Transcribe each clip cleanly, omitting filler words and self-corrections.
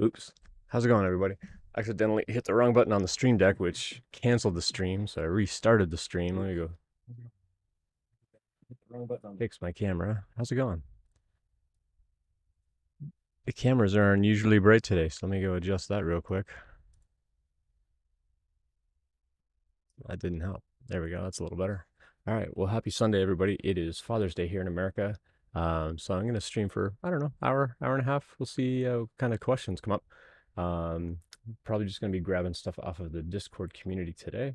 Oops. How's it going, everybody? Accidentally hit the wrong button on the stream deck, which canceled the stream, so I restarted the stream. Let me go. Hit the wrong button. Fix my camera. How's it going? The cameras are unusually bright today, so let me go adjust that real quick. That didn't help. There we go. That's a little better. All right. Well, happy Sunday, everybody. It is Father's Day here in America. So I'm going to stream for, I don't know, hour and a half. We'll see what kind of questions come up. Probably just going to be grabbing stuff off of the Discord community today.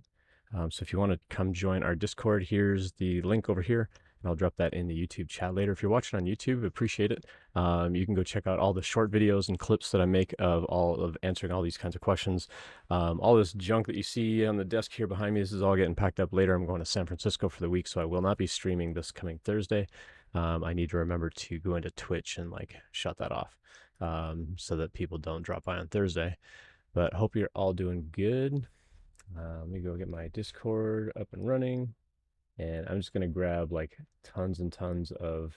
So if you want to come join our Discord, here's the link over here. And I'll drop that in the YouTube chat later. If you're watching on YouTube, appreciate it. You can go check out all the short videos and clips that I make of answering all these kinds of questions. All this junk that you see on the desk here behind me, this is all getting packed up later. I'm going to San Francisco for the week, so I will not be streaming this coming Thursday. I need to remember to go into Twitch and shut that off so that people don't drop by on Thursday. But hope you're all doing good. Let me go get my Discord up and running. And I'm just going to grab tons and tons of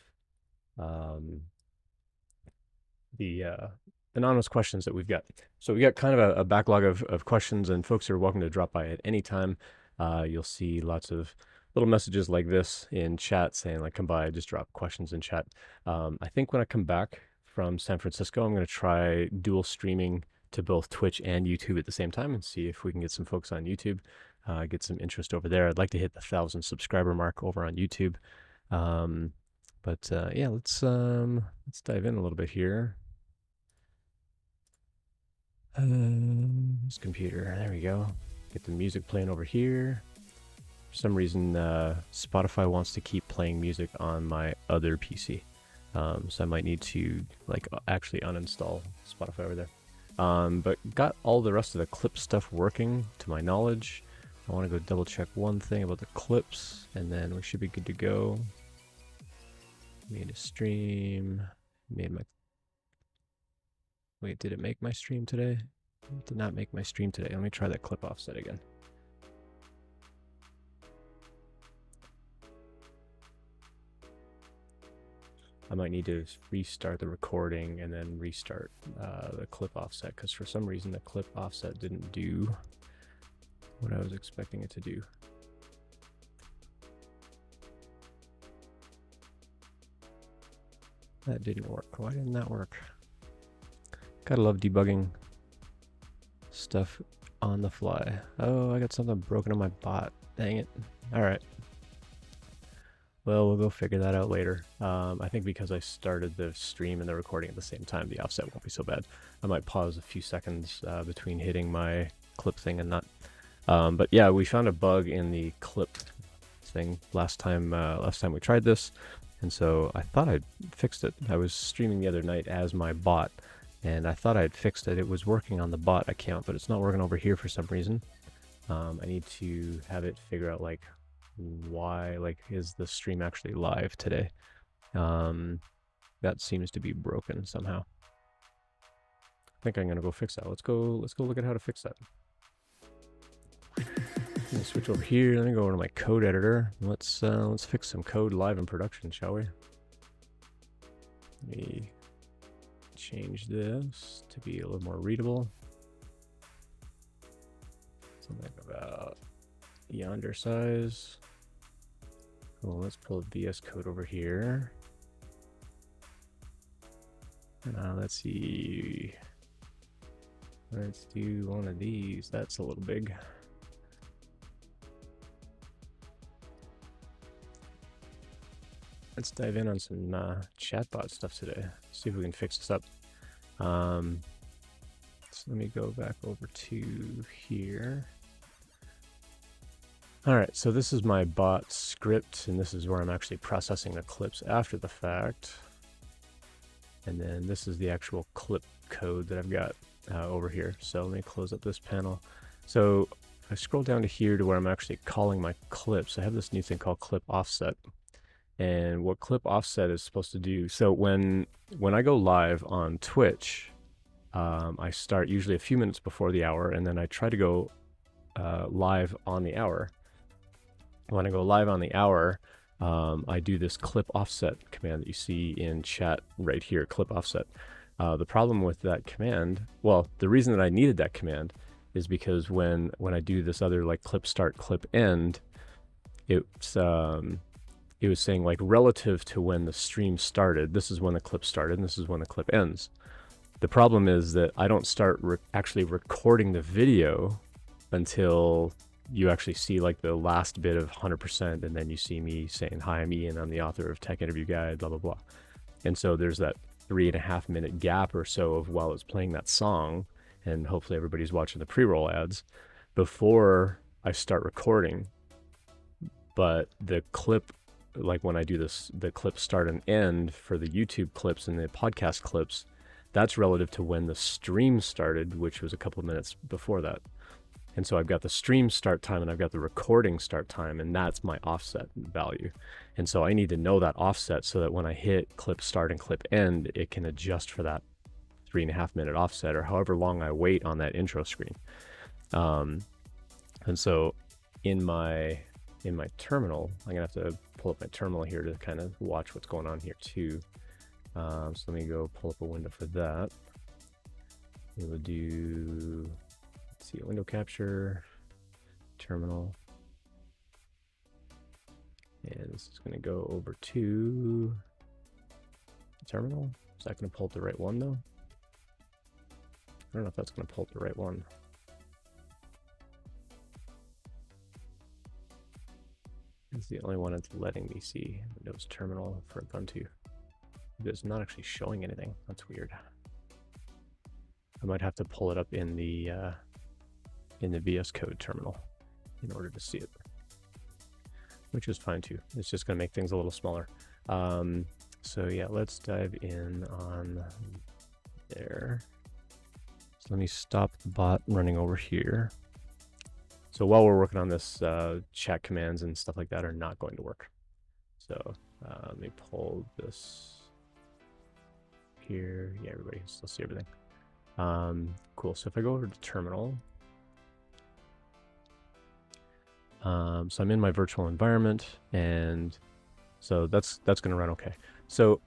the anonymous questions that we've got. So we got kind of a backlog of questions, and folks are welcome to drop by at any time. You'll see lots of little messages like this in chat saying come by, just drop questions in chat. I think when I come back from San Francisco, I'm going to try dual streaming to both Twitch and YouTube at the same time and see if we can get some folks on YouTube, get some interest over there. I'd like to hit the 1,000 subscriber mark over on YouTube. Yeah, let's dive in a little bit here. This computer, there we go. Get the music playing over here. For some reason, Spotify wants to keep playing music on my other PC. So I might need to actually uninstall Spotify over there. But got all the rest of the clip stuff working to my knowledge. I want to go double check one thing about the clips, and then we should be good to go. Made a stream. Wait, did it make my stream today? It did not make my stream today. Let me try that clip offset again. I might need to restart the recording and then restart the clip offset, because for some reason the clip offset didn't do what I was expecting it to do. That didn't work. Why didn't that work? Gotta love debugging stuff on the fly. Oh, I got something broken on my bot. Dang it. All right. Well, we'll go figure that out later. I think because I started the stream and the recording at the same time, the offset won't be so bad. I might pause a few seconds between hitting my clip thing and not. But yeah, we found a bug in the clip thing last time we tried this, and so I thought I'd fixed it. I was streaming the other night as my bot, and I thought I'd fixed it. It was working on the bot account, but it's not working over here for some reason. I need to have it figure out why, is the stream actually live today? That seems to be broken somehow. I think I'm gonna go fix that. Let's go look at how to fix that. Let me switch over here. Let me go over to my code editor. Let's fix some code live in production, shall we? Let me change this to be a little more readable. Something about yonder size. Cool, let's pull VS Code over here. Let's see. Let's do one of these. That's a little big. Let's dive in on some chatbot stuff today. See if we can fix this up. So let me go back over to here. All right, so this is my bot script, and this is where I'm actually processing the clips after the fact. And then this is the actual clip code that I've got over here. So let me close up this panel. So if I scroll down to here to where I'm actually calling my clips, I have this new thing called clip offset. And what clip offset is supposed to do, so when I go live on Twitch, I start usually a few minutes before the hour, and then I try to go live on the hour. When I go live on the hour, I do this clip offset command that you see in chat right here, clip offset. The problem with that command, well, the reason that I needed that command is because when I do this other like clip start, clip end, it's it was saying like relative to when the stream started, this is when the clip started and this is when the clip ends. The problem is that I don't start actually recording the video until you actually see like the last bit of 100%, and then you see me saying, hi, I'm Ian, I'm the author of Tech Interview Guide, blah, blah, blah. And so there's that 3.5 minute gap or so of while it's playing that song, and hopefully everybody's watching the pre-roll ads before I start recording. But the clip, like when I do this, the clip start and end for the YouTube clips and the podcast clips, that's relative to when the stream started, which was a couple of minutes before that. And so I've got the stream start time and I've got the recording start time, and that's my offset value. And so I need to know that offset so that when I hit clip start and clip end, it can adjust for that 3.5 minute offset or however long I wait on that intro screen. And so in my terminal, I'm gonna have to pull up my terminal here to kind of watch what's going on here too. So let me go pull up a window for that. We'll do, let's see, window capture, terminal. And this is gonna go over to the terminal. Is that gonna pull up the right one though? I don't know if that's gonna pull up the right one. It's the only one it's letting me see. Windows terminal for Ubuntu. It's not actually showing anything. That's weird. I might have to pull it up in the VS Code terminal in order to see it, which is fine too. It's just going to make things a little smaller. So yeah, let's dive in on there. So let me stop the bot running over here. So while we're working on this, chat commands and stuff like that are not going to work. So let me pull this here. Yeah, everybody can still see everything. Cool. So if I go over to terminal, so I'm in my virtual environment, and so that's going to run okay. So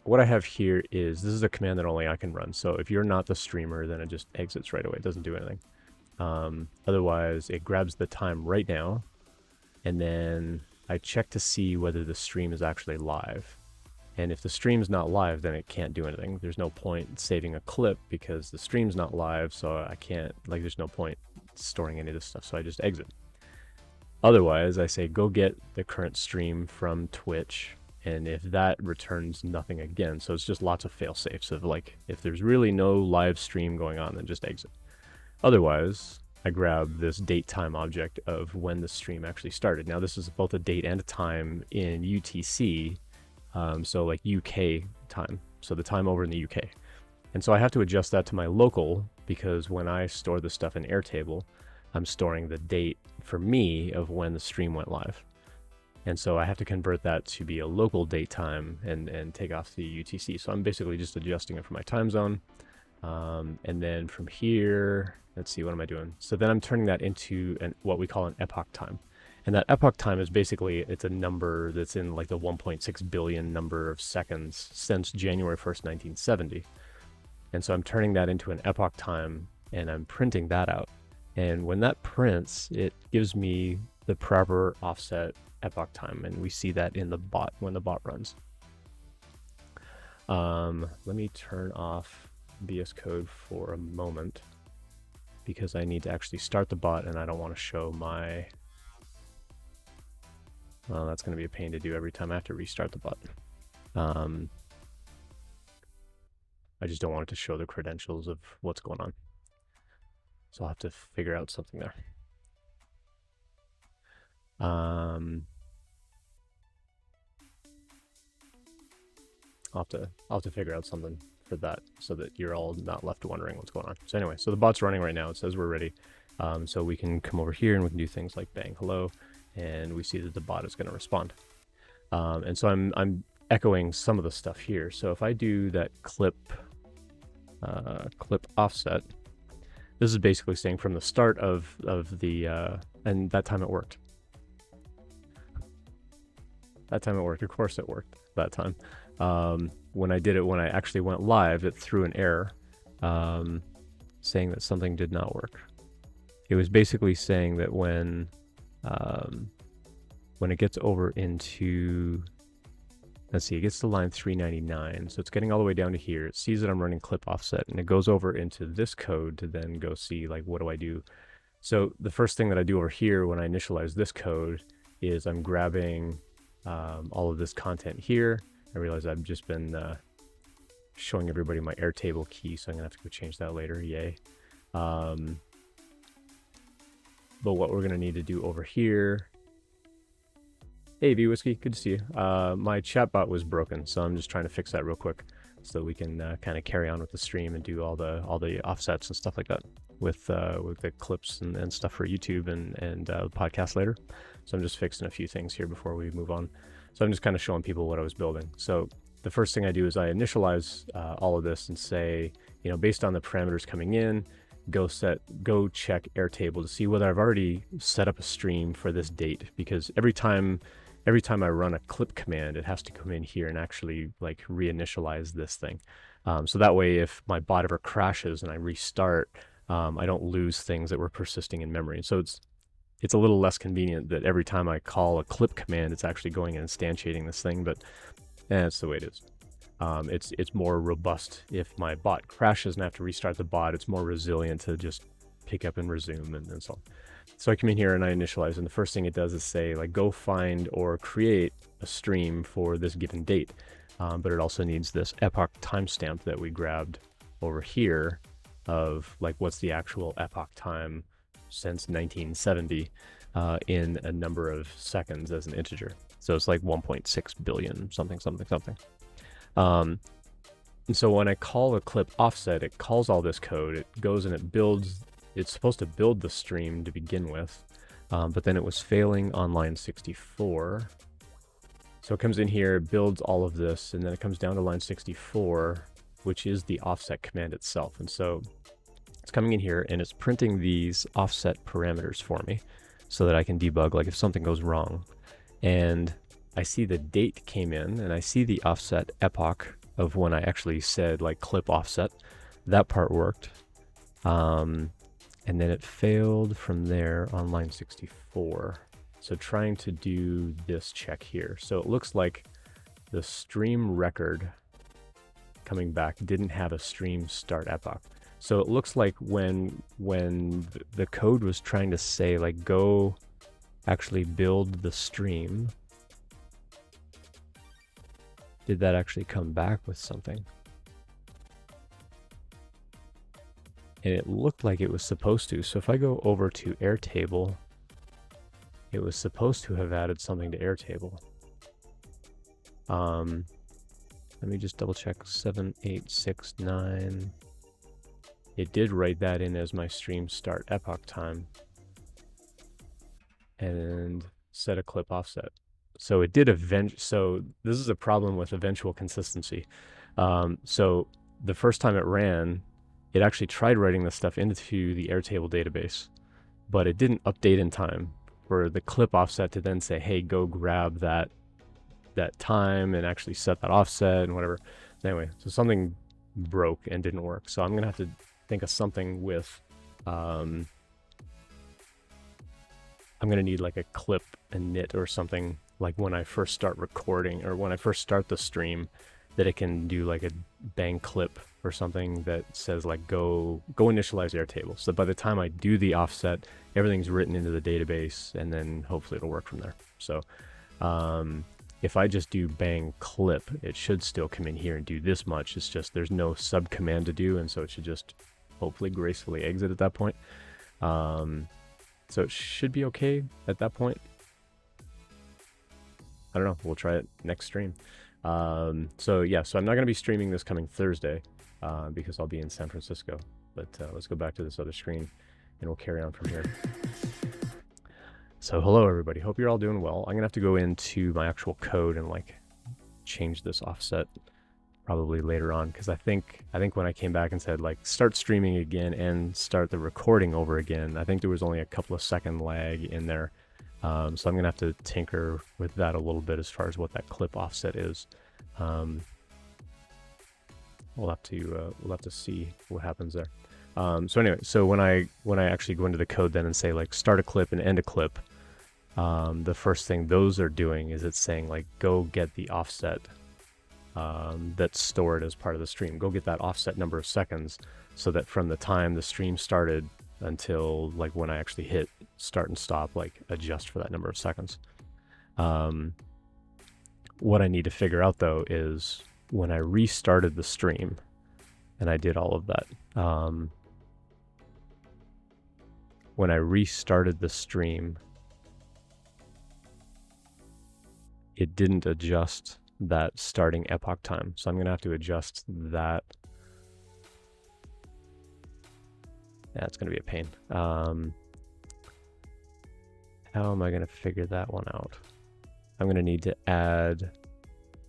what I have here is, this is a command that only I can run. So if you're not the streamer, then it just exits right away. It doesn't do anything. Otherwise, it grabs the time right now, and then I check to see whether the stream is actually live. And if the stream's not live, then it can't do anything. There's no point saving a clip because the stream's not live, so I can't, like, there's no point storing any of this stuff, so I just exit. Otherwise, I say go get the current stream from Twitch, and if that returns nothing again, so it's just lots of fail safes of like, if there's really no live stream going on, then just exit. Otherwise, I grab this date time object of when the stream actually started. Now this is both a date and a time in UTC, so like UK time, so the time over in the UK. And so I have to adjust that to my local, because when I store the stuff in Airtable, I'm storing the date for me of when the stream went live. And so I have to convert that to be a local date time and take off the UTC. So I'm basically just adjusting it for my time zone. And then from here, let's see, what am I doing? So then I'm turning that into what we call an epoch time. And that epoch time is basically, it's a number that's in like the 1.6 billion number of seconds since January 1st, 1970. And so I'm turning that into an epoch time, and I'm printing that out. And when that prints, it gives me the proper offset epoch time. And we see that in the bot when the bot runs. Let me turn off VS Code for a moment, because I need to actually start the bot, and I don't want to show my, well, that's going to be a pain to do every time I have to restart the bot. I just don't want it to show the credentials of what's going on. So I'll have to figure out something there. I'll have to figure out something for that so that you're all not left wondering what's going on. So anyway, so the bot's running right now. It says we're ready. So we can come over here and we can do things like bang hello, and we see that the bot is going to respond. And so I'm echoing some of the stuff here. So if I do that clip offset, this is basically saying from the start of the and that time it worked. That time it worked. Of course it worked that time. when I actually went live, it threw an error saying that something did not work. It was basically saying that when it gets over into, let's see, it gets to line 399. So it's getting all the way down to here. It sees that I'm running clip offset, and it goes over into this code to then go see, like, what do I do? So the first thing that I do over here when I initialize this code is I'm grabbing all of this content here. I realize I've just been showing everybody my Airtable key, so I'm gonna have to go change that later, yay. But what we're gonna need to do over here, hey V Whiskey, good to see you. My chatbot was broken, so I'm just trying to fix that real quick so that we can kind of carry on with the stream and do all the offsets and stuff like that with the clips and stuff for YouTube and the podcast later. So I'm just fixing a few things here before we move on. So I'm just kind of showing people what I was building. So the first thing I do is I initialize all of this and say, you know, based on the parameters coming in, go check Airtable to see whether I've already set up a stream for this date, because every time I run a clip command, it has to come in here and actually like reinitialize this thing. So that way, if my bot ever crashes and I restart, I don't lose things that were persisting in memory. So it's a little less convenient that every time I call a clip command, it's actually going and instantiating this thing, but that's the way it is. It's more robust. If my bot crashes and I have to restart the bot, it's more resilient to just pick up and resume and so on. So I come in here and I initialize, and the first thing it does is say, like, go find or create a stream for this given date. But it also needs this epoch timestamp that we grabbed over here of, like, what's the actual epoch time since 1970 in a number of seconds as an integer. So it's like 1.6 billion something. And so when I call a clip offset, it calls all this code. It goes and it builds. It's supposed to build the stream to begin with, but then it was failing on line 64. So it comes in here, builds all of this, and then it comes down to line 64, which is the offset command itself. And so it's coming in here and it's printing these offset parameters for me so that I can debug, like, if something goes wrong. And I see the date came in, and I see the offset epoch of when I actually said, like, clip offset. That part worked. And then it failed from there on line 64. So trying to do this check here. So it looks like the stream record coming back didn't have a stream start epoch. So it looks like when the code was trying to say, like, go actually build the stream, did that actually come back with something? And it looked like it was supposed to. So if I go over to Airtable, it was supposed to have added something to Airtable. Let me just double check. 7869. It did write that in as my stream start epoch time and set a clip offset. So it did so this is a problem with eventual consistency. So the first time it ran, it actually tried writing this stuff into the Airtable database, but it didn't update in time for the clip offset to then say, hey, go grab that time and actually set that offset and whatever. Anyway, so something broke and didn't work. So I'm gonna have to think of something with, I'm gonna need like a clip init or something, like when I first start recording or when I first start the stream, that it can do like a bang clip or something that says, like, go initialize Airtable. So by the time I do the offset, everything's written into the database, and then hopefully it'll work from there. So if I just do bang clip, it should still come in here and do this much. It's just there's no sub command to do, and so it should just hopefully gracefully exit at that point. So it should be okay at that point. I don't know. We'll try it next stream. So yeah, so I'm not going to be streaming this coming Thursday because I'll be in San Francisco. But let's go back to this other screen and we'll carry on from here. So hello everybody, hope you're all doing well. I'm gonna have to go into my actual code and like change this offset probably later on, because I think when I came back and said like start streaming again and start the recording over again, I think there was only a couple of second lag in there. So I'm gonna have to tinker with that a little bit as far as what that clip offset is. we'll have to see what happens there. So anyway, so when I actually go into the code then and say like start a clip and end a clip, the first thing those are doing is it's saying like go get the offset that's stored as part of the stream. Go get that offset number of seconds, so that from the time the stream started until like when I actually hit start and stop, like adjust for that number of seconds. What I need to figure out though is when I restarted the stream and I did all of that, when I restarted the stream, it didn't adjust that starting epoch time. So I'm going to have to adjust that. Yeah, it's going to be a pain. How am I going to figure that one out? I'm going to need to add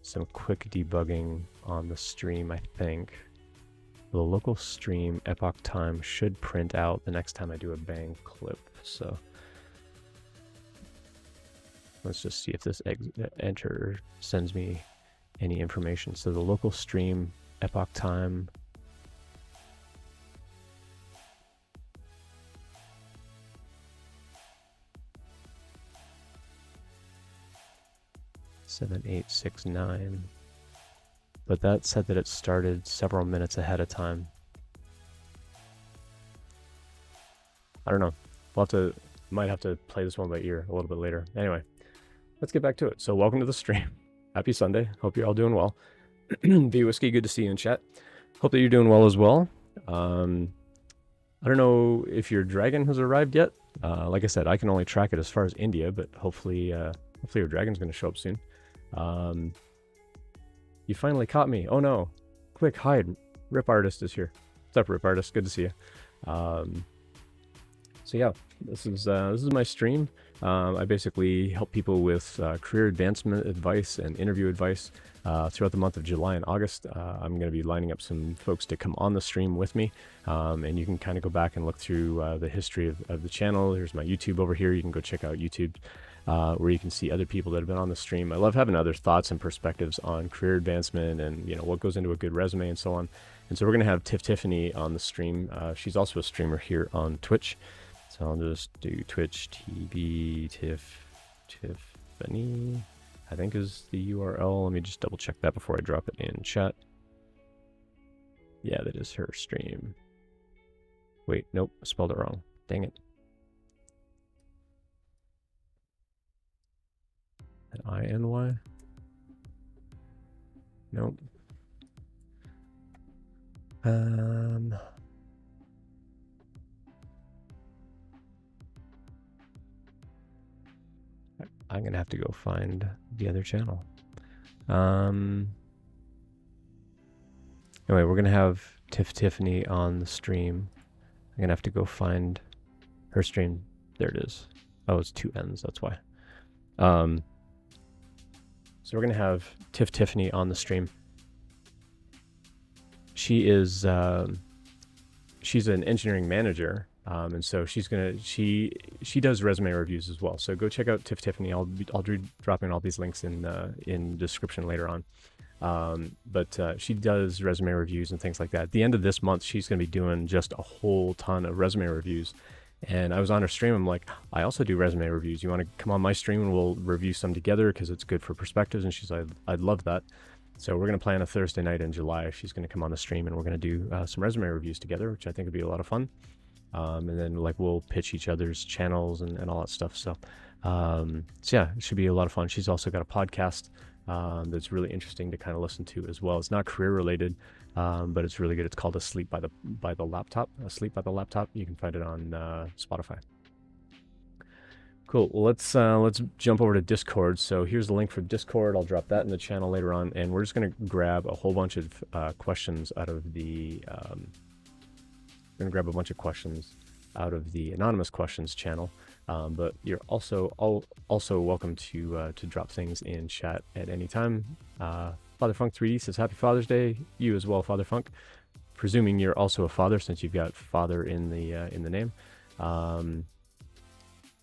some quick debugging on the stream, I think. The local stream epoch time should print out the next time I do a bang clip. So let's just see if this enter sends me any information. So the local stream epoch time. Seven, 8, 6, 9. But that said that it started several minutes ahead of time. I don't know. Might have to play this one by ear a little bit later. Anyway, let's get back to it. So welcome to the stream. Happy Sunday. Hope you're all doing well. B Whiskey, good to see you in chat. Hope that you're doing well as well. I don't know if your dragon has arrived yet. Like I said, I can only track it as far as India, but hopefully your dragon's going to show up soon. You finally caught me. Oh no. Quick, hide. Rip Artist is here. What's up, Rip Artist? Good to see you. So yeah, this is my stream. I basically help people with career advancement advice and interview advice throughout the month of July and August. I'm going to be lining up some folks to come on the stream with me, and you can kind of go back and look through the history of the channel. Here's my YouTube over here. You can go check out YouTube, where you can see other people that have been on the stream. I love having other thoughts and perspectives on career advancement and what goes into a good resume and so on. And so we're going to have Tiffany on the stream. She's also a streamer here on Twitch. So I'll just do Twitch TV Tiffany, I think is the URL. Let me just double check that before I drop it in chat. Yeah, that is her stream. Wait, nope, I spelled it wrong. Dang it. INY? Nope. I'm gonna have to go find the other channel. Anyway, we're gonna have Tiffany on the stream. I'm gonna have to go find her stream. There it is. Oh, it's 2 N's, that's why. So we're gonna have Tiffany on the stream. She is she's an engineering manager, and so she does resume reviews as well. So go check out Tiffany. I'll be dropping all these links in the description later on. But she does resume reviews and things like that. At the end of this month, she's going to be doing just a whole ton of resume reviews. And I was on her stream. I'm like, I also do resume reviews. You want to come on my stream and we'll review some together because it's good for perspectives? And she's like, I'd love that. So we're going to plan a Thursday night in July. She's going to come on the stream and we're going to do some resume reviews together, which I think would be a lot of fun. And then like we'll pitch each other's channels and all that stuff. So yeah, it should be a lot of fun. She's also got a podcast that's really interesting to kind of listen to as well. It's not career related, but it's really good. It's called Asleep by the Laptop. Asleep by the Laptop. You can find it on Spotify. Cool. Well, let's jump over to Discord. So here's the link for Discord. I'll drop that in the channel later on, and we're just going to grab a whole bunch of questions out of the. We're going to grab a bunch of questions out of the anonymous questions channel. But you're also welcome to drop things in chat at any time. Father Funk 3D says Happy Father's Day. You as well, Father Funk. Presuming you're also a father since you've got father in the name.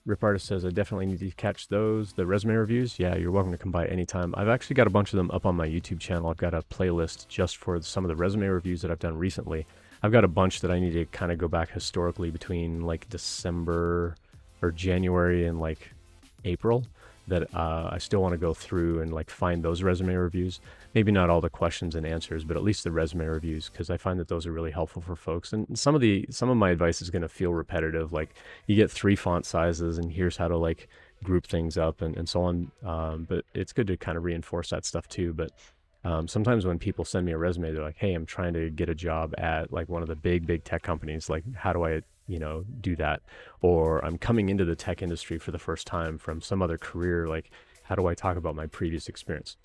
Rip Artist says, I definitely need to catch those, the resume reviews. Yeah, you're welcome to come by anytime. I've actually got a bunch of them up on my YouTube channel. I've got a playlist just for some of the resume reviews that I've done recently. I've got a bunch that I need to kind of go back historically between like December or January and like April that I still want to go through and like find those resume reviews. Maybe not all the questions and answers, but at least the resume reviews, because I find that those are really helpful for folks. And some of my advice is going to feel repetitive. Like you get 3 font sizes and here's how to like group things up and so on. But it's good to kind of reinforce that stuff too. But sometimes when people send me a resume, they're like, hey, I'm trying to get a job at like one of the big tech companies. Like, how do I, do that? Or I'm coming into the tech industry for the first time from some other career. Like, how do I talk about my previous experience?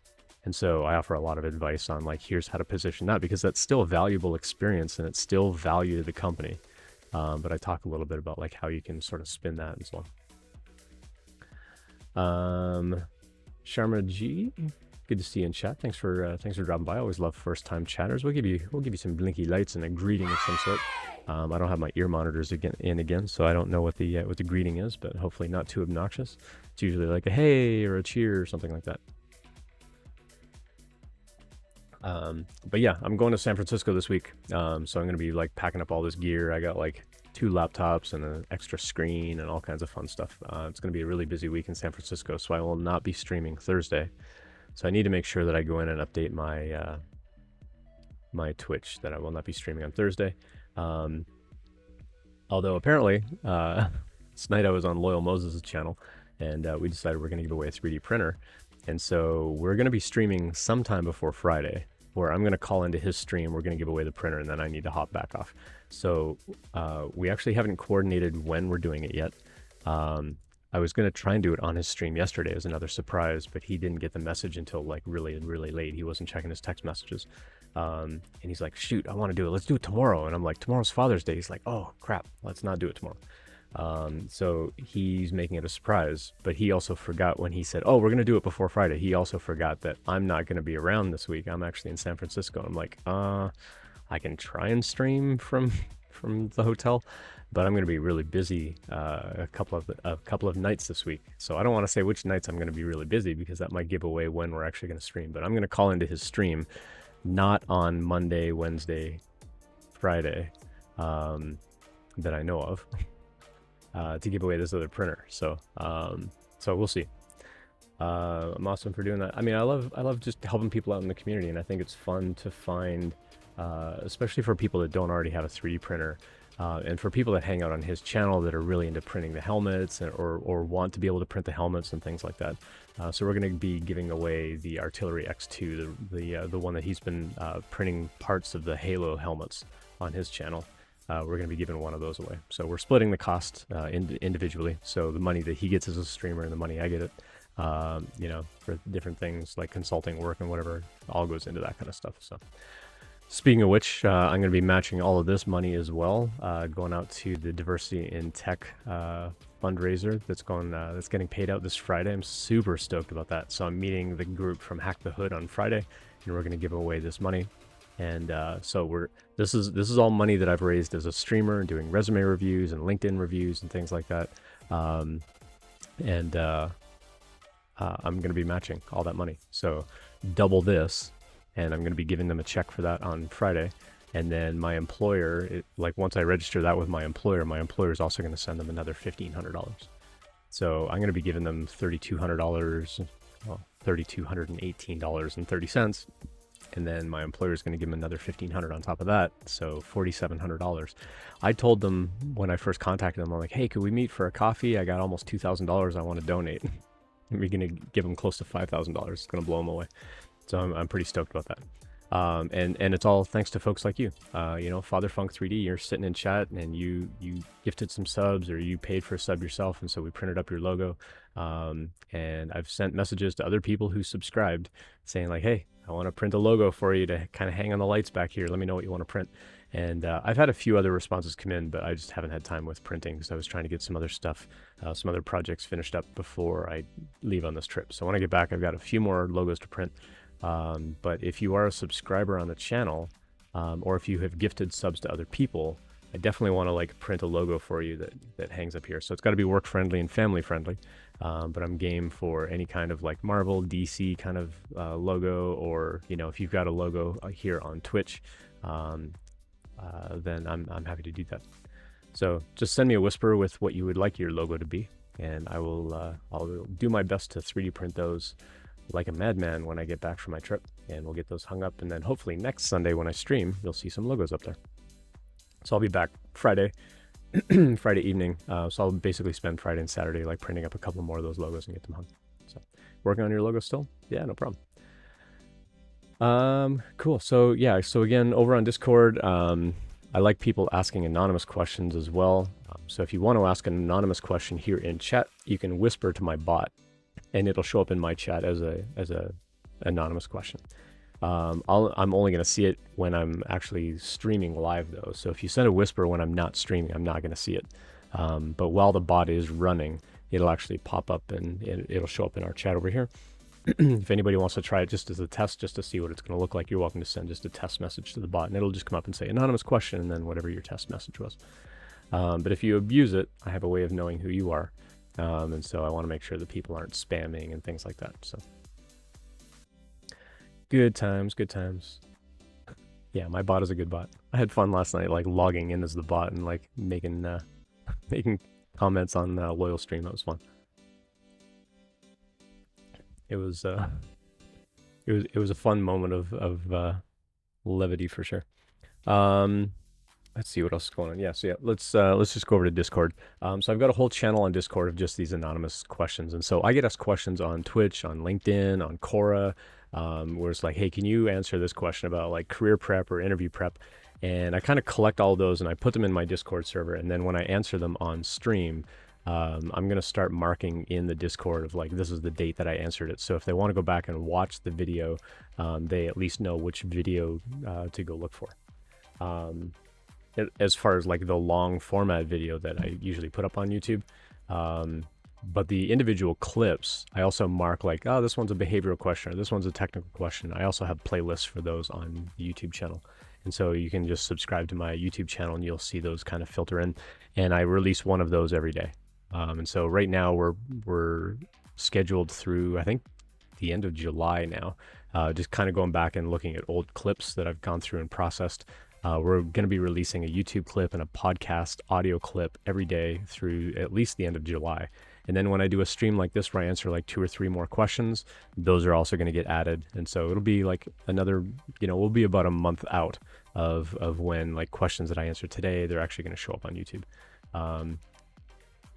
And so I offer a lot of advice on like, here's how to position that, because that's still a valuable experience and it's still value to the company. But I talk a little bit about like how you can sort of spin that and so on. Sharma G, good to see you in chat. Thanks for dropping by. I always love first time chatters. We'll give you some blinky lights and a greeting of some sort. I don't have my ear monitors again, so I don't know what the greeting is, but hopefully not too obnoxious. It's usually like a hey or a cheer or something like that. But yeah, I'm going to San Francisco this week. So I'm going to be like packing up all this gear. I got like 2 laptops and an extra screen and all kinds of fun stuff. It's going to be a really busy week in San Francisco, so I will not be streaming Thursday. So I need to make sure that I go in and update my my Twitch, that I will not be streaming on Thursday. Although apparently, tonight I was on Loyal Moses' channel, and we decided we're going to give away a 3D printer. And so we're going to be streaming sometime before Friday, where I'm going to call into his stream. We're going to give away the printer, and then I need to hop back off. So we actually haven't coordinated when we're doing it yet. I was going to try and do it on his stream yesterday as another surprise, but he didn't get the message until like really late. He wasn't checking his text messages. And he's like, shoot, I want to do it. Let's do it tomorrow. And I'm like, tomorrow's Father's Day. He's like, oh, crap, let's not do it tomorrow. So he's making it a surprise, but he also forgot when he said, oh, we're going to do it before Friday. He also forgot that I'm not going to be around this week. I'm actually in San Francisco. I'm like, I can try and stream from the hotel, but I'm going to be really busy a couple of nights this week. So I don't want to say which nights I'm going to be really busy, because that might give away when we're actually going to stream. But I'm going to call into his stream, not on Monday, Wednesday, Friday, that I know of, to give away this other printer. So we'll see. I'm awesome for doing that. I mean, I love just helping people out in the community, and I think it's fun to find, especially for people that don't already have a 3D printer. And for people that hang out on his channel that are really into printing the helmets or want to be able to print the helmets and things like that. So we're going to be giving away the Artillery X2, the one that he's been printing parts of the Halo helmets on his channel. We're going to be giving one of those away. So we're splitting the cost individually. So the money that he gets as a streamer and the money I get it, for different things like consulting work and whatever, all goes into that kind of stuff. So. Speaking of which, I'm going to be matching all of this money as well, going out to the Diversity in Tech fundraiser that's getting paid out this Friday. I'm super stoked about that. So I'm meeting the group from Hack the Hood on Friday, and we're going to give away this money. And so this is all money that I've raised as a streamer, doing resume reviews and LinkedIn reviews and things like that. I'm going to be matching all that money. So double this. And I'm going to be giving them a check for that on Friday. And then my employer, once I register that with my employer is also going to send them another $1,500. So I'm going to be giving them $3,200, well, $3,218.30. And then my employer is going to give them another $1,500 on top of that. So $4,700. I told them when I first contacted them, I'm like, hey, could we meet for a coffee? I got almost $2,000 I want to donate. And we're going to give them close to $5,000. It's going to blow them away. So I'm pretty stoked about that. And it's all thanks to folks like you. Father Funk 3D, you're sitting in chat and you gifted some subs, or you paid for a sub yourself, and so we printed up your logo. And I've sent messages to other people who subscribed saying like, hey, I want to print a logo for you to kind of hang on the lights back here. Let me know what you want to print. And I've had a few other responses come in, but I just haven't had time with printing because I was trying to get some other stuff, some other projects finished up before I leave on this trip. So when I get back, I've got a few more logos to print. But if you are a subscriber on the channel, or if you have gifted subs to other people, I definitely want to like print a logo for you that hangs up here. So it's got to be work friendly and family friendly. But I'm game for any kind of like Marvel, DC kind of logo, or if you've got a logo here on Twitch, then I'm happy to do that. So just send me a whisper with what you would like your logo to be, and I'll do my best to 3D print those like a madman when I get back from my trip, and we'll get those hung up, and then hopefully next Sunday when I stream, you'll see some logos up there. So I'll be back Friday, Friday evening. So I'll basically spend Friday and Saturday like printing up a couple more of those logos and get them hung. So working on your logo still? Yeah, no problem. Cool. So yeah, so again, over on Discord, I like people asking anonymous questions as well. So if you want to ask an anonymous question here in chat, you can whisper to my bot, and it'll show up in my chat as a anonymous question. I'm only going to see it when I'm actually streaming live though. So if you send a whisper when I'm not streaming, I'm not going to see it. But while the bot is running, it'll actually pop up and it'll show up in our chat over here. If anybody wants to try it just as a test, just to see what it's going to look like, you're welcome to send just a test message to the bot, and it'll just come up and say anonymous question and then whatever your test message was. But if you abuse it, I have a way of knowing who you are. And so I want to make sure that people aren't spamming and things like that. So good times, good times. Yeah, my bot is a good bot. I had fun last night, like logging in as the bot and like making comments on Loyal Stream. That was fun. It was it was a fun moment of levity for sure. Let's see what else is going on. Yeah, so yeah, let's just go over to Discord. So I've got a whole channel on Discord of just these anonymous questions, and so I get asked questions on Twitch, on LinkedIn, on Quora, where it's like, hey, can you answer this question about like career prep or interview prep? And I kind of collect all of those and I put them in my Discord server, and then when I answer them on stream, I'm going to start marking in the Discord of like, this is the date that I answered it. So if they want to go back and watch the video, they at least know which video to go look for. As far as like the long format video that I usually put up on YouTube. But the individual clips, I also mark like, oh, this one's a behavioral question, or this one's a technical question. I also have playlists for those on the YouTube channel. And so you can just subscribe to my YouTube channel and you'll see those kind of filter in. And I release one of those every day. And so right now we're scheduled through, I think, the end of July now, just kind of going back and looking at old clips that I've gone through and processed. We're going to be releasing a YouTube clip and a podcast audio clip every day through at least the end of July. And then when I do a stream like this where I answer like 2 or 3 more questions, those are also going to get added. And so it'll be like another, we'll be about a month out of when like questions that I answered today, they're actually going to show up on YouTube.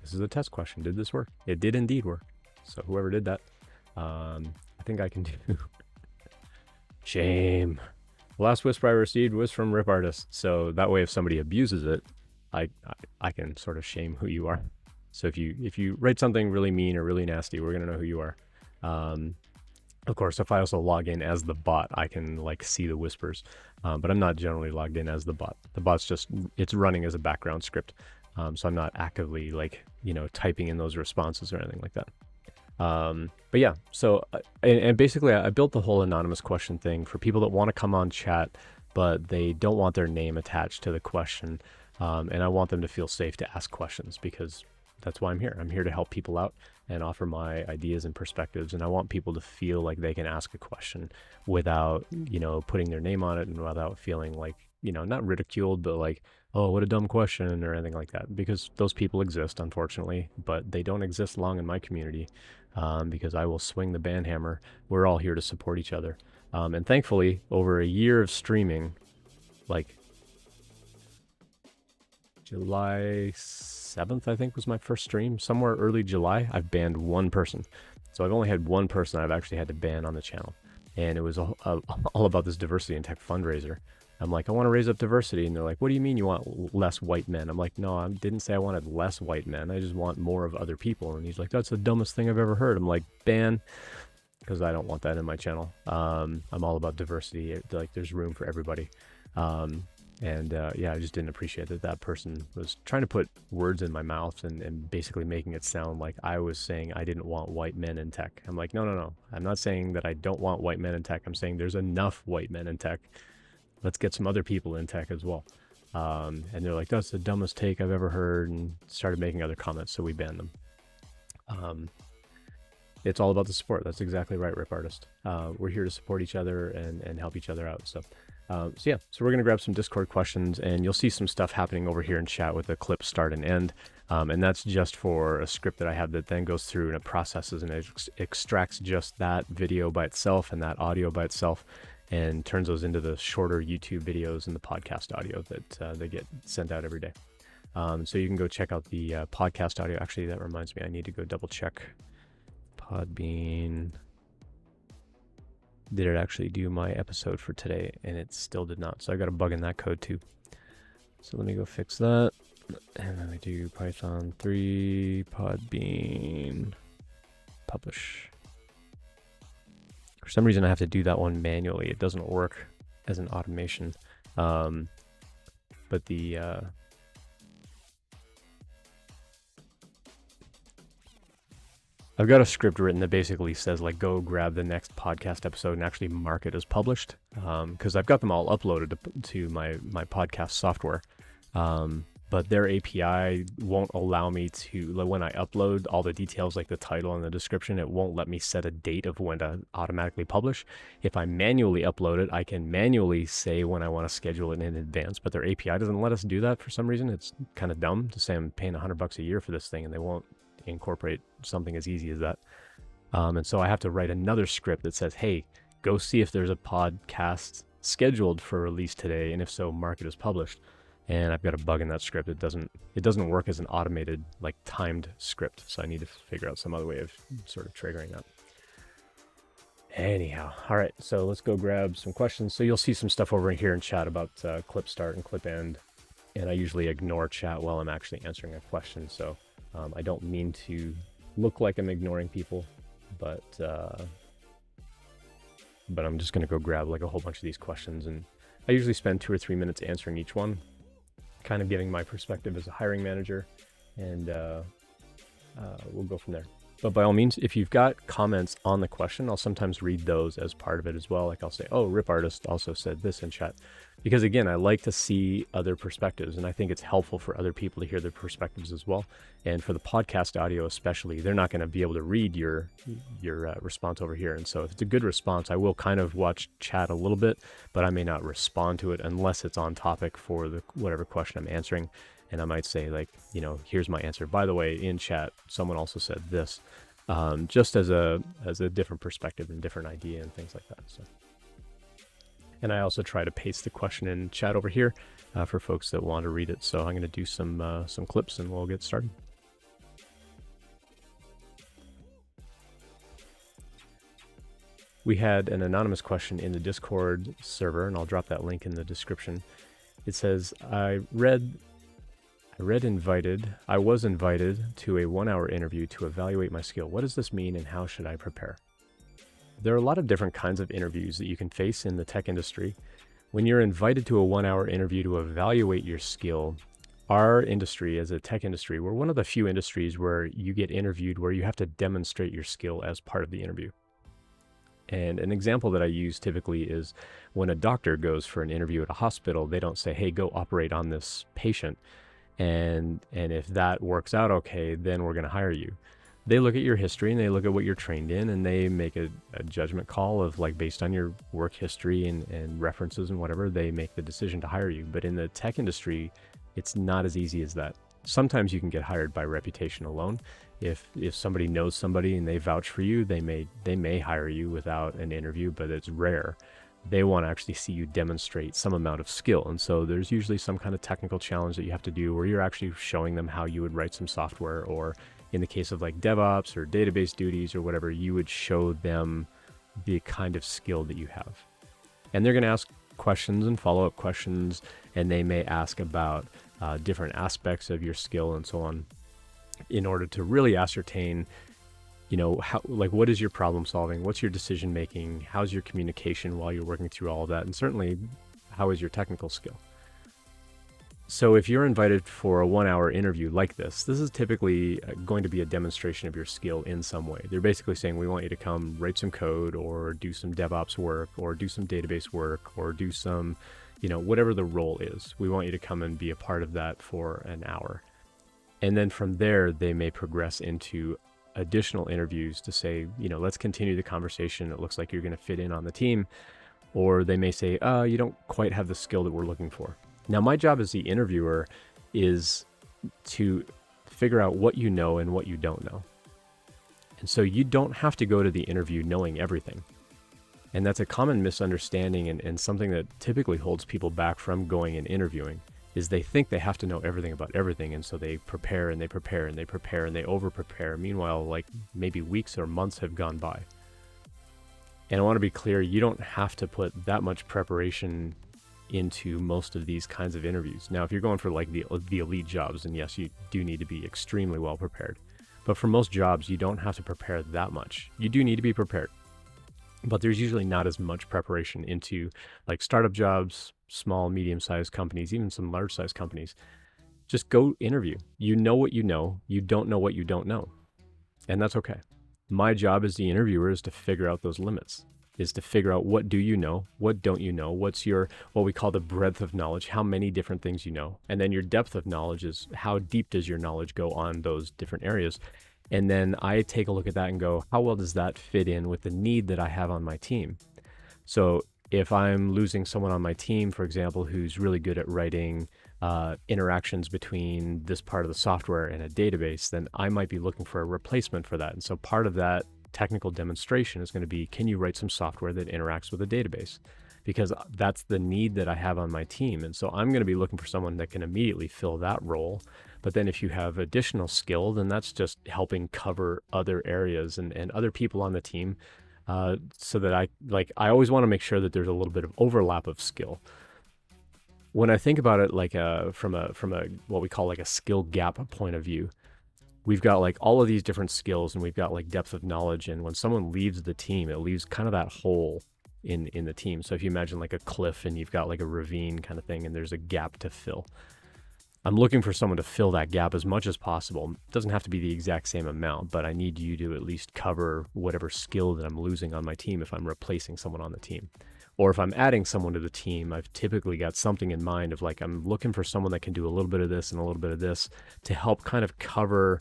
This is a test question. Did this work? It did indeed work. So whoever did that, I think I can do. Shame. The last whisper I received was from Rip Artist. So that way, if somebody abuses it, I can sort of shame who you are. So if you write something really mean or really nasty, we're gonna know who you are. Of course, if I also log in as the bot, I can like see the whispers. But I'm not generally logged in as the bot. The bot's just, it's running as a background script. So I'm not actively like, typing in those responses or anything like that. But yeah, so, and basically I built the whole anonymous question thing for people that want to come on chat, but they don't want their name attached to the question. And I want them to feel safe to ask questions because that's why I'm here. I'm here to help people out and offer my ideas and perspectives. And I want people to feel like they can ask a question without, putting their name on it and without feeling like, not ridiculed, but like, oh, what a dumb question or anything like that, because those people exist, unfortunately, but they don't exist long in my community, because I will swing the band hammer. We're all here to support each other. And thankfully, over a year of streaming, like July 7th, I think was my first stream, somewhere early July, I've banned one person. So I've only had one person I've actually had to ban on the channel. And it was all about this diversity in tech fundraiser. I'm like, I want to raise up diversity. And they're like, what do you mean you want less white men? I'm like, no, I didn't say I wanted less white men. I just want more of other people. And he's like, that's the dumbest thing I've ever heard. I'm like, ban, because I don't want that in my channel. I'm all about diversity. Like, there's room for everybody. Yeah, I just didn't appreciate that person was trying to put words in my mouth and basically making it sound like I was saying I didn't want white men in tech. I'm like, no. I'm not saying that I don't want white men in tech. I'm saying there's enough white men in tech. Let's get some other people in tech as well. And they're like, that's the dumbest take I've ever heard, and started making other comments, so we banned them. It's all about the support. That's exactly right, Rip Artist. We're here to support each other and help each other out. So yeah, so we're going to grab some Discord questions, and you'll see some stuff happening over here in chat with the clip start and end. And that's just for a script that I have that then goes through and it processes and it extracts just that video by itself and that audio by itself and turns those into the shorter YouTube videos and the podcast audio that they get sent out every day. So you can go check out the podcast audio. Actually, that reminds me, I need to go double check Podbean. Did it actually do my episode for today? And it still did not. So I got a bug in that code too. So let me go fix that. And then we do Python 3 Podbean publish. For some reason I have to do that one manually. It doesn't work as an automation. But the I've got a script written that basically says like go grab the next podcast episode and actually mark it as published, because I've got them all uploaded to my podcast software, but their API won't allow me to, like, when I upload all the details like the title and the description, it won't let me set a date of when to automatically publish. If I manually upload it, I can manually say when I want to schedule it in advance, but their API doesn't let us do that for some reason. It's kind of dumb to say I'm paying $100 a year for this thing and they won't incorporate something as easy as that. And so I have to write another script that says, hey, go see if there's a podcast scheduled for release today, and if so, mark it as published. And I've got a bug in that script. It doesn't work as an automated, like, timed script, so I need to figure out some other way of sort of triggering that. Anyhow, all right, so let's go grab some questions. So you'll see some stuff over here in chat about clip start and clip end, and I usually ignore chat while I'm actually answering a question, so I don't mean to look like I'm ignoring people, but I'm just going to go grab like a whole bunch of these questions, and I usually spend 2 or 3 minutes answering each one, kind of giving my perspective as a hiring manager, and we'll go from there. But by all means, if you've got comments on the question, I'll sometimes read those as part of it as well. Like I'll say, oh, Rip Artist also said this in chat. Because again, I like to see other perspectives, and I think it's helpful for other people to hear their perspectives as well. And for the podcast audio especially, they're not going to be able to read your response over here. And so if it's a good response, I will kind of watch chat a little bit, but I may not respond to it unless it's on topic for the whatever question I'm answering. And I might say, like, you know, here's my answer. By the way, in chat, someone also said this, just as a different perspective and different idea and things like that. So, and I also try to paste the question in chat over here for folks that want to read it. So I'm going to do some clips and we'll get started. We had an anonymous question in the Discord server, and I'll drop that link in the description. It says, I was invited to a 1-hour interview to evaluate my skill. What does this mean and how should I prepare? There are a lot of different kinds of interviews that you can face in the tech industry. When you're invited to a 1-hour interview to evaluate your skill, our industry as a tech industry, we're one of the few industries where you get interviewed where you have to demonstrate your skill as part of the interview. And an example that I use typically is when a doctor goes for an interview at a hospital, they don't say, hey, go operate on this patient. And if that works out okay, then we're going to hire you. They look at your history and they look at what you're trained in, and they make a judgment call of, like, based on your work history and references and whatever, they make the decision to hire you. But in the tech industry, it's not as easy as that. Sometimes you can get hired by reputation alone. If somebody knows somebody and they vouch for you, they may hire you without an interview, but it's rare. They want to actually see you demonstrate some amount of skill. And so there's usually some kind of technical challenge that you have to do where you're actually showing them how you would write some software, or in the case of like DevOps or database duties or whatever, you would show them the kind of skill that you have. And they're going to ask questions and follow-up questions, and they may ask about different aspects of your skill and so on, in order to really ascertain, you know, how, like, what is your problem solving? What's your decision making? How's your communication while you're working through all of that? And certainly, how is your technical skill? So if you're invited for a 1-hour interview like this is typically going to be a demonstration of your skill in some way. They're basically saying, we want you to come write some code or do some DevOps work or do some database work or do some, whatever the role is, we want you to come and be a part of that for an hour. And then from there, they may progress into additional interviews to say, let's continue the conversation. It looks like you're going to fit in on the team. Or they may say, you don't quite have the skill that we're looking for. Now, my job as the interviewer is to figure out what you know and what you don't know. And so you don't have to go to the interview knowing everything. And that's a common misunderstanding and something that typically holds people back from going and interviewing, is they think they have to know everything about everything. And so they prepare and they prepare and they prepare and they over prepare. Meanwhile, like maybe weeks or months have gone by. And I want to be clear, you don't have to put that much preparation into most of these kinds of interviews. Now, if you're going for like the elite jobs, then yes, you do need to be extremely well prepared. But for most jobs, you don't have to prepare that much. You do need to be prepared, but there's usually not as much preparation into like startup jobs, small, medium-sized companies, even some large-sized companies. Just go interview. You know what you know. You don't know what you don't know. And that's okay. My job as the interviewer is to figure out those limits, is to figure out what do you know, what don't you know, what's your, what we call the breadth of knowledge, how many different things you know. And then your depth of knowledge is how deep does your knowledge go on those different areas. And then I take a look at that and go, how well does that fit in with the need that I have on my team? So if I'm losing someone on my team, for example, who's really good at writing interactions between this part of the software and a database, then I might be looking for a replacement for that. And so part of that technical demonstration is going to be, can you write some software that interacts with a database? Because that's the need that I have on my team. And so I'm going to be looking for someone that can immediately fill that role. But then if you have additional skill, then that's just helping cover other areas and other people on the team. So that I always want to make sure that there's a little bit of overlap of skill. When I think about it, like from a what we call like a skill gap point of view, we've got like all of these different skills and we've got like depth of knowledge. And when someone leaves the team, it leaves kind of that hole in the team. So if you imagine like a cliff and you've got like a ravine kind of thing and there's a gap to fill, I'm looking for someone to fill that gap as much as possible. It doesn't have to be the exact same amount, but I need you to at least cover whatever skill that I'm losing on my team if I'm replacing someone on the team. Or if I'm adding someone to the team, I've typically got something in mind of like, I'm looking for someone that can do a little bit of this and a little bit of this to help kind of cover,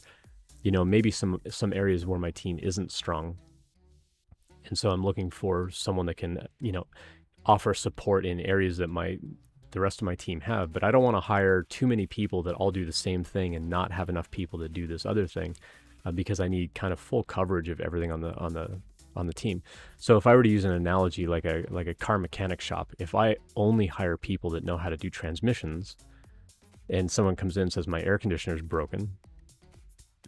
maybe some areas where my team isn't strong. And so I'm looking for someone that can, offer support in areas that the rest of my team have, but I don't want to hire too many people that all do the same thing and not have enough people to do this other thing, because I need kind of full coverage of everything on the team. So if I were to use an analogy like a car mechanic shop, if I only hire people that know how to do transmissions, and someone comes in and says my air conditioner is broken,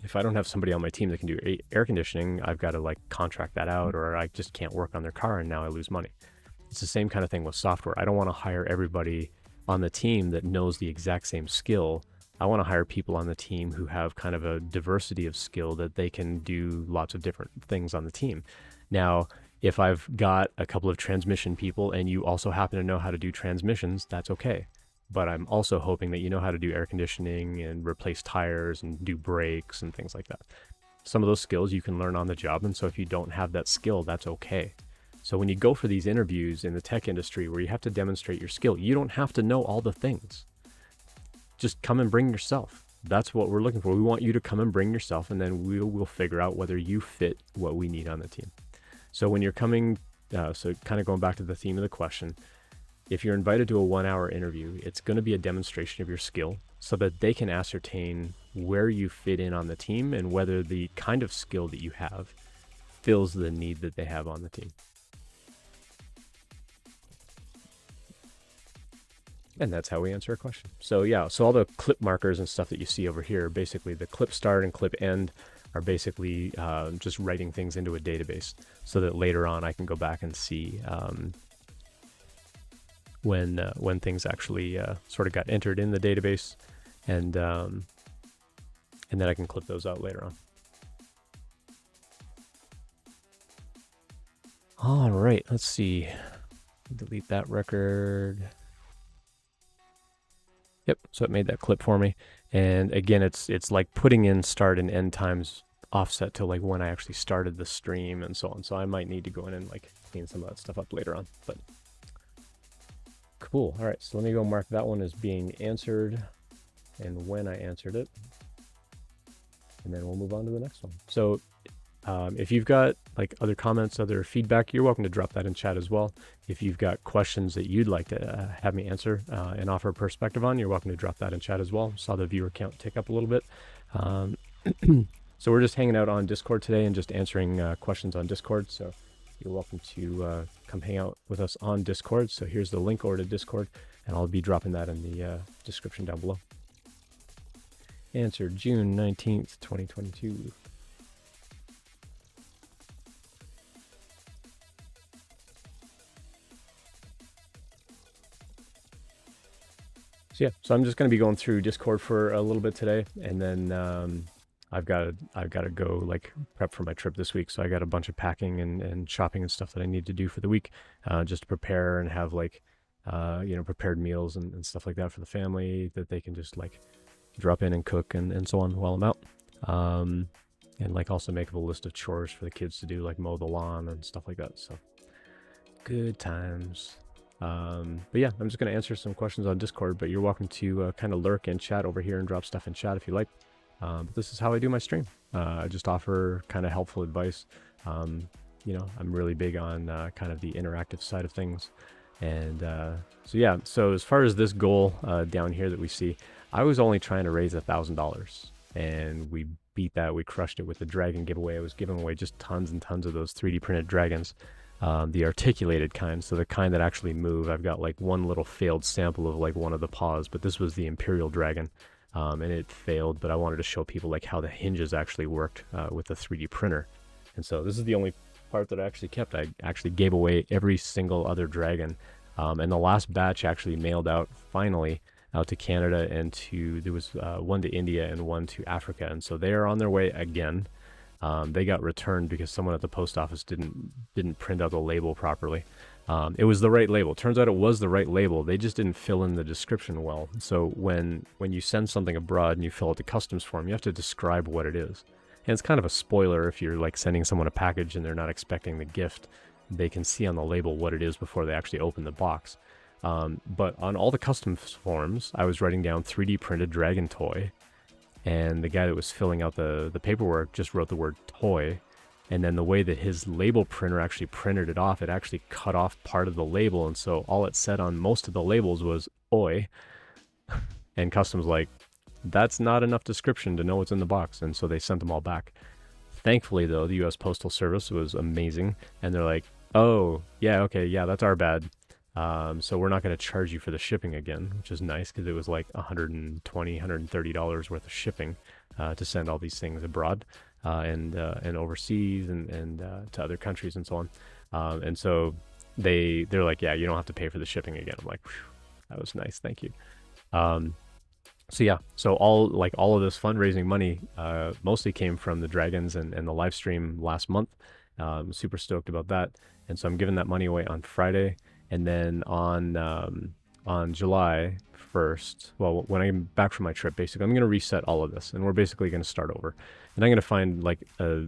if I don't have somebody on my team that can do air conditioning, I've got to like contract that out, or I just can't work on their car and now I lose money. It's the same kind of thing with software. I don't want to hire everybody on the team that knows the exact same skill. I want to hire people on the team who have kind of a diversity of skill that they can do lots of different things on the team. Now, if I've got a couple of transmission people and you also happen to know how to do transmissions, that's okay. But I'm also hoping that you know how to do air conditioning and replace tires and do brakes and things like that. Some of those skills you can learn on the job. And so if you don't have that skill, that's okay. So when you go for these interviews in the tech industry where you have to demonstrate your skill, you don't have to know all the things. Just come and bring yourself. That's what we're looking for. We want you to come and bring yourself, and then we'll figure out whether you fit what we need on the team. So when you're coming, so kind of going back to the theme of the question, if you're invited to a 1-hour interview, it's going to be a demonstration of your skill so that they can ascertain where you fit in on the team and whether the kind of skill that you have fills the need that they have on the team. And that's how we answer a question. So yeah, so all the clip markers and stuff that you see over here, basically the clip start and clip end are basically just writing things into a database so that later on I can go back and see when things actually sort of got entered in the database, and then I can clip those out later on. All right, let's see. Delete that record. Yep, so it made that clip for me. And again, it's like putting in start and end times offset to like when I actually started the stream and so on. So I might need to go in and like clean some of that stuff up later on, but Cool. All right, so let me go mark that one as being answered and when I answered it. And then we'll move on to the next one. So if you've got like other comments, other feedback, you're welcome to drop that in chat as well. If you've got questions that you'd like to have me answer and offer a perspective on, you're welcome to drop that in chat as well. Saw the viewer count tick up a little bit. So we're just hanging out on Discord today and just answering questions on Discord. So you're welcome to come hang out with us on Discord. So here's the link over to Discord, and I'll be dropping that in the description down below. Answer June 19th, 2022. So yeah, so I'm just going to be going through Discord for a little bit today, and then I've got to go like prep for my trip this week. So I got a bunch of packing and shopping and stuff that I need to do for the week, just to prepare and have like prepared meals and stuff like that for the family that they can just like drop in and cook and so on while I'm out. And like also make up a list of chores for the kids to do, like mow the lawn and stuff like that. So good times. But yeah, I'm just going to answer some questions on Discord, but you're welcome to kind of lurk and chat over here and drop stuff in chat if you like. But this is how I do my stream. I just offer kind of helpful advice. I'm really big on kind of the interactive side of things. And so yeah, so as far as this goal down here that we see, I was only trying to raise $1,000, and we beat that. We crushed it with the dragon giveaway. I was giving away just tons and tons of those 3D printed dragons. The articulated kind, so the kind that actually move. I've got like one little failed sample of like one of the paws, but this was the Imperial Dragon, and it failed, but I wanted to show people like how the hinges actually worked with the 3D printer. And so this is the only part that I actually kept. I actually gave away every single other dragon, and the last batch actually mailed out finally out to Canada, and there was one to India and one to Africa, and so they are on their way again. They got returned because someone at the post office didn't print out the label properly. It was the right label. Turns out it was the right label. They just didn't fill in the description well. So when you send something abroad and you fill out the customs form, you have to describe what it is. And it's kind of a spoiler if you're like sending someone a package and they're not expecting the gift. They can see on the label what it is before they actually open the box. But on all the customs forms, I was writing down 3D printed dragon toy. And the guy that was filling out the paperwork just wrote the word toy. And then the way that his label printer actually printed it off, it actually cut off part of the label. And so all it said on most of the labels was oi. And customs like, that's not enough description to know what's in the box. And so they sent them all back. Thankfully, though, the U.S. Postal Service was amazing. And they're like, oh, yeah, okay, yeah, that's our bad. So we're not going to charge you for the shipping again, which is nice because it was like $120, $130 worth of shipping to send all these things abroad and overseas and to other countries and so on. And so they're like, yeah, you don't have to pay for the shipping again. I'm like, that was nice, thank you. So yeah, so all of this fundraising money mostly came from the dragons and the live stream last month. Super stoked about that. And so I'm giving that money away on Friday. And then on July 1st, well, when I'm back from my trip, basically, I'm going to reset all of this, and we're basically going to start over. And I'm going to find like a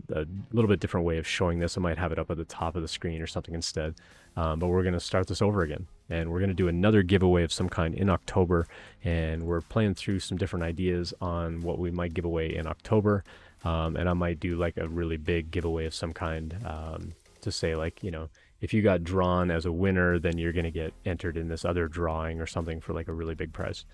little bit different way of showing this. I might have it up at the top of the screen or something instead. But we're going to start this over again, and we're going to do another giveaway of some kind in October. And we're playing through some different ideas on what we might give away in October. And I might do like a really big giveaway of some kind to say like, if you got drawn as a winner, then you're going to get entered in this other drawing or something for like a really big prize.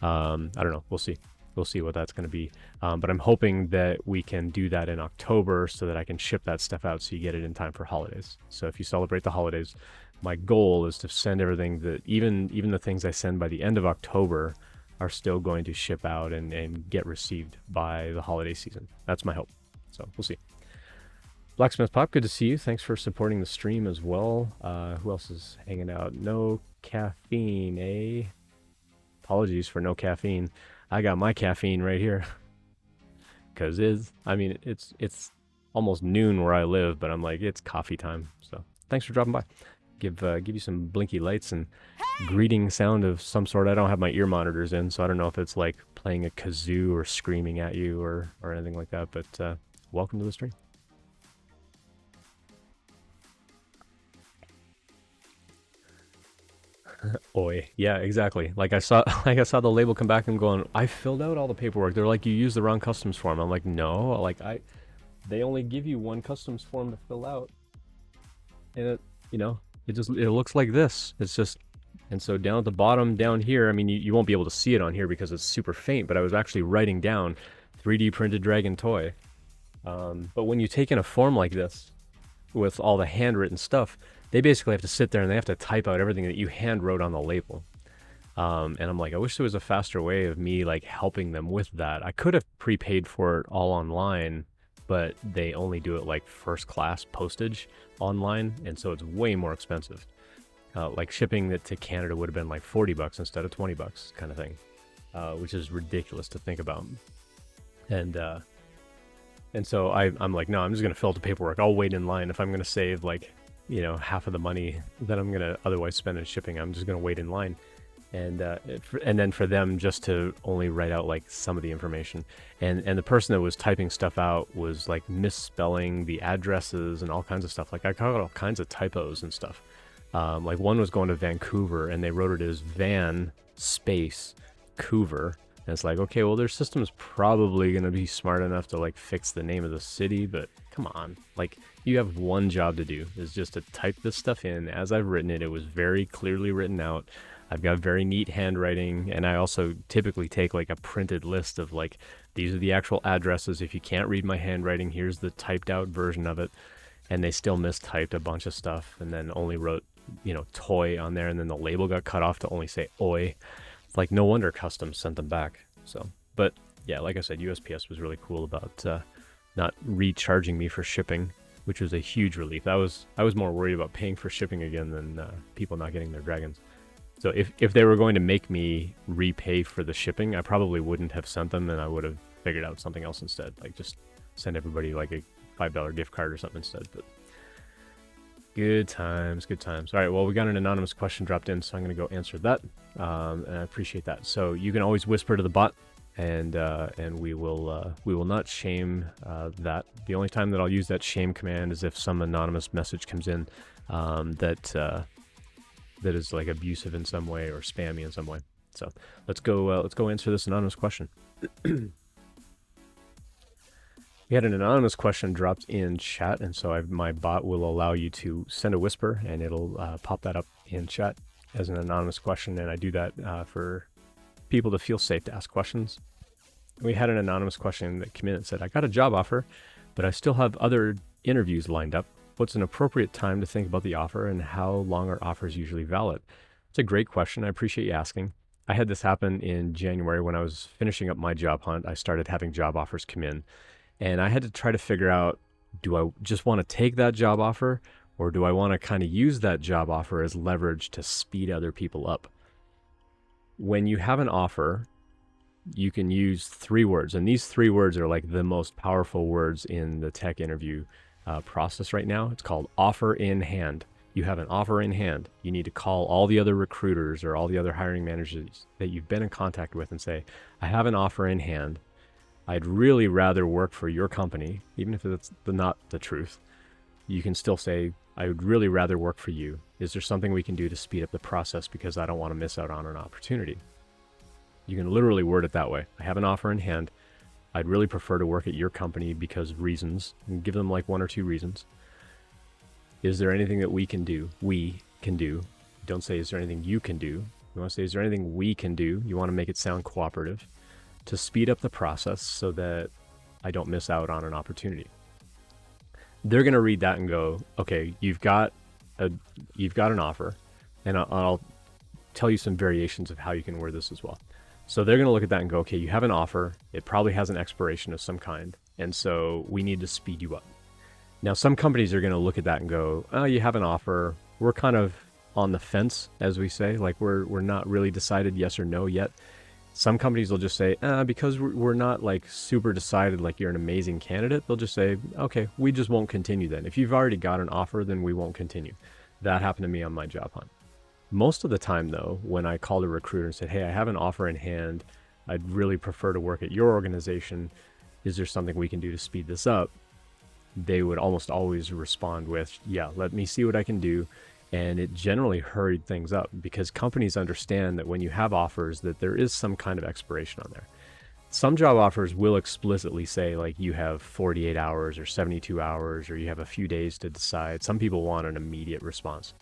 I don't know. We'll see. We'll see what that's going to be. But I'm hoping that we can do that in October so that I can ship that stuff out so you get it in time for holidays. So if you celebrate the holidays, my goal is to send everything that even the things I send by the end of October are still going to ship out and get received by the holiday season. That's my hope. So we'll see. Blacksmith Pop, good to see you. Thanks for supporting the stream as well. Who else is hanging out? No caffeine, eh? Apologies for no caffeine. I got my caffeine right here. Cause it's almost noon where I live, but I'm like, it's coffee time. So thanks for dropping by. Give you some blinky lights and greeting sound of some sort. I don't have my ear monitors in, so I don't know if it's like playing a kazoo or screaming at you or anything like that. But welcome to the stream. Oi. Yeah, exactly. Like I saw like I saw the label come back and going, I filled out all the paperwork. They're like, you used the wrong customs form. I'm like, no, they only give you one customs form to fill out. And you know, it looks like this. It's just, and so down at the bottom down here, I mean, you won't be able to see it on here because it's super faint, but I was actually writing down 3D printed dragon toy. But when you take in a form like this with all the handwritten stuff, they basically have to sit there and they have to type out everything that you hand wrote on the label. And I'm like, I wish there was a faster way of me like helping them with that. I could have prepaid for it all online, but they only do it like first class postage online, and so it's way more expensive. Like shipping it to Canada would have been like $40 instead of $20 kind of thing, which is ridiculous to think about. And so I'm like, no, I'm just gonna fill out the paperwork. I'll wait in line if I'm gonna save like, half of the money that I'm gonna otherwise spend in shipping. I'm just gonna wait in line, and then for them just to only write out like some of the information, and the person that was typing stuff out was like misspelling the addresses and all kinds of stuff. Like I got all kinds of typos and stuff. Like one was going to Vancouver and they wrote it as Van space Coover. And it's like, okay, well, their system's probably going to be smart enough to like fix the name of the city, but come on, like you have one job to do, is just to type this stuff in as I've written it. It was very clearly written out. I've got very neat handwriting, and I also typically take like a printed list of like, these are the actual addresses. If you can't read my handwriting, here's the typed out version of it. And they still mistyped a bunch of stuff and then only wrote, toy on there, and then the label got cut off to only say oi. Like, no wonder customs sent them back. So, but yeah, like I said, USPS was really cool about not recharging me for shipping, which was a huge relief. I was more worried about paying for shipping again than people not getting their dragons. So if they were going to make me repay for the shipping, I probably wouldn't have sent them, and I would have figured out something else instead. Like just send everybody like a $5 gift card or something instead. But good times, good times. All right, well, we got an anonymous question dropped in, so I'm going to go answer that, and I appreciate that. So you can always whisper to the bot, and we will not shame that. The only time that I'll use that shame command is if some anonymous message comes in that is like abusive in some way or spammy in some way. So let's go answer this anonymous question. We had an anonymous question dropped in chat, and so my bot will allow you to send a whisper, and it'll pop that up in chat as an anonymous question, and I do that for people to feel safe to ask questions. We had an anonymous question that came in and said, I got a job offer, but I still have other interviews lined up. What's an appropriate time to think about the offer, and how long are offers usually valid? It's a great question. I appreciate you asking. I had this happen in January when I was finishing up my job hunt. I started having job offers come in. And I had to try to figure out, do I just want to take that job offer, or do I want to kind of use that job offer as leverage to speed other people up? When you have an offer, you can use 3 words. And these 3 words are like the most powerful words in the tech interview process right now. It's called offer in hand. You have an offer in hand. You need to call all the other recruiters or all the other hiring managers that you've been in contact with and say, I have an offer in hand. I'd really rather work for your company, even if it's not the truth. You can still say, I would really rather work for you. Is there something we can do to speed up the process, because I don't want to miss out on an opportunity? You can literally word it that way. I have an offer in hand. I'd really prefer to work at your company because of reasons, and give them like 1 or 2 reasons. Is there anything that we can do? Don't say, is there anything you can do? You want to say, is there anything we can do? You want to make it sound cooperative, to speed up the process so that I don't miss out on an opportunity. They're going to read that and go, okay, you've got an offer, and I'll tell you some variations of how you can word this as well. So they're going to look at that and go, okay, you have an offer. It probably has an expiration of some kind, and so we need to speed you up. Now, some companies are going to look at that and go, oh, you have an offer. We're kind of on the fence, as we say, like we're not really decided yes or no yet. Some companies will just say, because we're not like super decided, like you're an amazing candidate, they'll just say, okay, we just won't continue then. If you've already got an offer, then we won't continue. That happened to me on my job hunt. Most of the time though, when I called a recruiter and said, hey, I have an offer in hand, I'd really prefer to work at your organization. Is there something we can do to speed this up? They would almost always respond with, yeah, let me see what I can do. And it generally hurried things up because companies understand that when you have offers that there is some kind of expiration on there. Some job offers will explicitly say like you have 48 hours or 72 hours or you have a few days to decide. Some people want an immediate response.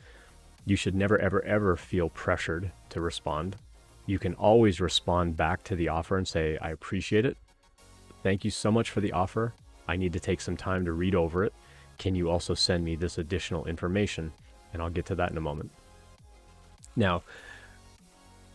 You should never, ever, ever feel pressured to respond. You can always respond back to the offer and say, I appreciate it. Thank you so much for the offer. I need to take some time to read over it. Can you also send me this additional information? And I'll get to that in a moment. Now,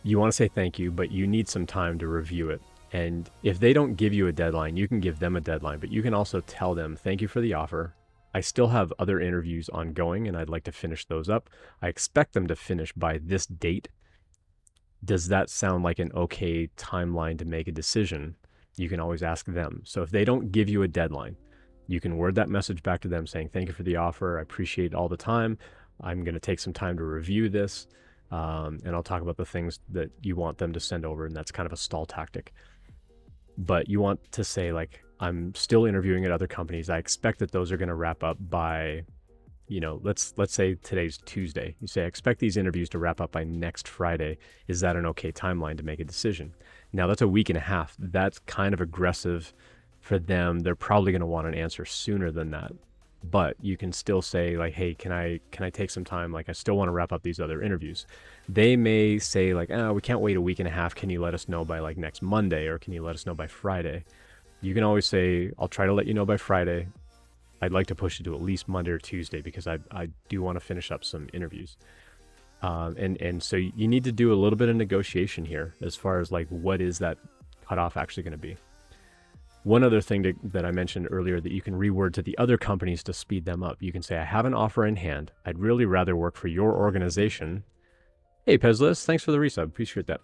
you want to say thank you, but you need some time to review it. And if they don't give you a deadline, you can give them a deadline, but you can also tell them, thank you for the offer. I still have other interviews ongoing and I'd like to finish those up. I expect them to finish by this date. Does that sound like an okay timeline to make a decision? You can always ask them. So if they don't give you a deadline, you can word that message back to them saying, thank you for the offer. I appreciate all the time. I'm going to take some time to review this. And I'll talk about the things that you want them to send over. And that's kind of a stall tactic. But you want to say like, I'm still interviewing at other companies. I expect that those are going to wrap up by, let's say today's Tuesday. You say, I expect these interviews to wrap up by next Friday. Is that an okay timeline to make a decision? Now that's a week and a half. That's kind of aggressive for them. They're probably going to want an answer sooner than that. But you can still say like, hey, can I take some time? Like, I still want to wrap up these other interviews. They may say like, we can't wait a week and a half. Can you let us know by like next Monday, or can you let us know by Friday? You can always say, I'll try to let you know by Friday. I'd like to push it to at least Monday or Tuesday because I do want to finish up some interviews. And so you need to do a little bit of negotiation here as far as like, what is that cutoff actually going to be? One other thing that I mentioned earlier that you can reword to the other companies to speed them up. You can say, I have an offer in hand. I'd really rather work for your organization. Hey, Pezlis, thanks for the resub. Appreciate that.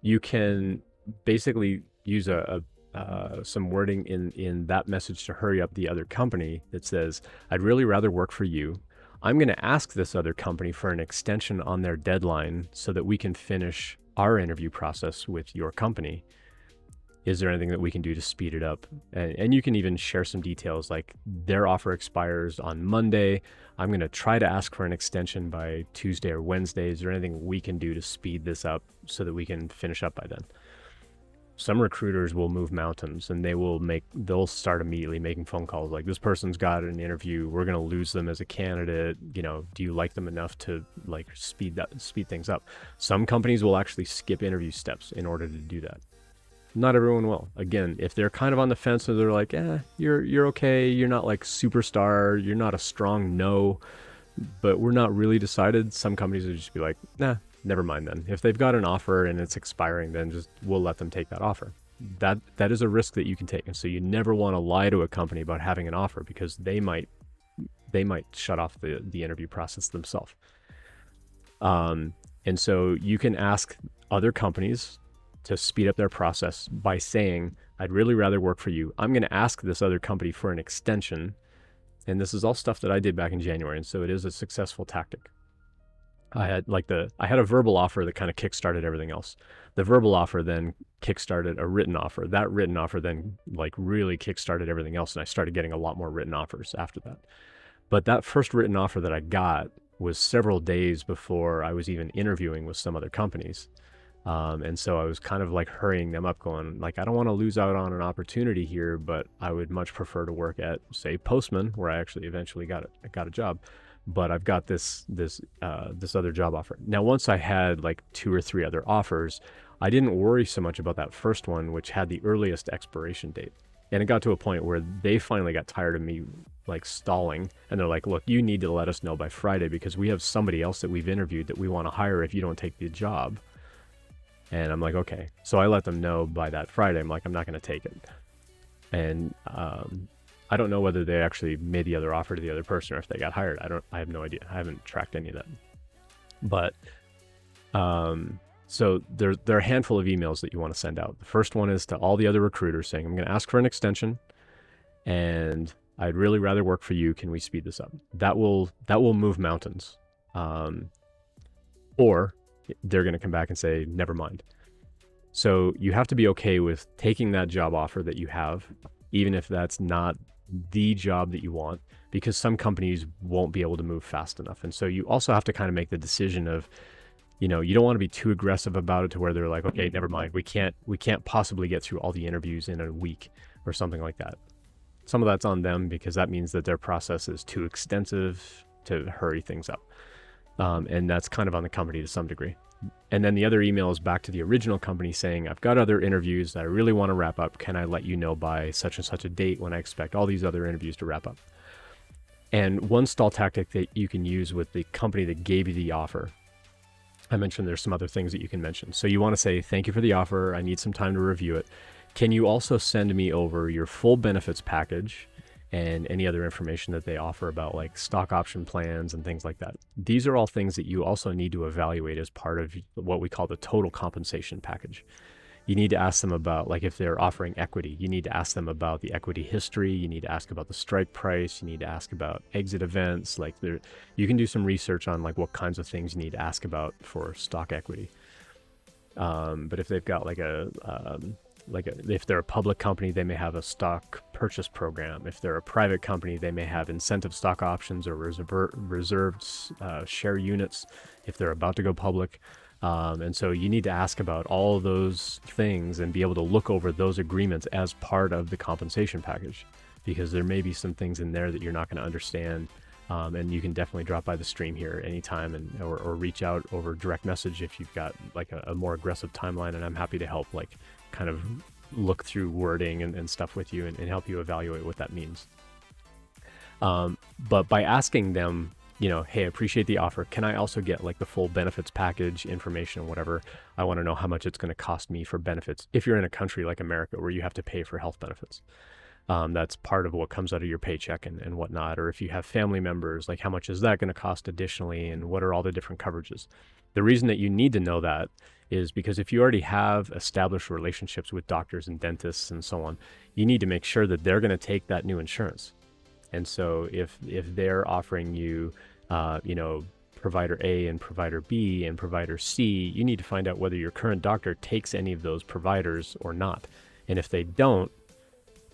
You can basically use some wording in that message to hurry up the other company that says, I'd really rather work for you. I'm going to ask this other company for an extension on their deadline so that we can finish our interview process with your company. Is there anything that we can do to speed it up? And you can even share some details like their offer expires on Monday. I'm going to try to ask for an extension by Tuesday or Wednesday. Is there anything we can do to speed this up so that we can finish up by then? Some recruiters will move mountains and they'll start immediately making phone calls like, this person's got an interview. We're going to lose them as a candidate. Do you like them enough to like speed things up? Some companies will actually skip interview steps in order to do that. Not everyone will. Again, if they're kind of on the fence or they're like, you're okay. You're not like superstar. You're not a strong no, but we're not really decided. Some companies will just be like, nah, never mind then. If they've got an offer and it's expiring, then we'll let them take that offer. That is a risk that you can take. And so you never want to lie to a company about having an offer because they might shut off the interview process themselves. And so you can ask other companies to speed up their process by saying, I'd really rather work for you. I'm going to ask this other company for an extension. And this is all stuff that I did back in January. And so it is a successful tactic. I had a verbal offer that kind of kickstarted everything else. The verbal offer then kickstarted a written offer. That written offer then like really kickstarted everything else. And I started getting a lot more written offers after that. But that first written offer that I got was several days before I was even interviewing with some other companies. And so I was kind of like hurrying them up going like, I don't want to lose out on an opportunity here, but I would much prefer to work at say Postman, where I actually eventually got a job, but I've got this other job offer. Now, once I had like 2 or 3 other offers, I didn't worry so much about that first one, which had the earliest expiration date. And it got to a point where they finally got tired of me like stalling. And they're like, look, you need to let us know by Friday because we have somebody else that we've interviewed that we want to hire if you don't take the job. And I'm like, okay. So I let them know by that Friday. I'm like, I'm not going to take it. And I don't know whether they actually made the other offer to the other person or if they got hired. I have no idea. I haven't tracked any of that. But so there are a handful of emails that you want to send out. The first one is to all the other recruiters saying, I'm going to ask for an extension and I'd really rather work for you. Can we speed this up? That will move mountains. Or they're going to come back and say, never mind. So you have to be okay with taking that job offer that you have, even if that's not the job that you want, because some companies won't be able to move fast enough. And so you also have to kind of make the decision of, you don't want to be too aggressive about it to where they're like, okay, never mind, we can't possibly get through all the interviews in a week or something like that. Some of that's on them, because that means that their process is too extensive to hurry things up. And that's kind of on the company to some degree. And then the other email is back to the original company saying, I've got other interviews that I really want to wrap up. Can I let you know by such and such a date when I expect all these other interviews to wrap up? And one stall tactic that you can use with the company that gave you the offer, I mentioned there's some other things that you can mention. So you want to say, thank you for the offer. I need some time to review it. Can you also send me over your full benefits package and any other information that they offer about like stock option plans and things like that? These are all things that you also need to evaluate as part of what we call the total compensation package. You need to ask them about, like, if they're offering equity, you need to ask them about the equity history. You need to ask about the strike price. You need to ask about exit events. Like, you can do some research on like what kinds of things you need to ask about for stock equity. But if they've got if they're a public company, they may have a stock purchase program. If they're a private company, they may have incentive stock options or reserved share units if they're about to go public. And so you need to ask about all of those things and be able to look over those agreements as part of the compensation package, because there may be some things in there that you're not going to understand. And you can definitely drop by the stream here anytime or reach out over direct message if you've got like a more aggressive timeline, and I'm happy to help like kind of look through wording and stuff with you and help you evaluate what that means. But by asking them, hey, I appreciate the offer. Can I also get like the full benefits package information, whatever? I want to know how much it's going to cost me for benefits. If you're in a country like America where you have to pay for health benefits, that's part of what comes out of your paycheck and whatnot. Or if you have family members, like how much is that going to cost additionally? And what are all the different coverages? The reason that you need to know that is because if you already have established relationships with doctors and dentists and so on, you need to make sure that they're going to take that new insurance. And so if they're offering you, provider A and provider B and provider C, you need to find out whether your current doctor takes any of those providers or not. And if they don't,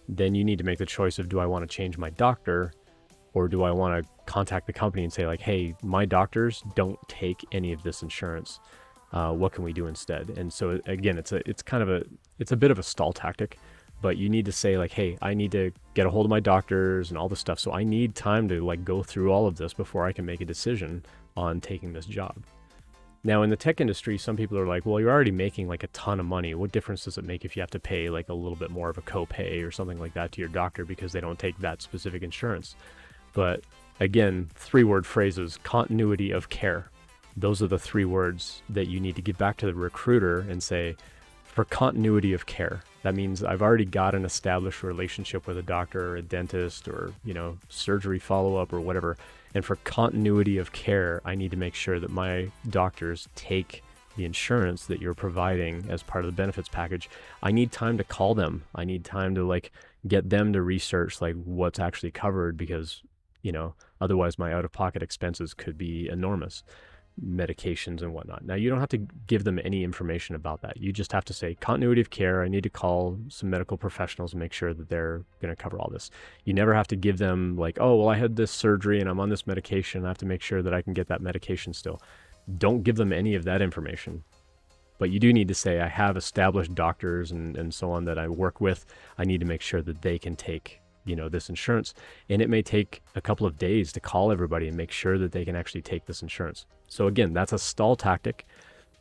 then you need to make the choice of, do I want to change my doctor, or do I want to contact the company and say like, hey, my doctors don't take any of this insurance. What can we do instead? And so again, it's a bit of a stall tactic. But you need to say like, hey, I need to get a hold of my doctors and all this stuff. So I need time to like go through all of this before I can make a decision on taking this job. Now in the tech industry, some people are like, well, you're already making like a ton of money. What difference does it make if you have to pay like a little bit more of a copay or something like that to your doctor because they don't take that specific insurance? But again, 3-word phrases: continuity of care. Those are the 3 words that you need to get back to the recruiter and say, for continuity of care. That means I've already got an established relationship with a doctor or a dentist or, surgery follow-up or whatever. And for continuity of care, I need to make sure that my doctors take the insurance that you're providing as part of the benefits package. I need time to call them. I need time to like get them to research like what's actually covered, because, otherwise my out-of-pocket expenses could be enormous. Medications and whatnot. Now, you don't have to give them any information about that. You just have to say continuity of care. I need to call some medical professionals and make sure that they're going to cover all this. You never have to give them like, oh, well, I had this surgery and I'm on this medication. I have to make sure that I can get that medication still. Don't give them any of that information. But you do need to say, I have established doctors and so on that I work with. I need to make sure that they can take this insurance. And it may take a couple of days to call everybody and make sure that they can actually take this insurance. So again, that's a stall tactic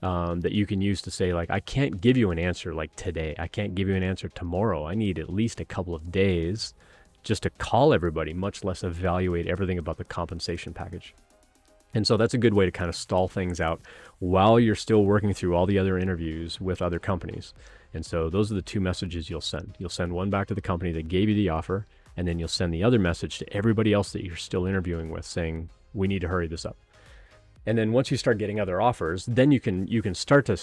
that you can use to say like, I can't give you an answer like today. I can't give you an answer tomorrow. I need at least a couple of days just to call everybody, much less evaluate everything about the compensation package. And so that's a good way to kind of stall things out while you're still working through all the other interviews with other companies. And so those are the 2 messages you'll send. You'll send one back to the company that gave you the offer, and then you'll send the other message to everybody else that you're still interviewing with saying, we need to hurry this up. And then once you start getting other offers, then you can start to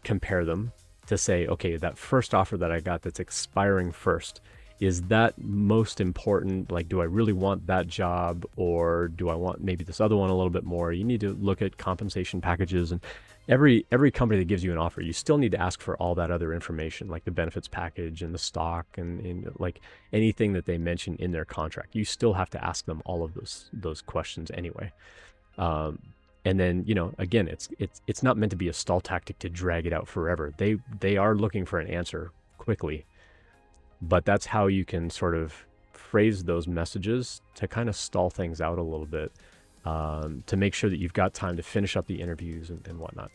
compare them to say, okay, that first offer that I got that's expiring first, is that most important? Like, do I really want that job, or do I want maybe this other one a little bit more? You need to look at compensation packages, and every company that gives you an offer, you still need to ask for all that other information, like the benefits package and the stock and like anything that they mention in their contract. You still have to ask them all of those questions anyway. Um, and then, again, it's not meant to be a stall tactic to drag it out forever. They are looking for an answer quickly, but that's how you can sort of phrase those messages to kind of stall things out a little bit, to make sure that you've got time to finish up the interviews and whatnot.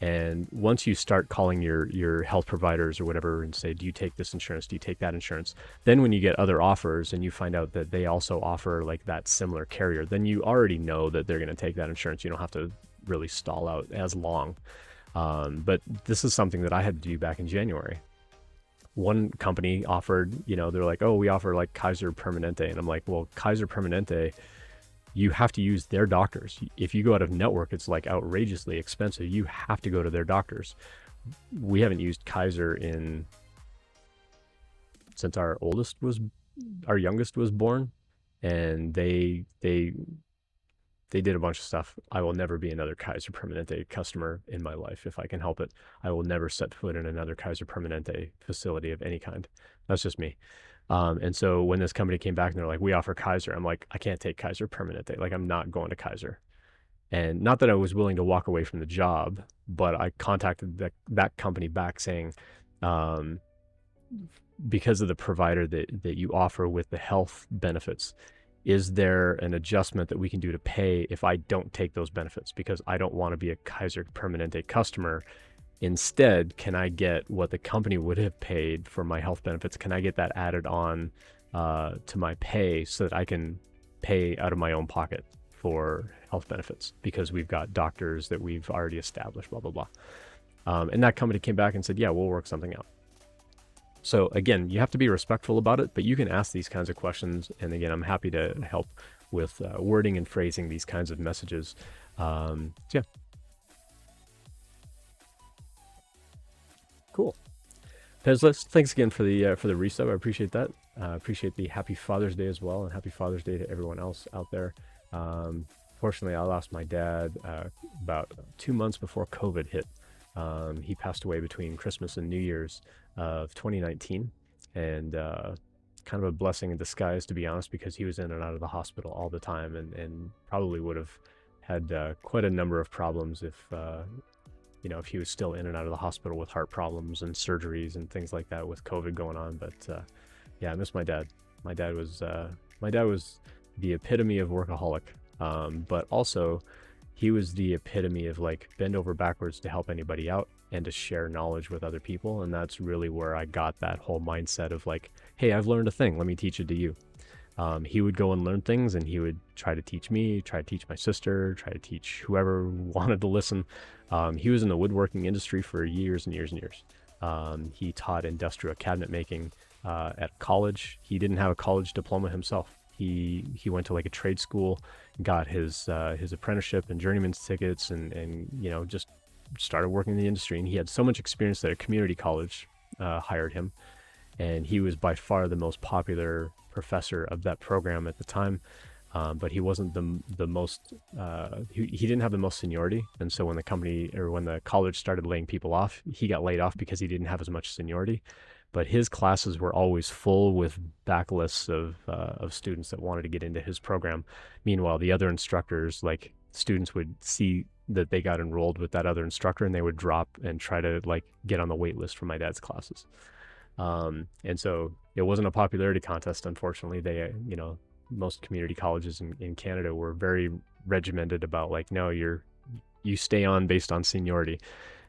And once you start calling your health providers or whatever and say, do you take this insurance? Do you take that insurance? Then when you get other offers and you find out that they also offer like that similar carrier, then you already know that they're going to take that insurance. You don't have to really stall out as long. But this is something that I had to do back in January. One company offered, they're like, oh, we offer like Kaiser Permanente. And I'm like, well, Kaiser Permanente, you have to use their doctors. If you go out of network, it's like outrageously expensive. You have to go to their doctors. We haven't used Kaiser since our youngest was born, and they did a bunch of stuff. I will never be another Kaiser Permanente customer in my life if I can help it. I will never set foot in another Kaiser Permanente facility of any kind. That's just me. And so when this company came back and they're like, we offer Kaiser, I'm like, I can't take Kaiser Permanente. Like, I'm not going to Kaiser. And not that I was willing to walk away from the job, but I contacted that company back saying, because of the provider that you offer with the health benefits, is there an adjustment that we can do to pay if I don't take those benefits? Because I don't want to be a Kaiser Permanente customer. Instead, can I get what the company would have paid for my health benefits? Can I get that added on to my pay so that I can pay out of my own pocket for health benefits? Because we've got doctors that we've already established, blah, blah, blah. And that company came back and said, yeah, we'll work something out. So again, you have to be respectful about it, but you can ask these kinds of questions. And again, I'm happy to help with wording and phrasing these kinds of messages. So yeah. Cool. Pezless, thanks again for the resub. I appreciate that. Appreciate the happy Father's Day as well, and happy Father's Day to everyone else out there. Fortunately, I lost my dad about 2 months before COVID hit. He passed away between Christmas and New Year's of 2019, and kind of a blessing in disguise, to be honest, because he was in and out of the hospital all the time, and probably would have had quite a number of problems if he was still in and out of the hospital with heart problems and surgeries and things like that with COVID going on. But yeah, I miss my dad. My dad was the epitome of workaholic, but also he was the epitome of like bend over backwards to help anybody out and to share knowledge with other people. And that's really where I got that whole mindset of like, hey, I've learned a thing, let me teach it to you. He would go and learn things, and he would try to teach me, try to teach my sister, try to teach whoever wanted to listen. He was in the woodworking industry for years and years and years. He taught industrial cabinet making at college. He didn't have a college diploma himself. He went to like a trade school, got his apprenticeship and journeyman's tickets, and just started working in the industry. And he had so much experience that a community college hired him, and he was by far the most popular professor of that program at the time. But he wasn't the most, he didn't have the most seniority. And so when the college started laying people off, he got laid off because he didn't have as much seniority. But his classes were always full with backlists of students that wanted to get into his program. Meanwhile, the other instructors, like students would see that they got enrolled with that other instructor, and they would drop and try to like get on the wait list for my dad's classes. And so it wasn't a popularity contest, unfortunately. They, most community colleges in Canada were very regimented about like, no, you stay on based on seniority.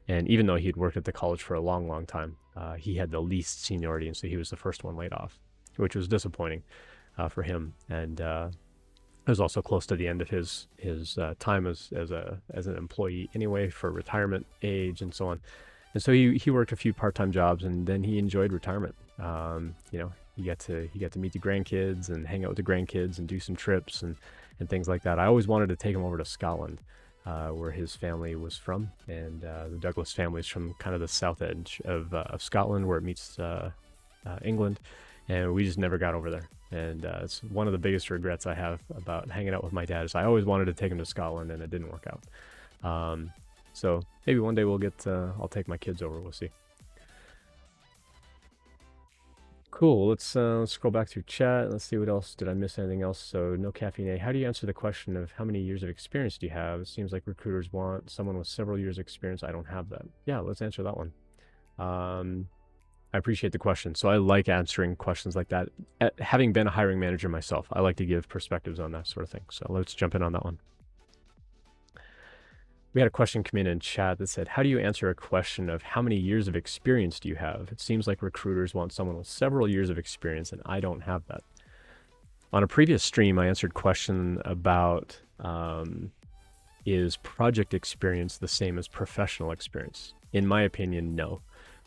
And even though he'd worked at the college for a long, long time, he had the least seniority, and so he was the first one laid off, which was disappointing for him. And it was also close to the end of his time as an employee anyway, for retirement age and so on. And so he worked a few part-time jobs, and then he enjoyed retirement. He got to meet the grandkids and hang out with the grandkids and do some trips and things like that. I always wanted to take him over to Scotland, where his family was from, and the Douglas family is from kind of the south edge of Scotland, where it meets England. and we just never got over there. And it's one of the biggest regrets I have about hanging out with my dad is I always wanted to take him to Scotland, and it didn't work out. So maybe one day I'll take my kids over. We'll see. Cool. Let's scroll back through chat. Let's see what else. Did I miss anything else? So no caffeine A. How do you answer the question of how many years of experience do you have? It seems like recruiters want someone with several years of experience. I don't have that. Yeah, let's answer that one. I appreciate the question. So I like answering questions like that. Having been a hiring manager myself, I like to give perspectives on that sort of thing. So let's jump in on that one. We had a question come in chat that said, how do you answer a question of how many years of experience do you have? It seems like recruiters want someone with several years of experience, and I don't have that. On a previous stream, I answered a question about, is project experience the same as professional experience? In my opinion, no.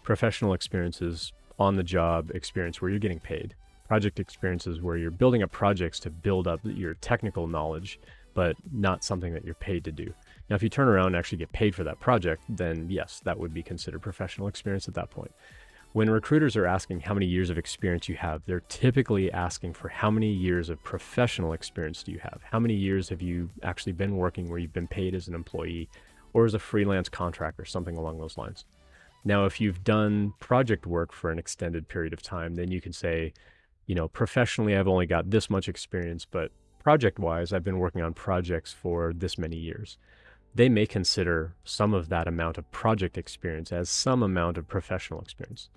Professional experience is on-the-job experience where you're getting paid. Project experience is where you're building up projects to build up your technical knowledge, but not something that you're paid to do. Now, if you turn around and actually get paid for that project, then yes, that would be considered professional experience at that point. When recruiters are asking how many years of experience you have, they're typically asking for how many years of professional experience do you have? How many years have you actually been working where you've been paid as an employee or as a freelance contractor, something along those lines. Now, if you've done project work for an extended period of time, then you can say, professionally, I've only got this much experience, but project-wise, I've been working on projects for this many years. They may consider some of that amount of project experience as some amount of professional experience.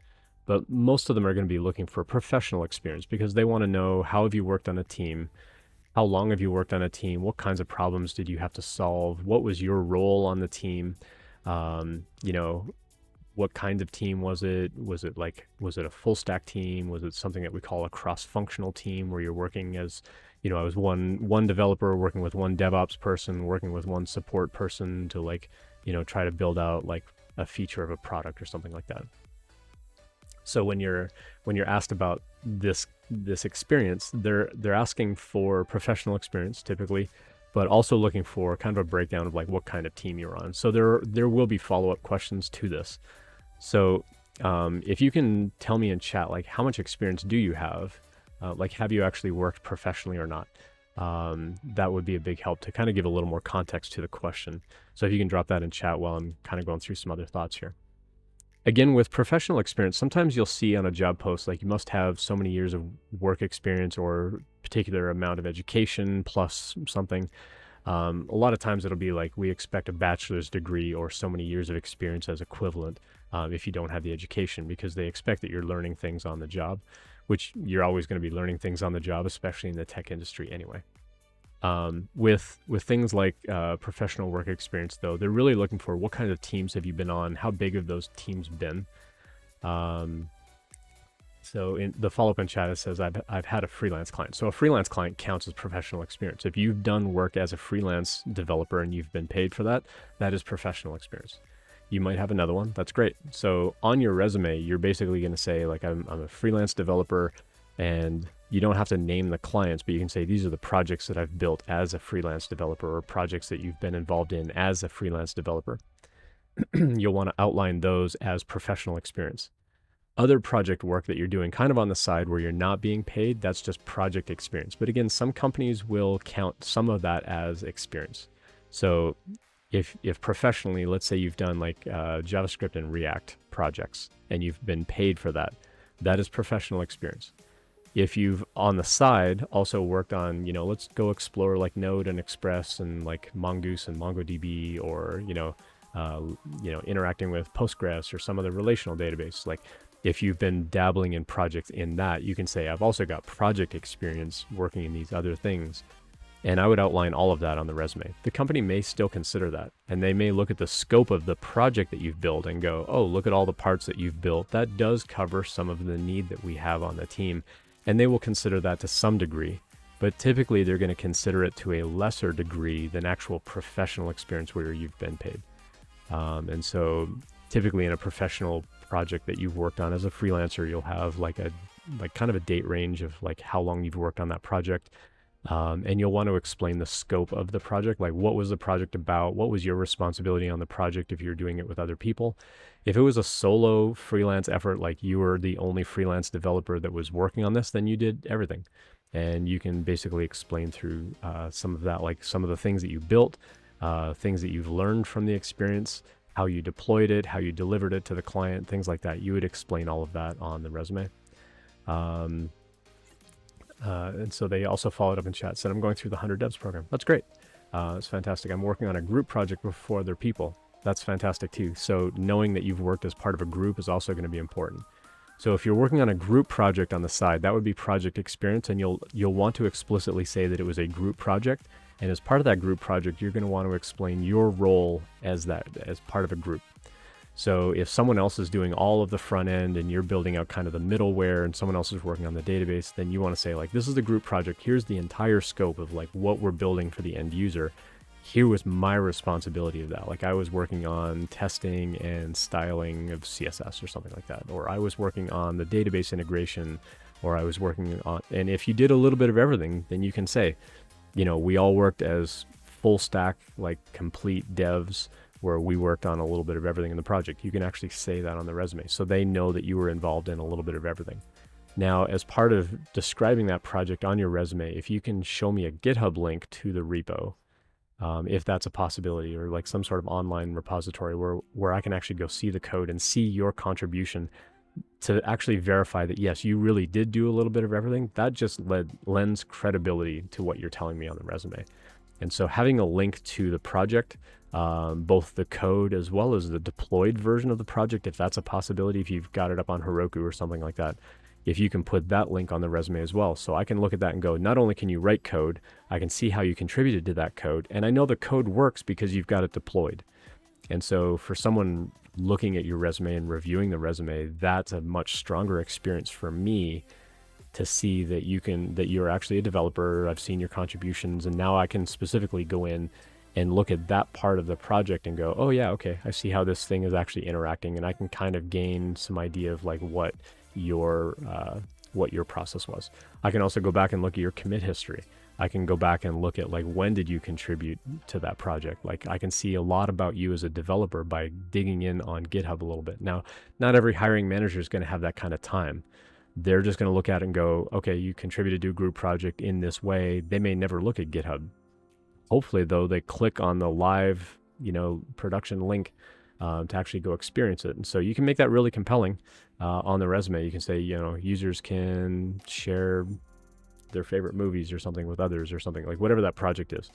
But most of them are going to be looking for professional experience because they want to know, how have you worked on a team? How long have you worked on a team? What kinds of problems did you have to solve? What was your role on the team? What kind of team was it? Was it a full stack team? Was it something that we call a cross-functional team where you're working as, I was one developer working with one DevOps person, working with one support person to try to build out a feature of a product or something like that. So when you're asked about this experience, they're asking for professional experience typically, but also looking for kind of a breakdown of what kind of team you're on. So there will be follow-up questions to this. So if you can tell me in chat, how much experience do you have? Have you actually worked professionally or not? That would be a big help to kind of give a little more context to the question. So if you can drop that in chat while I'm kind of going through some other thoughts here. Again, with professional experience, sometimes you'll see on a job post, you must have so many years of work experience or particular amount of education plus something. A lot of times it'll be we expect a bachelor's degree or so many years of experience as equivalent if you don't have the education, because they expect that you're learning things on the job, which you're always going to be learning things on the job, especially in the tech industry anyway. With things like professional work experience, though, they're really looking for what kind of teams have you been on, how big have those teams been. So in the follow-up in chat, it says, I've had a freelance client. So a freelance client counts as professional experience. If you've done work as a freelance developer and you've been paid for that, that is professional experience. You might have another one. That's great. So on your resume, you're basically going to say, I'm a freelance developer, and you don't have to name the clients, but you can say, these are the projects that I've built as a freelance developer or projects that you've been involved in as a freelance developer. You'll want to outline those as professional experience. Other project work that you're doing kind of on the side where you're not being paid, that's just project experience. But again, some companies will count some of that as experience. So if professionally, let's say you've done JavaScript and React projects and you've been paid for that, that is professional experience. If you've on the side also worked on, let's go explore Node and Express and Mongoose and MongoDB, or, interacting with Postgres or some other relational database, if you've been dabbling in projects in that, you can say, I've also got project experience working in these other things. And I would outline all of that on the resume. The company may still consider that, and they may look at the scope of the project that you've built and go, oh, look at all the parts that you've built. That does cover some of the need that we have on the team. And they will consider that to some degree, but typically they're going to consider it to a lesser degree than actual professional experience where you've been paid. And so typically in a professional project that you've worked on as a freelancer, you'll have kind of a date range of how long you've worked on that project. And you'll want to explain the scope of the project, like what was the project about? What was your responsibility on the project if you're doing it with other people? If it was a solo freelance effort, like you were the only freelance developer that was working on this, then you did everything. And you can basically explain through some of that, like some of the things that you built, things that you've learned from the experience, how you deployed it, how you delivered it to the client, things like that. You would explain all of that on the resume. And so they also followed up in chat, said, I'm going through the 100 Devs program. That's great. It's fantastic. I'm working on a group project with 4 other people. That's fantastic too. So knowing that you've worked as part of a group is also going to be important. So if you're working on a group project on the side, that would be project experience, and you'll want to explicitly say that it was a group project. And as part of that group project, you're going to want to explain your role as part of a group. So if someone else is doing all of the front end and you're building out kind of the middleware and someone else is working on the database, then you want to say, like, this is the group project. Here's the entire scope of like what we're building for the end user. Here was my responsibility of that. Like I was working on testing and styling of CSS or something like that. Or I was working on the database integration, or I was working on, and if you did a little bit of everything, then you can say, you know, we all worked as full stack, like complete devs, where we worked on a little bit of everything in the project. You can actually say that on the resume, so they know that you were involved in a little bit of everything. Now, as part of describing that project on your resume, if you can show me a GitHub link to the repo, if that's a possibility, or like some sort of online repository where I can actually go see the code and see your contribution to actually verify that, yes, you really did do a little bit of everything, that just lends credibility to what you're telling me on the resume. And so having a link to the project, both the code as well as the deployed version of the project, if that's a possibility, if you've got it up on Heroku or something like that, if you can put that link on the resume as well. So I can look at that and go, not only can you write code, I can see how you contributed to that code. And I know the code works because you've got it deployed. And so for someone looking at your resume and reviewing the resume, that's a much stronger experience for me to see that you're actually a developer. I've seen your contributions, and now I can specifically go in and look at that part of the project and go, oh yeah, okay, I see how this thing is actually interacting, and I can kind of gain some idea of like what your process was. I can also go back and look at your commit history. I can go back and look at like, when did you contribute to that project? Like I can see a lot about you as a developer by digging in on GitHub a little bit. Now, not every hiring manager is going to have that kind of time. They're just going to look at it and go, okay, you contributed to a group project in this way. They may never look at GitHub. Hopefully though, they click on the live, production link to actually go experience it. And so you can make that really compelling on the resume. You can say, users can share their favorite movies or something with others, or something, like whatever that project is.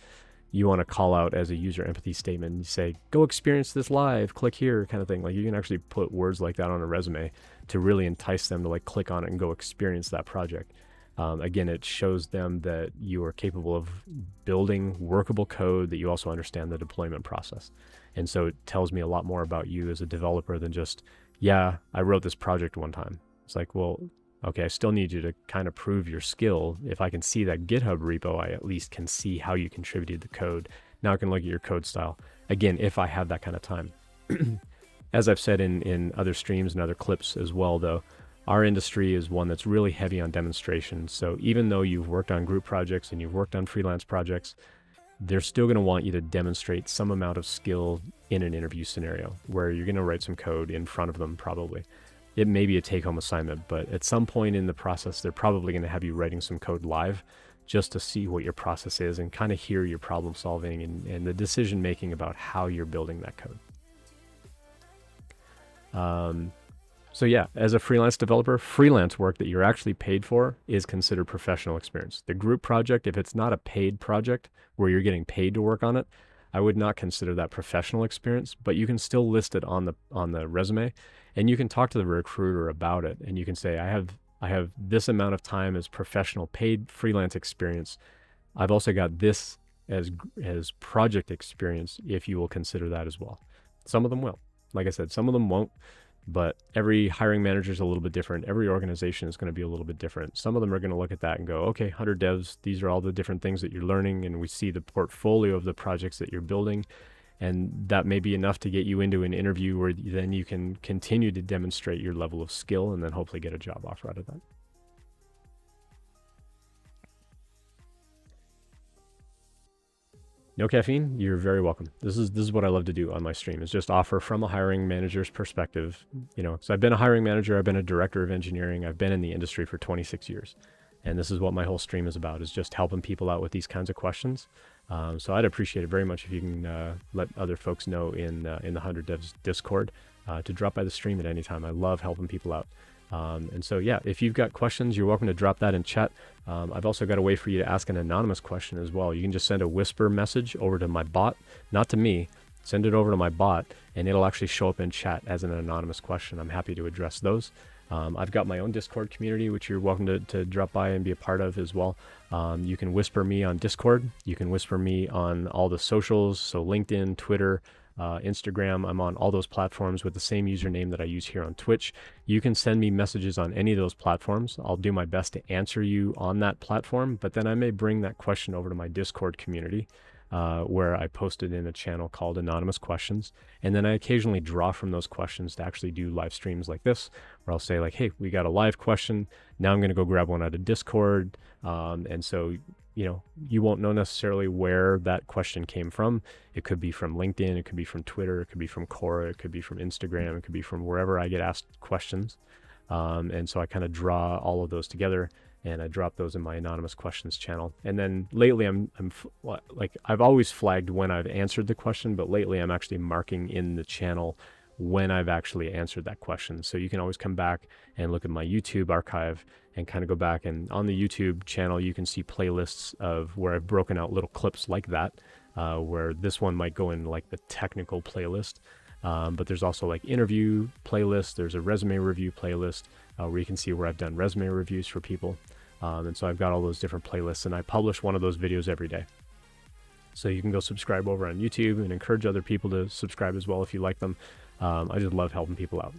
You want to call out as a user empathy statement. You say, go experience this live, click here, kind of thing. Like you can actually put words like that on a resume to really entice them to like click on it and go experience that project. Again, it shows them that you are capable of building workable code, that you also understand the deployment process. And so it tells me a lot more about you as a developer than just, yeah, I wrote this project one time. It's like, well, okay, I still need you to kind of prove your skill. If I can see that GitHub repo, I at least can see how you contributed the code. Now I can look at your code style. Again, if I have that kind of time. As I've said in other streams and other clips as well, though, our industry is one that's really heavy on demonstration. So even though you've worked on group projects and you've worked on freelance projects, they're still going to want you to demonstrate some amount of skill in an interview scenario where you're going to write some code in front of them probably. It may be a take-home assignment, but at some point in the process, they're probably going to have you writing some code live just to see what your process is and kind of hear your problem solving and the decision making about how you're building that code. So yeah, as a freelance developer, freelance work that you're actually paid for is considered professional experience. The group project, if it's not a paid project where you're getting paid to work on it, I would not consider that professional experience, but you can still list it on the resume, and you can talk to the recruiter about it, and you can say, I have this amount of time as professional paid freelance experience. I've also got this as project experience, if you will consider that as well. Some of them will. Like I said, some of them won't. But every hiring manager is a little bit different. Every organization is going to be a little bit different. Some of them are going to look at that and go, okay, 100 devs, these are all the different things that you're learning. And we see the portfolio of the projects that you're building. And that may be enough to get you into an interview where then you can continue to demonstrate your level of skill and then hopefully get a job offer out of that. No caffeine? You're very welcome. This is what I love to do on my stream, is just offer from a hiring manager's perspective. You know, so I've been a hiring manager, I've been a director of engineering, I've been in the industry for 26 years. And this is what my whole stream is about, is just helping people out with these kinds of questions. So I'd appreciate it very much if you can let other folks know in the 100 Devs Discord to drop by the stream at any time. I love helping people out. And so, yeah, if you've got questions, you're welcome to drop that in chat. I've also got a way for you to ask an anonymous question as well. You can just send a whisper message over to my bot, not to me. Send it over to my bot, and it'll actually show up in chat as an anonymous question. I'm happy to address those. I've got my own Discord community, which you're welcome to drop by and be a part of as well. You can whisper me on Discord. You can whisper me on all the socials, so LinkedIn, Twitter, Instagram. I'm on all those platforms with the same username that I use here on Twitch. You can send me messages on any of those platforms. I'll do my best to answer you on that platform, but then I may bring that question over to my Discord community, where I posted in a channel called Anonymous Questions. And then I occasionally draw from those questions to actually do live streams like this, where I'll say like, hey, we got a live question. Now I'm going to go grab one out of Discord. And so, you know, you won't know necessarily where that question came from. It could be from LinkedIn, it could be from Twitter, it could be from Quora, it could be from Instagram, it could be from wherever I get asked questions. And so I kind of draw all of those together, and I drop those in my anonymous questions channel. And then lately I'm like, I've always flagged when I've answered the question, but lately I'm actually marking in the channel when I've actually answered that question. So you can always come back and look at my YouTube archive and kind of go back, and on the YouTube channel, you can see playlists of where I've broken out little clips like that, where this one might go in like the technical playlist. But there's also like interview playlist. There's a resume review playlist where you can see where I've done resume reviews for people. And so I've got all those different playlists, and I publish one of those videos every day. So you can go subscribe over on YouTube and encourage other people to subscribe as well if you like them. I just love helping people out.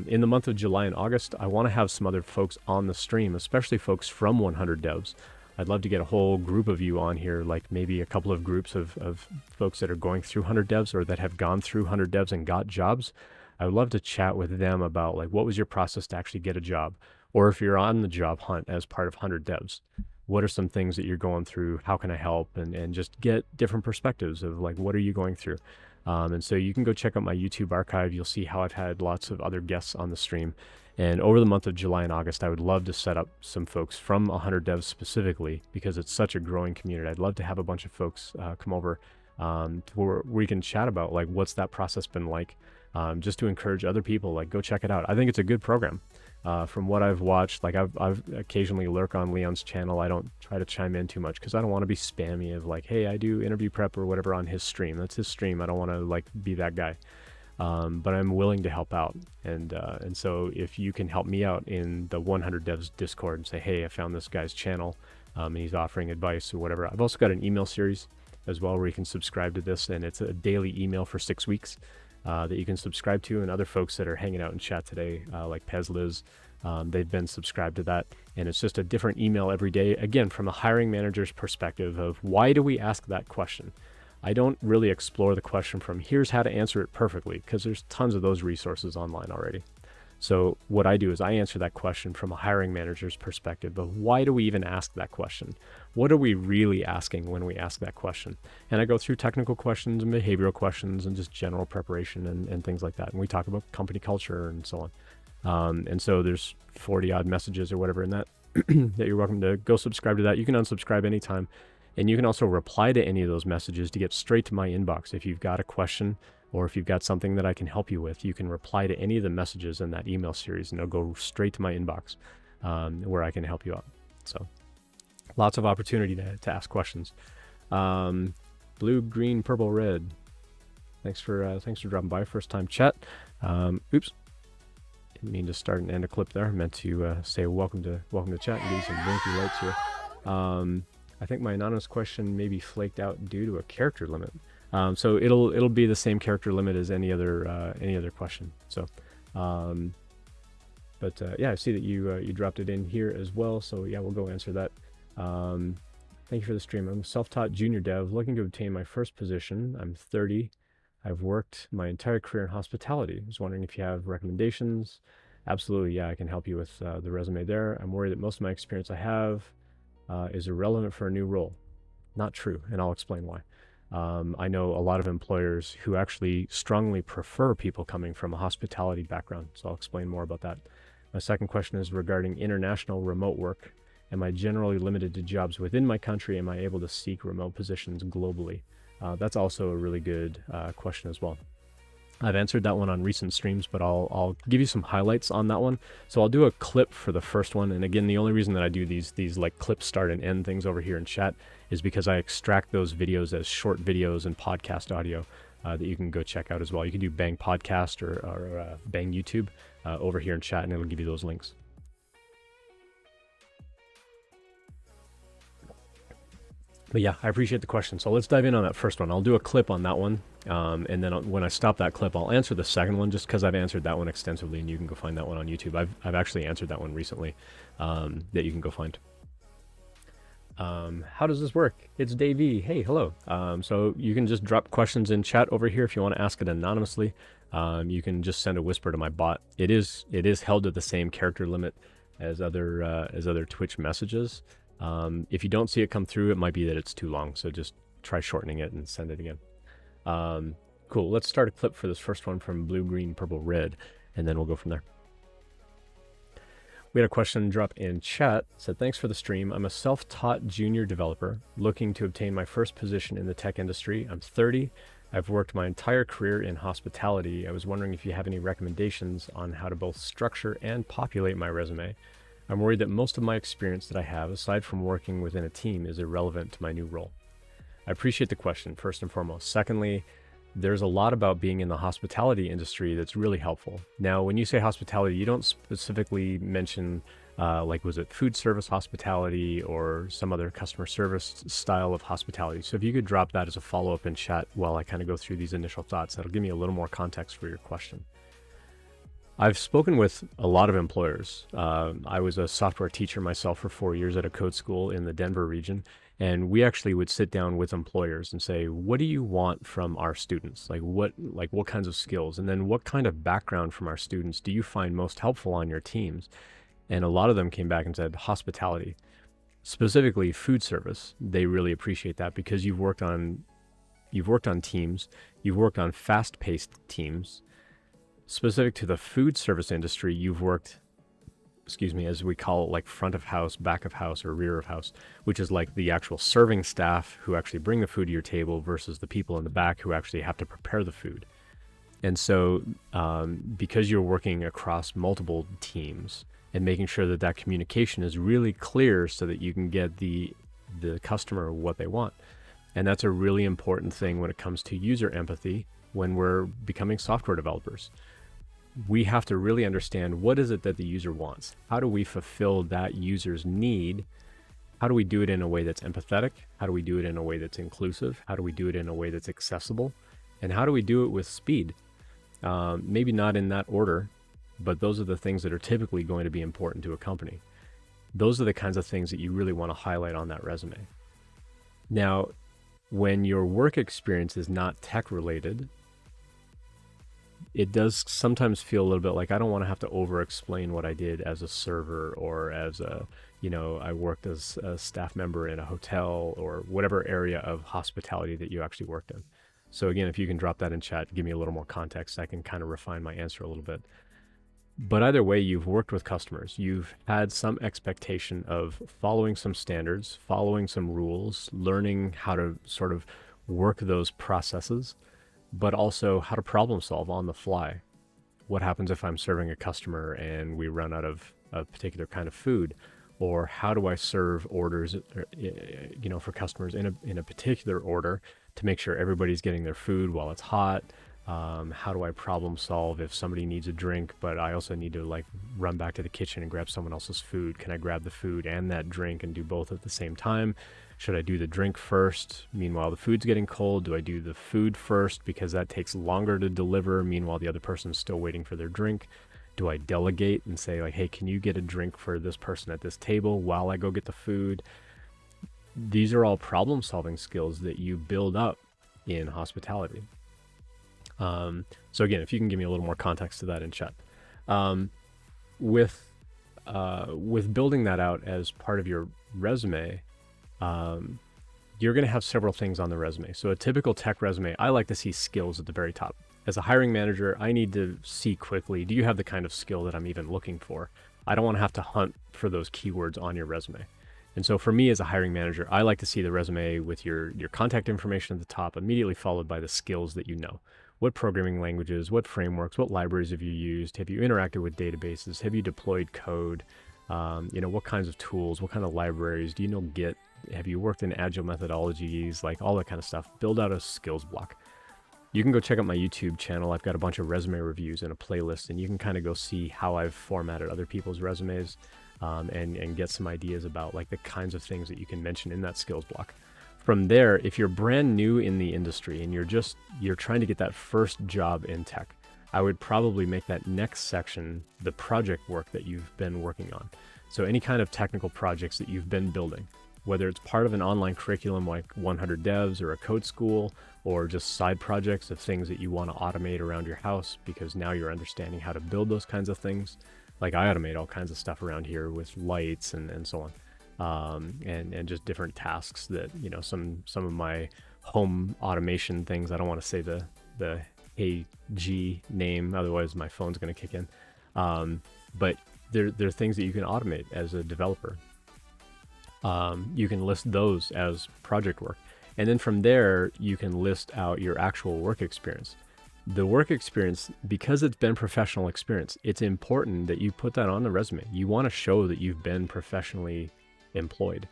In the month of July and August, I want to have some other folks on the stream, especially folks from 100 Devs. I'd love to get a whole group of you on here, like maybe a couple of groups of folks that are going through 100 Devs or that have gone through 100 Devs and got jobs. I would love to chat with them about like, what was your process to actually get a job? Or if you're on the job hunt as part of 100 Devs, what are some things that you're going through? How can I help? And just get different perspectives of like, what are you going through? And so you can go check out my YouTube archive. You'll see how I've had lots of other guests on the stream. And over the month of July and August, I would love to set up some folks from 100 Devs specifically, because it's such a growing community. I'd love to have a bunch of folks come over to where we can chat about like, what's that process been like, just to encourage other people, like go check it out. I think it's a good program. From what I've watched, like I've occasionally lurk on Leon's channel. I don't try to chime in too much because I don't want to be spammy of like, hey, I do interview prep or whatever on his stream. That's his stream. I don't want to like be that guy. But I'm willing to help out. And so if you can help me out in the 100 Devs Discord and say, hey, I found this guy's channel and he's offering advice or whatever. I've also got an email series as well where you can subscribe to this, and it's a daily email for 6 weeks. That you can subscribe to, and other folks that are hanging out in chat today, like Pez Liz, they've been subscribed to that, and it's just a different email every day, again, from a hiring manager's perspective of why do we ask that question. I don't really explore the question from here's how to answer it perfectly, because there's tons of those resources online already. So what I do is I answer that question from a hiring manager's perspective of why do we even ask that question? What are we really asking when we ask that question? And I go through technical questions and behavioral questions and just general preparation and things like that. And we talk about company culture and so on. And so there's 40 odd messages or whatever in that, that you're welcome to go subscribe to that. You can unsubscribe anytime. And you can also reply to any of those messages to get straight to my inbox. If you've got a question, or if you've got something that I can help you with, you can reply to any of the messages in that email series, and it'll go straight to my inbox where I can help you out. So lots of opportunity to ask questions. Blue, green, purple, red. Thanks for dropping by. First time chat. Oops. Didn't mean to start and end a clip there. I meant to say welcome to chat and give you some blinky lights here. I think my anonymous question may be flaked out due to a character limit. So it'll be the same character limit as any other question. So, yeah, I see that you dropped it in here as well. So yeah, we'll go answer that. Thank you for the stream. I'm a self-taught junior dev looking to obtain my first position. I'm 30. I've worked my entire career in hospitality. I was wondering if you have recommendations. Absolutely, yeah, I can help you with the resume there. I'm worried that most of my experience I have is irrelevant for a new role. Not true, and I'll explain why. I know a lot of employers who actually strongly prefer people coming from a hospitality background. So I'll explain more about that. My second question is regarding international remote work. Am I generally limited to jobs within my country? Am I able to seek remote positions globally? That's also a really good question as well. I've answered that one on recent streams, but I'll give you some highlights on that one. So I'll do a clip for the first one. And again, the only reason that I do these like clip start and end things over here in chat is because I extract those videos as short videos and podcast audio that you can go check out as well. You can do Bang Podcast or Bang YouTube over here in chat, and it'll give you those links. But yeah, I appreciate the question. So let's dive in on that first one. I'll do a clip on that one. And then when I stop that clip, I'll answer the second one just because I've answered that one extensively, and you can go find that one on YouTube. I've actually answered that one recently that you can go find. How does this work? It's Davey. Hey, hello. So you can just drop questions in chat over here if you want to ask it anonymously. You can just send a whisper to my bot. It is held to the same character limit as other Twitch messages. If you don't see it come through, it might be that it's too long. So just try shortening it and send it again. Cool. Let's start a clip for this first one from Blue, Green, Purple, Red, and then we'll go from there. We had a question drop in chat. It said, thanks for the stream. I'm a self-taught junior developer looking to obtain my first position in the tech industry. I'm 30. I've worked my entire career in hospitality. I was wondering if you have any recommendations on how to both structure and populate my resume. I'm worried that most of my experience that I have, aside from working within a team, is irrelevant to my new role. I appreciate the question, first and foremost. Secondly, there's a lot about being in the hospitality industry that's really helpful. Now, when you say hospitality, you don't specifically mention, like, was it food service hospitality or some other customer service style of hospitality? So if you could drop that as a follow-up in chat while I kind of go through these initial thoughts, that'll give me a little more context for your question. I've spoken with a lot of employers. I was a software teacher myself for 4 years at a code school in the Denver region. And we actually would sit down with employers and say, what do you want from our students? Like what kinds of skills? And then what kind of background from our students do you find most helpful on your teams? And a lot of them came back and said hospitality, specifically food service. They really appreciate that because you've worked on teams, you've worked on fast-paced teams. Specific to the food service industry, you've worked, as we call it, like front of house, back of house, or rear of house, which is like the actual serving staff who actually bring the food to your table versus the people in the back who actually have to prepare the food. And so because you're working across multiple teams and making sure that that communication is really clear so that you can get the customer what they want. And that's a really important thing when it comes to user empathy when we're becoming software developers. We have to really understand what is it that the user wants. How do we fulfill that user's need? How do we do it in a way that's empathetic? How do we do it in a way that's inclusive? How do we do it in a way that's accessible? And how do we do it with speed? Maybe not in that order, but those are the things that are typically going to be important to a company. Those are the kinds of things that you really want to highlight on that resume. Now, when your work experience is not tech related, it does sometimes feel a little bit like I don't want to have to over explain what I did as a server or as I worked as a staff member in a hotel or whatever area of hospitality that you actually worked in. So again, if you can drop that in chat, give me a little more context, I can kind of refine my answer a little bit. But either way, you've worked with customers. You've had some expectation of following some standards, following some rules, learning how to sort of work those processes, but also how to problem solve on the fly. What happens if I'm serving a customer and we run out of a particular kind of food? Or how do I serve orders, for customers in a particular order to make sure everybody's getting their food while it's hot? How do I problem solve if somebody needs a drink, but I also need to run back to the kitchen and grab someone else's food? Can I grab the food and that drink and do both at the same time? Should I do the drink first? Meanwhile, the food's getting cold. Do I do the food first because that takes longer to deliver? Meanwhile, the other person's still waiting for their drink. Do I delegate and say hey, can you get a drink for this person at this table while I go get the food? These are all problem solving skills that you build up in hospitality. So again, if you can give me a little more context to that in chat. With building that out as part of your resume, you're going to have several things on the resume. So a typical tech resume, I like to see skills at the very top. As a hiring manager, I need to see quickly, do you have the kind of skill that I'm even looking for? I don't want to have to hunt for those keywords on your resume. And so for me as a hiring manager, I like to see the resume with your contact information at the top, immediately followed by the skills that you know. What programming languages, what frameworks, what libraries have you used? Have you interacted with databases? Have you deployed code? What kinds of tools, what kind of libraries? Do you know Git? Have you worked in agile methodologies? Like all that kind of stuff. Build out a skills block. You can go check out my YouTube channel. I've got a bunch of resume reviews and a playlist, and you can kind of go see how I've formatted other people's resumes and get some ideas about like the kinds of things that you can mention in that skills block. From there, if you're brand new in the industry and you're trying to get that first job in tech, I would probably make that next section the project work that you've been working on. So any kind of technical projects that you've been building, whether it's part of an online curriculum like 100 Devs or a code school, or just side projects of things that you want to automate around your house because now you're understanding how to build those kinds of things. Like I automate all kinds of stuff around here with lights and so on. And just different tasks that, some of my home automation things, I don't want to say the AG name, otherwise my phone's going to kick in. But there are things that you can automate as a developer. You can list those as project work. And then from there, you can list out your actual work experience. The work experience, because it's been professional experience, it's important that you put that on the resume. You want to show that you've been professionally employed.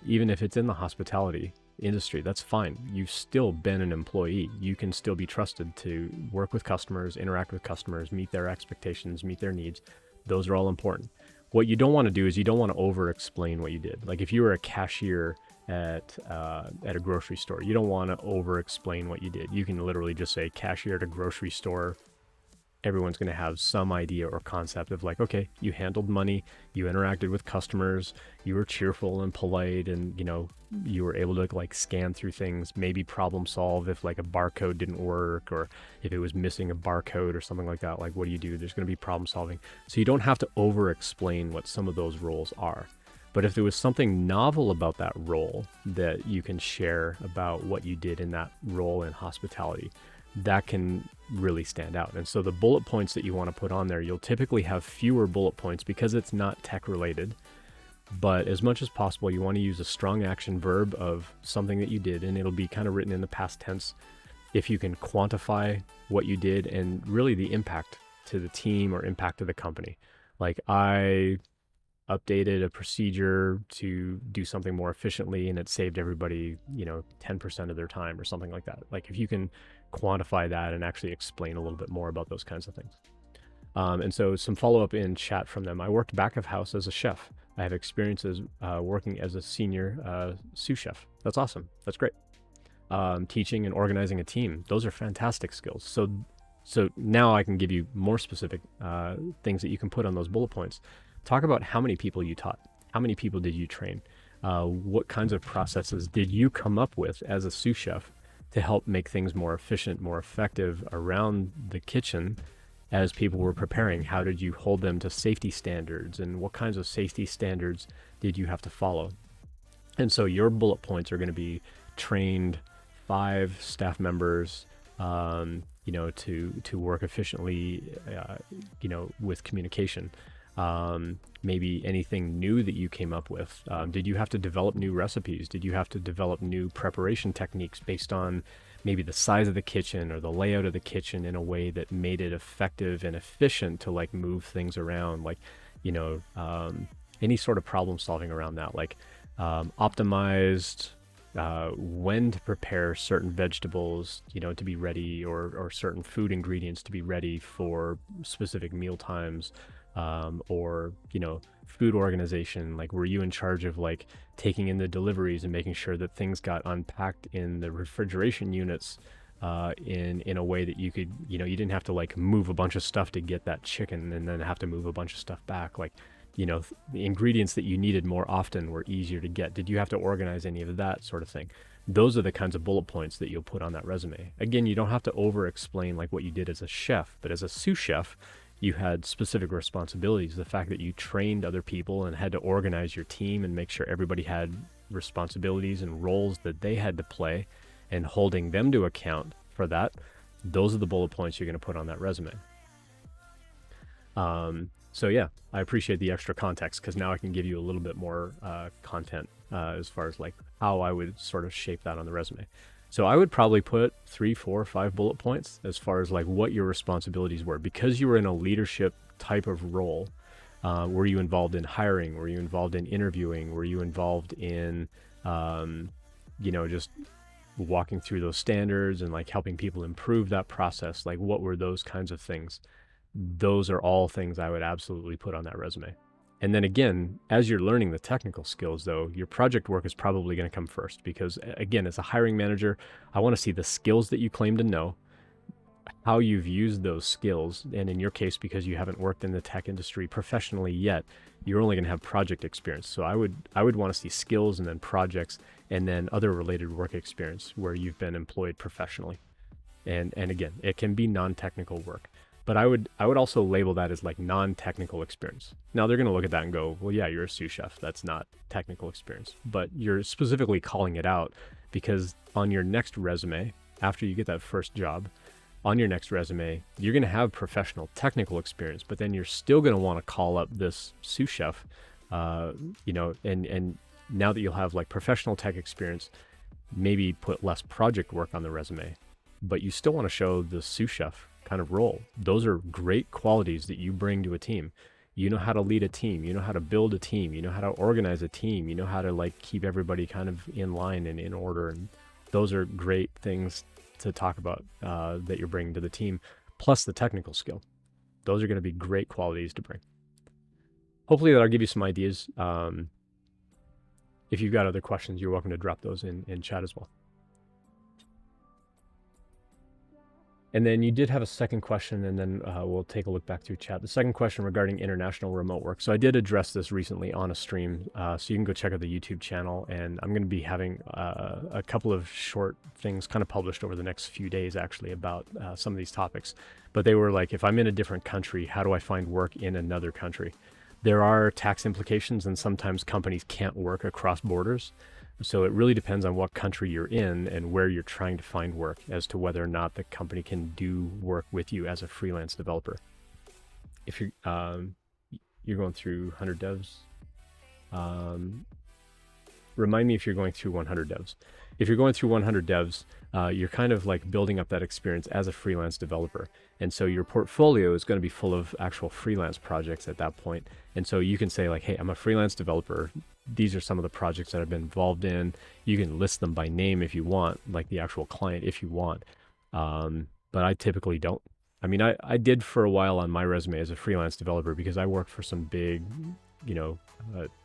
Even if it's in the hospitality industry, that's fine. You've still been an employee. You can still be trusted to work with customers, interact with customers, meet their expectations, meet their needs. Those are all important. What you don't want to do is you don't want to over-explain what you did. Like if you were a cashier at a grocery store, you don't want to over-explain what you did. You can literally just say cashier at a grocery store. Everyone's going to have some idea or concept of like, okay, you handled money, you interacted with customers, you were cheerful and polite, and you were able to like scan through things, maybe problem solve if like a barcode didn't work or if it was missing a barcode or something like that. Like what do you do? There's going to be problem solving. So you don't have to over explain what some of those roles are. But if there was something novel about that role that you can share about what you did in that role in hospitality, that can really stand out. And so the bullet points that you want to put on there, you'll typically have fewer bullet points because it's not tech related. But as much as possible, you want to use a strong action verb of something that you did, and it'll be kind of written in the past tense. If you can quantify what you did and really the impact to the team or impact to the company. Like I updated a procedure to do something more efficiently and it saved everybody, 10% of their time or something like that. Like if you can quantify that and actually explain a little bit more about those kinds of things. And so some follow-up in chat from them. I worked back of house as a chef. I have experiences working as a senior sous chef. That's awesome. That's great. Teaching and organizing a team. Those are fantastic skills. So now I can give you more specific things that you can put on those bullet points. Talk about how many people you taught. How many people did you train? What kinds of processes did you come up with as a sous chef to help make things more efficient, more effective around the kitchen as people were preparing? How did you hold them to safety standards, and what kinds of safety standards did you have to follow? And so your bullet points are going to be trained 5 staff members, to work efficiently, with communication. Maybe anything new that you came up with. Did you have to develop new recipes? Did you have to develop new preparation techniques based on maybe the size of the kitchen or the layout of the kitchen in a way that made it effective and efficient to like move things around? Like, any sort of problem solving around that, like optimized when to prepare certain vegetables, to be ready, or certain food ingredients to be ready for specific meal times. Or food organization. Like, were you in charge of like taking in the deliveries and making sure that things got unpacked in the refrigeration units in a way that you could, you didn't have to like move a bunch of stuff to get that chicken and then have to move a bunch of stuff back. Like, the ingredients that you needed more often were easier to get. Did you have to organize any of that sort of thing? Those are the kinds of bullet points that you'll put on that resume. Again, you don't have to over explain like what you did as a chef, but as a sous chef, you had specific responsibilities. The fact that you trained other people and had to organize your team and make sure everybody had responsibilities and roles that they had to play and holding them to account for that, those are the bullet points you're going to put on that resume. So yeah, I appreciate the extra context because now I can give you a little bit more content as far as like how I would sort of shape that on the resume. So I would probably put 3, 4, 5 bullet points as far as like what your responsibilities were, because you were in a leadership type of role. Were you involved in hiring? Were you involved in interviewing? Were you involved in, just walking through those standards and like helping people improve that process? Like what were those kinds of things? Those are all things I would absolutely put on that resume. And then again, as you're learning the technical skills though, your project work is probably going to come first, because again, as a hiring manager, I want to see the skills that you claim to know, how you've used those skills. And in your case, because you haven't worked in the tech industry professionally yet, you're only going to have project experience. So I would want to see skills and then projects and then other related work experience where you've been employed professionally. And again, it can be non-technical work. But I would also label that as like non-technical experience. Now they're going to look at that and go, well, yeah, you're a sous chef. That's not technical experience. But you're specifically calling it out because on your next resume, after you get that first job, on your next resume, you're going to have professional technical experience, but then you're still going to want to call up this sous chef, and now that you'll have like professional tech experience, maybe put less project work on the resume, but you still want to show the sous chef kind of role. Those are great qualities that you bring to a team. You know how to lead a team, you know how to build a team, you know how to organize a team, you know how to like keep everybody kind of in line and in order. And those are great things to talk about that you're bringing to the team, plus the technical skill. Those are going to be great qualities to bring. Hopefully that'll give you some ideas. If you've got other questions, you're welcome to drop those in chat as well. And then you did have a second question, and then we'll take a look back through chat. The second question regarding international remote work. So I did address this recently on a stream, so you can go check out the YouTube channel, and I'm going to be having a couple of short things kind of published over the next few days actually about some of these topics. But they were like, if I'm in a different country, how do I find work in another country? There are tax implications, and sometimes companies can't work across borders. So it really depends on what country you're in and where you're trying to find work as to whether or not the company can do work with you as a freelance developer. If you're going through 100 devs, remind me if you're going through 100 devs. If you're going through 100 devs, you're kind of like building up that experience as a freelance developer. And so your portfolio is going to be full of actual freelance projects at that point. And so you can say like, hey, I'm a freelance developer. These are some of the projects that I've been involved in. You can list them by name if you want, like the actual client if you want. But I typically don't. I mean, I did for a while on my resume as a freelance developer because I worked for some big,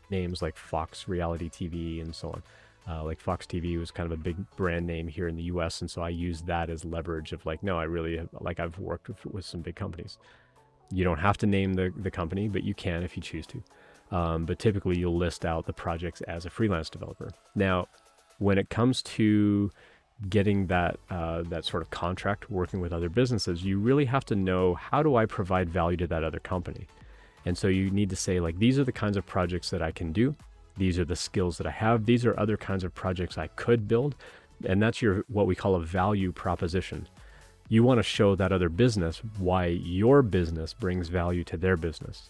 names like Fox Reality TV and so on. Like Fox TV was kind of a big brand name here in the US. And so I used that as leverage of like, no, I really I've worked with some big companies. You don't have to name the company, but you can if you choose to. But typically you'll list out the projects as a freelance developer. Now, when it comes to getting that sort of contract working with other businesses, you really have to know, how do I provide value to that other company? And so you need to say like, these are the kinds of projects that I can do. These are the skills that I have. These are other kinds of projects I could build. And that's what we call a value proposition. You want to show that other business why your business brings value to their business.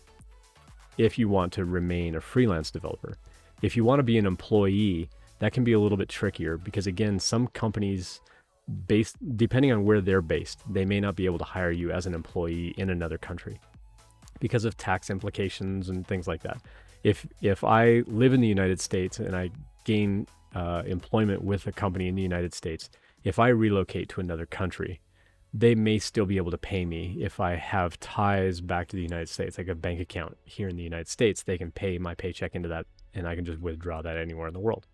If you want to remain a freelance developer. If you want to be an employee, that can be a little bit trickier because again, some companies depending on where they're based, they may not be able to hire you as an employee in another country because of tax implications and things like that. If I live in the United States and I gain employment with a company in the United States, if I relocate to another country, they may still be able to pay me if I have ties back to the United States, like a bank account here in the United States. They can pay my paycheck into that and I can just withdraw that anywhere in the world.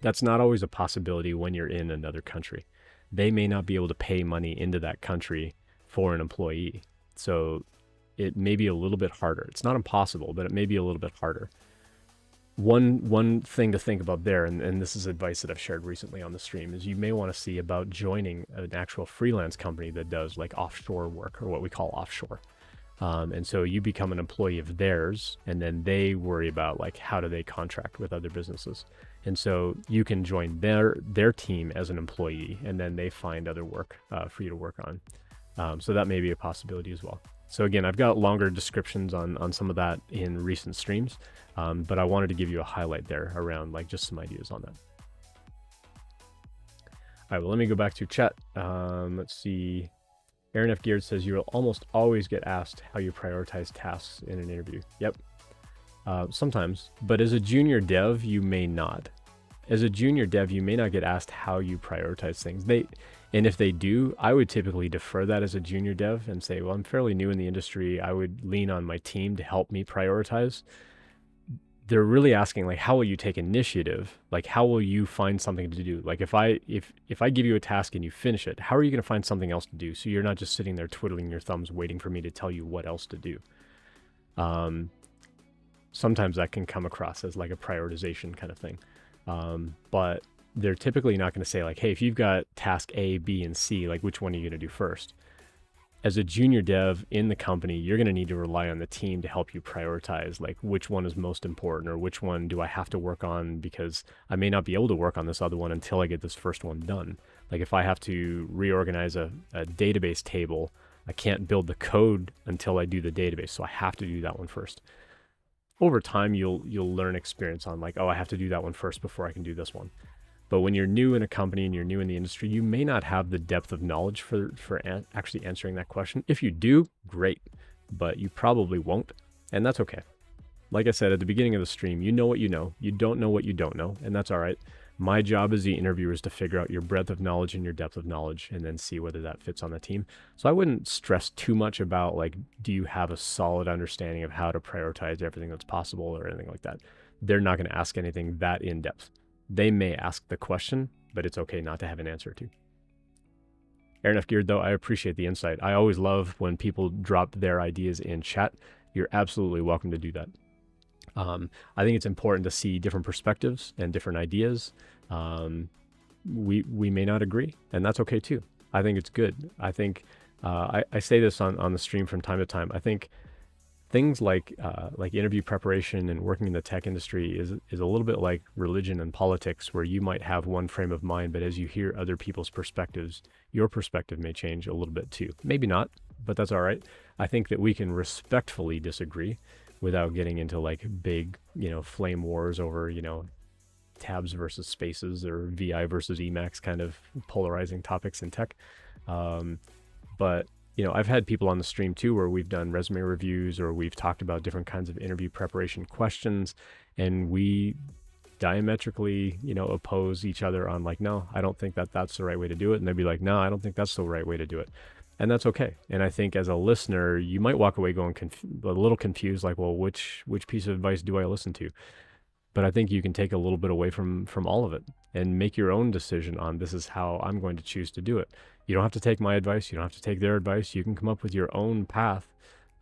That's not always a possibility when you're in another country. They may not be able to pay money into that country for an employee. So it may be a little bit harder. It's not impossible, but it may be a little bit harder. One thing to think about there, and this is advice that I've shared recently on the stream, is you may want to see about joining an actual freelance company that does like offshore work, or what we call offshore. And so you become an employee of theirs, and then they worry about like how do they contract with other businesses. And so you can join their team as an employee, and then they find other work for you to work on. So that may be a possibility as well. So again, I've got longer descriptions on some of that in recent streams, but I wanted to give you a highlight there around like just some ideas on that. All right, well, let me go back to chat. Let's see. Aaron F. Geard says you will almost always get asked how you prioritize tasks in an interview. Yep. Sometimes, but as a junior dev, you may not. As a junior dev, you may not get asked how you prioritize things. And if they do, I would typically defer that as a junior dev and say, well, I'm fairly new in the industry. I would lean on my team to help me prioritize. They're really asking like, how will you take initiative? Like, how will you find something to do? Like if I give you a task and you finish it, how are you going to find something else to do? So you're not just sitting there twiddling your thumbs, waiting for me to tell you what else to do. Sometimes that can come across as like a prioritization kind of thing. But they're typically not going to say like, hey, if you've got task A, B, and C, like which one are you going to do first? As a junior dev in the company, you're going to need to rely on the team to help you prioritize like which one is most important, or which one do I have to work on because I may not be able to work on this other one until I get this first one done. Like if I have to reorganize a database table, I can't build the code until I do the database. So I have to do that one first. Over time, you'll learn experience on like, oh, I have to do that one first before I can do this one. But when you're new in a company and you're new in the industry, you may not have the depth of knowledge for actually answering that question. If you do, great, but you probably won't, and that's okay. Like I said at the beginning of the stream, you know what you know. You don't know what you don't know, and that's all right. My job as the interviewer is to figure out your breadth of knowledge and your depth of knowledge and then see whether that fits on the team. So I wouldn't stress too much about like, do you have a solid understanding of how to prioritize everything that's possible or anything like that. They're not going to ask anything that in depth. They may ask the question, but it's okay not to have an answer to. Aaron F. Geard, though, I appreciate the insight. I always love when people drop their ideas in chat. You're absolutely welcome to do that. I think it's important to see different perspectives and different ideas. We may not agree, and that's okay too. I think it's good. I think I say this on the stream from time to time. I think things like interview preparation and working in the tech industry is a little bit like religion and politics, where you might have one frame of mind, but as you hear other people's perspectives, your perspective may change a little bit too. Maybe not, but that's all right. I think that we can respectfully disagree without getting into like big, flame wars over, tabs versus spaces or VI versus Emacs kind of polarizing topics in tech. But I've had people on the stream too where we've done resume reviews or we've talked about different kinds of interview preparation questions, and we diametrically, oppose each other on like, no, I don't think that's the right way to do it. And they'd be like, no, I don't think that's the right way to do it. And that's okay. And I think as a listener, you might walk away going a little confused, like, well, which piece of advice do I listen to? But I think you can take a little bit away from all of it and make your own decision on this is how I'm going to choose to do it. You don't have to take my advice. You don't have to take their advice. You can come up with your own path.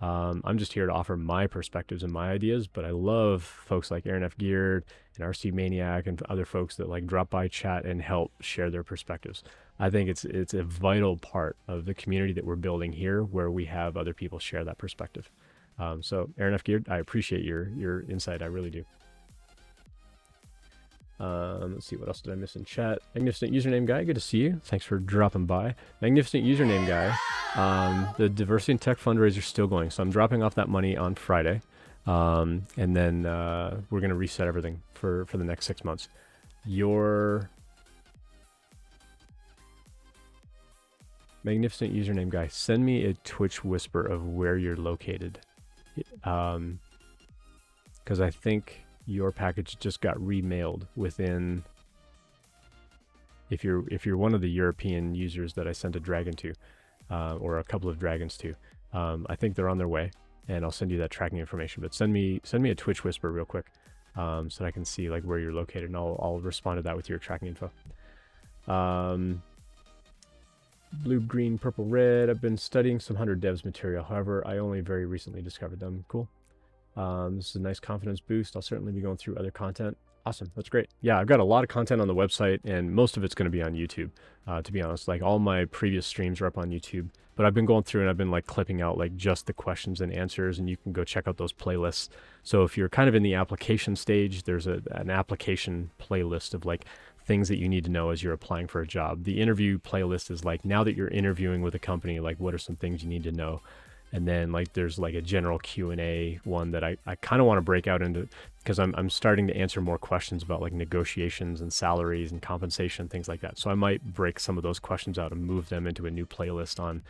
I'm just here to offer my perspectives and my ideas, but I love folks like Aaron F. Geard and RC Maniac and other folks that like drop by chat and help share their perspectives. I think it's a vital part of the community that we're building here, where we have other people share that perspective. So Aaron F. Geard, I appreciate your insight. I really do. Let's see, what else did I miss in chat? Magnificent Username Guy, good to see you. Thanks for dropping by. Magnificent Username Guy, the Diversity in Tech fundraiser is still going, so I'm dropping off that money on Friday, and then we're going to reset everything for the next 6 months. Your Magnificent Username Guy, send me a Twitch whisper of where you're located, because I think your package just got remailed within, if you're one of the European users that I sent a dragon to, or a couple of dragons to, I think they're on their way, and I'll send you that tracking information. But send me a Twitch whisper real quick, so that I can see like where you're located, and I'll respond to that with your tracking info. Blue, green, purple, red. I've been studying some 100 devs material. However, I only very recently discovered them. Cool. This is a nice confidence boost. I'll certainly be going through other content. Awesome. That's great. Yeah, I've got a lot of content on the website, and most of it's going to be on YouTube, to be honest. Like all my previous streams are up on YouTube, but I've been going through and I've been like clipping out like just the questions and answers, and you can go check out those playlists. So if you're kind of in the application stage, there's an application playlist of like things that you need to know as you're applying for a job. The interview playlist is like, now that you're interviewing with a company, like what are some things you need to know? And then like there's like a general Q&A one that I kind of want to break out into, because I'm starting to answer more questions about like negotiations and salaries and compensation, things like that. So I might break some of those questions out and move them into a new playlist on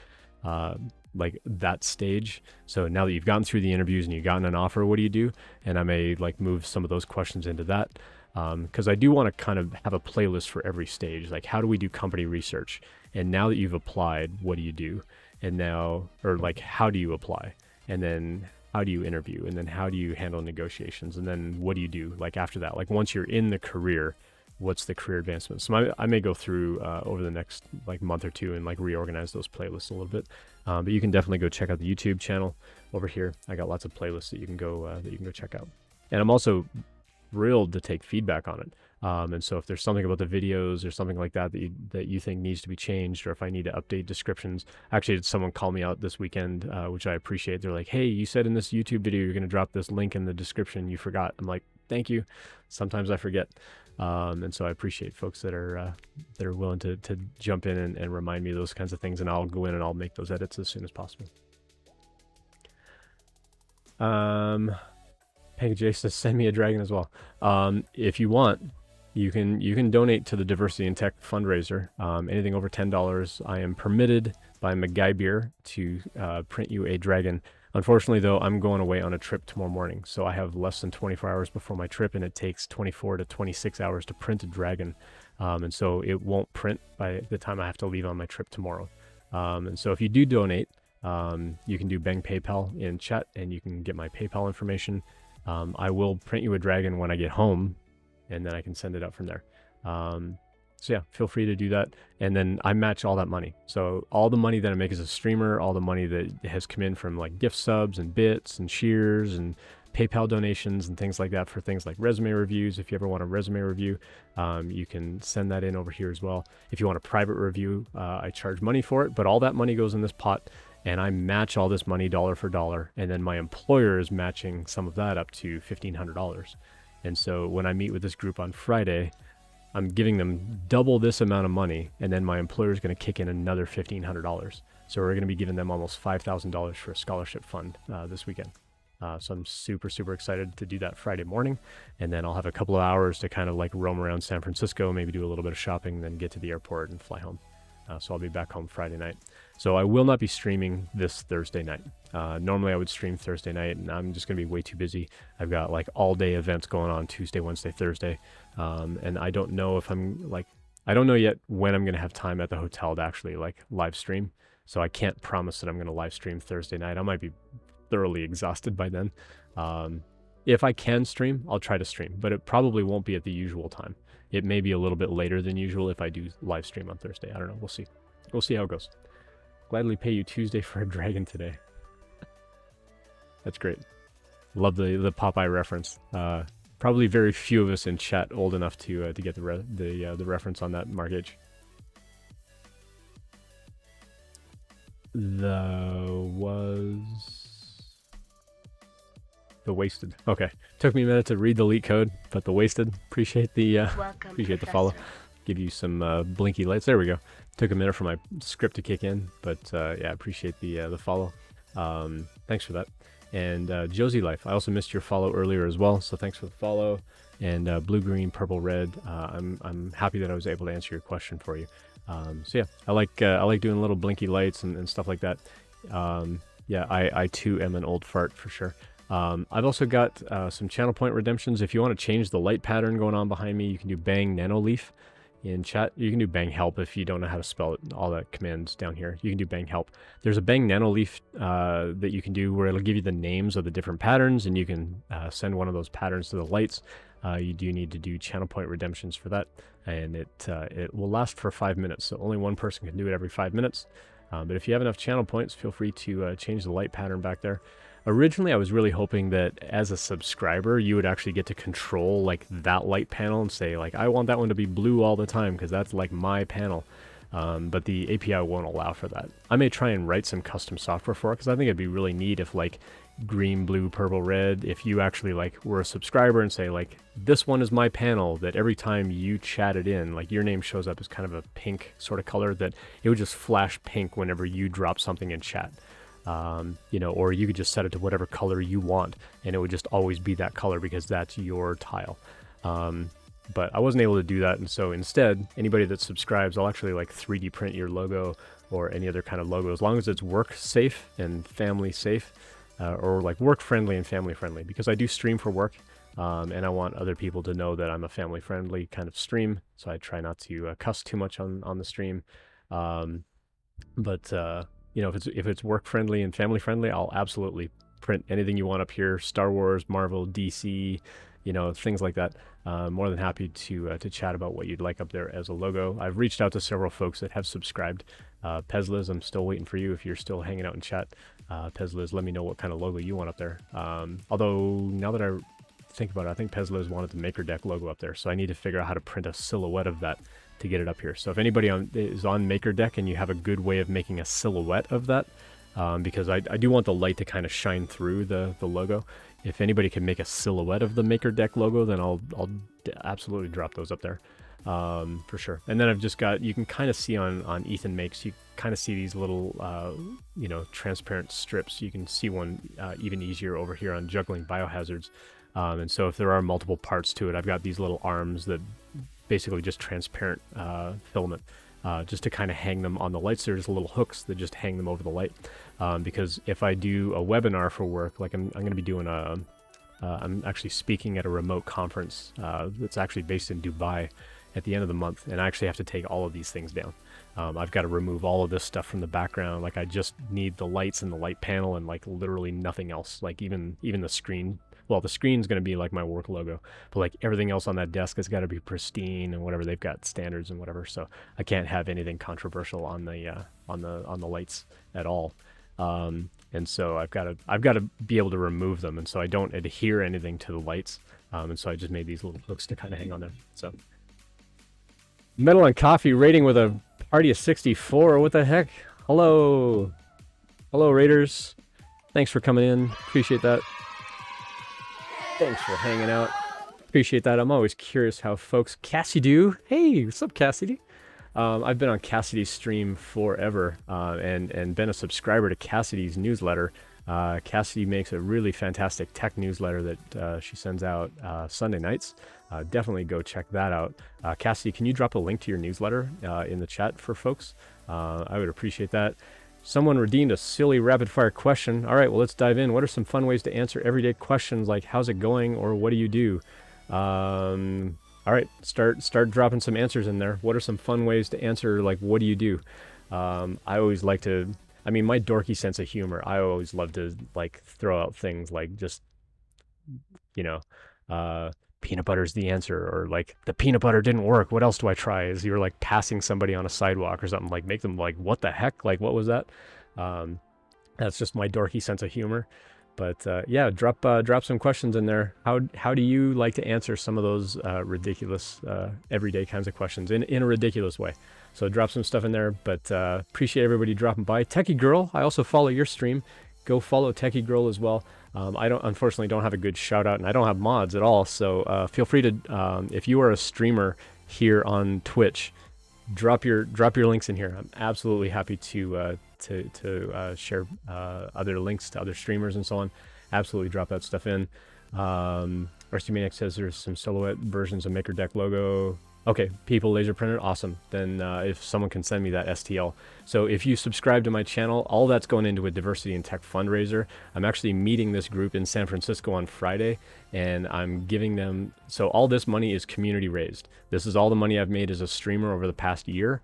like that stage. So now that you've gotten through the interviews and you've gotten an offer, what do you do? And I may like move some of those questions into that, because I do want to kind of have a playlist for every stage. Like, how do we do company research? And now that you've applied, what do you do? And now, or like, how do you apply? And then how do you interview? And then how do you handle negotiations? And then what do you do like after that? Like once you're in the career, what's the career advancement? So I may go through over the next like month or two and like reorganize those playlists a little bit. But you can definitely go check out the YouTube channel over here. I got lots of playlists that you can go check out. And I'm also thrilled to take feedback on it. And so if there's something about the videos or something like that that you think needs to be changed, or if I need to update descriptions. Actually, someone called me out this weekend, which I appreciate. They're like, hey, you said in this YouTube video you're going to drop this link in the description. You forgot. I'm like, thank you. Sometimes I forget. And so I appreciate folks that are willing to jump in and remind me of those kinds of things, and I'll go in and I'll make those edits as soon as possible. Peg J says, send me a dragon as well. If you want, you can donate to the Diversity in Tech fundraiser. Anything over $10, I am permitted by McGuy to print you a dragon. Unfortunately, though, I'm going away on a trip tomorrow morning, so I have less than 24 hours before my trip, and it takes 24 to 26 hours to print a dragon. And so it won't print by the time I have to leave on my trip tomorrow. And so if you do donate, you can do Bang PayPal in chat, and you can get my PayPal information. I will print you a dragon when I get home, and then I can send it out from there. So yeah, feel free to do that. And then I match all that money. So all the money that I make as a streamer, all the money that has come in from like gift subs and bits and shears and PayPal donations and things like that for things like resume reviews. If you ever want a resume review, you can send that in over here as well. If you want a private review, I charge money for it, but all that money goes in this pot, and I match all this money dollar for dollar. And then my employer is matching some of that up to $1,500. And so when I meet with this group on Friday, I'm giving them double this amount of money, and then my employer is going to kick in another $1,500. So we're going to be giving them almost $5,000 for a scholarship fund this weekend. So I'm super, super excited to do that Friday morning. And then I'll have a couple of hours to kind of like roam around San Francisco, maybe do a little bit of shopping, then get to the airport and fly home. So I'll be back home Friday night. So I will not be streaming this Thursday night. Normally I would stream Thursday night, and I'm just going to be way too busy. I've got like all day events going on Tuesday, Wednesday, Thursday. And I don't know if I don't know yet when I'm going to have time at the hotel to actually like live stream. So I can't promise that I'm going to live stream Thursday night. I might be thoroughly exhausted by then. If I can stream, I'll try to stream, but it probably won't be at the usual time. It may be a little bit later than usual if I do live stream on Thursday. I don't know. We'll see. We'll see how it goes. Gladly pay you Tuesday for a dragon today. That's great. Love the Popeye reference. Probably very few of us in chat old enough to get the reference on that, Mark H. The wasted. Okay, took me a minute to read the leak code, but the wasted. Appreciate the appreciate the follow. Give you some blinky lights. There we go. Took a minute for my script to kick in, but yeah, appreciate the follow. Thanks for that. And Josie Life, I also missed your follow earlier as well, so thanks for the follow. And blue, green, purple, red. I'm happy that I was able to answer your question for you. So yeah, I like doing little blinky lights and stuff like that. Yeah, I too am an old fart for sure. I've also got some channel point redemptions. If you want to change the light pattern going on behind me, you can do bang nanoleaf in chat. You can do bang help if you don't know how to spell it. All that commands down here. You can do bang help. There's a bang nanoleaf that you can do where it'll give you the names of the different patterns, and you can send one of those patterns to the lights. You do need to do channel point redemptions for that, and it will last for 5 minutes. So only one person can do it every 5 minutes. But if you have enough channel points, feel free to change the light pattern back there. Originally, I was really hoping that as a subscriber, you would actually get to control like that light panel and say like, I want that one to be blue all the time because that's like my panel. But the API won't allow for that. I may try and write some custom software for it because I think it'd be really neat if like green, blue, purple, red, if you actually like were a subscriber and say like, this one is my panel, that every time you chat it in, like your name shows up as kind of a pink sort of color, that it would just flash pink whenever you drop something in chat. Or you could just set it to whatever color you want and it would just always be that color because that's your tile. But I wasn't able to do that, and so instead, anybody that subscribes, I'll actually like 3D print your logo or any other kind of logo, as long as it's work safe and family safe, or like work friendly and family friendly, because I do stream for work, and I want other people to know that I'm a family friendly kind of stream, so I try not to cuss too much on the stream. If it's work friendly and family friendly, I'll absolutely print anything you want up here: Star Wars, Marvel, DC, things like that. More than happy to chat about what you'd like up there as a logo. I've reached out to several folks that have subscribed. Pezliz, I'm still waiting for you if you're still hanging out in chat. Pezliz, let me know what kind of logo you want up there. Although now that I think about it, I think Pezliz wanted the Maker Deck logo up there, so I need to figure out how to print a silhouette of that to get it up here. So if anybody is on Maker Deck and you have a good way of making a silhouette of that, because I do want the light to kind of shine through the logo. If anybody can make a silhouette of the Maker Deck logo, then I'll absolutely drop those up there, for sure. And then I've just got, you can kind of see on Ethan Makes, you kind of see these little, transparent strips. You can see one even easier over here on Juggling Biohazards. And so if there are multiple parts to it, I've got these little arms that basically just transparent filament. Just to kind of hang them on the lights. There's little hooks that just hang them over the light. Because if I do a webinar for work, like I'm going to be doing I'm actually speaking at a remote conference that's actually based in Dubai at the end of the month, and I actually have to take all of these things down. I've got to remove all of this stuff from the background. Like I just need the lights and the light panel and like literally nothing else. Like even the screen. Well, the screen's going to be like my work logo, but like everything else on that desk has got to be pristine and whatever. They've got standards and whatever, so I can't have anything controversial on the lights at all. And so I've got to be able to remove them, and so I don't adhere anything to the lights. And so I just made these little hooks to kind of hang on there. So Metal and Coffee rating with a party of 64. What the heck? Hello Raiders. Thanks for coming in. Appreciate that. Thanks for hanging out. Appreciate that. I'm always curious how folks... Cassidy, hey, what's up, Cassidy? I've been on Cassidy's stream forever, and been a subscriber to Cassidy's newsletter. Cassidy makes a really fantastic tech newsletter that she sends out Sunday nights. Definitely go check that out. Cassidy, can you drop a link to your newsletter in the chat for folks? I would appreciate that. Someone redeemed a silly rapid-fire question. All right, well, let's dive in. What are some fun ways to answer everyday questions like how's it going or what do you do? All right, start dropping some answers in there. What are some fun ways to answer like what do you do? I always like to, my dorky sense of humor, I always love to like throw out things like just, peanut butter's the answer, or like the peanut butter didn't work. What else do I try? As you're like passing somebody on a sidewalk or something, like make them like, what the heck? Like, what was that? That's just my dorky sense of humor. But yeah, drop some questions in there. How do you like to answer some of those ridiculous everyday kinds of questions in a ridiculous way? So drop some stuff in there. But appreciate everybody dropping by. Techie Girl, I also follow your stream. Go follow Techie Girl as well. I unfortunately don't have a good shout out, and I don't have mods at all. So feel free to, if you are a streamer here on Twitch, drop your links in here. I'm absolutely happy to share other links to other streamers and so on. Absolutely drop that stuff in. RC Maniac says there's some silhouette versions of Maker Deck logo. Okay, people laser printed, awesome. Then if someone can send me that STL. So if you subscribe to my channel, all that's going into a diversity in tech fundraiser. I'm actually meeting this group in San Francisco on Friday, and I'm giving them, so all this money is community raised. This is all the money I've made as a streamer over the past year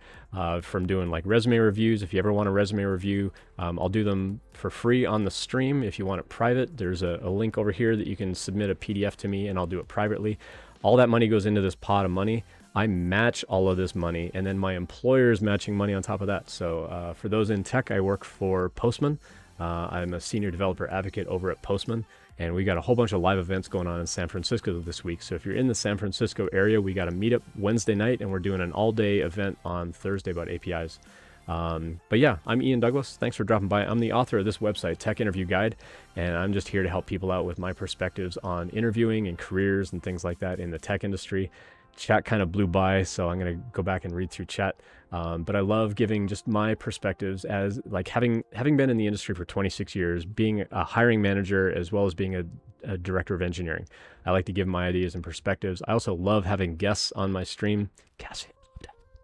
from doing like resume reviews. If you ever want a resume review, I'll do them for free on the stream. If you want it private, there's a link over here that you can submit a PDF to me and I'll do it privately. All that money goes into this pot of money. I match all of this money, and then my employer is matching money on top of that. So for those in tech, I work for Postman. I'm a senior developer advocate over at Postman, and we got a whole bunch of live events going on in San Francisco this week. So if you're in the San Francisco area, we got a meetup Wednesday night, and we're doing an all-day event on Thursday about APIs. But yeah, I'm Ian Douglas. Thanks for dropping by. I'm the author of this website, Tech Interview Guide, and I'm just here to help people out with my perspectives on interviewing and careers and things like that in the tech industry. Chat kind of blew by, so I'm going to go back and read through chat. But I love giving just my perspectives as like having been in the industry for 26 years, being a hiring manager as well as being a director of engineering. I like to give my ideas and perspectives. I also love having guests on my stream. Cassie,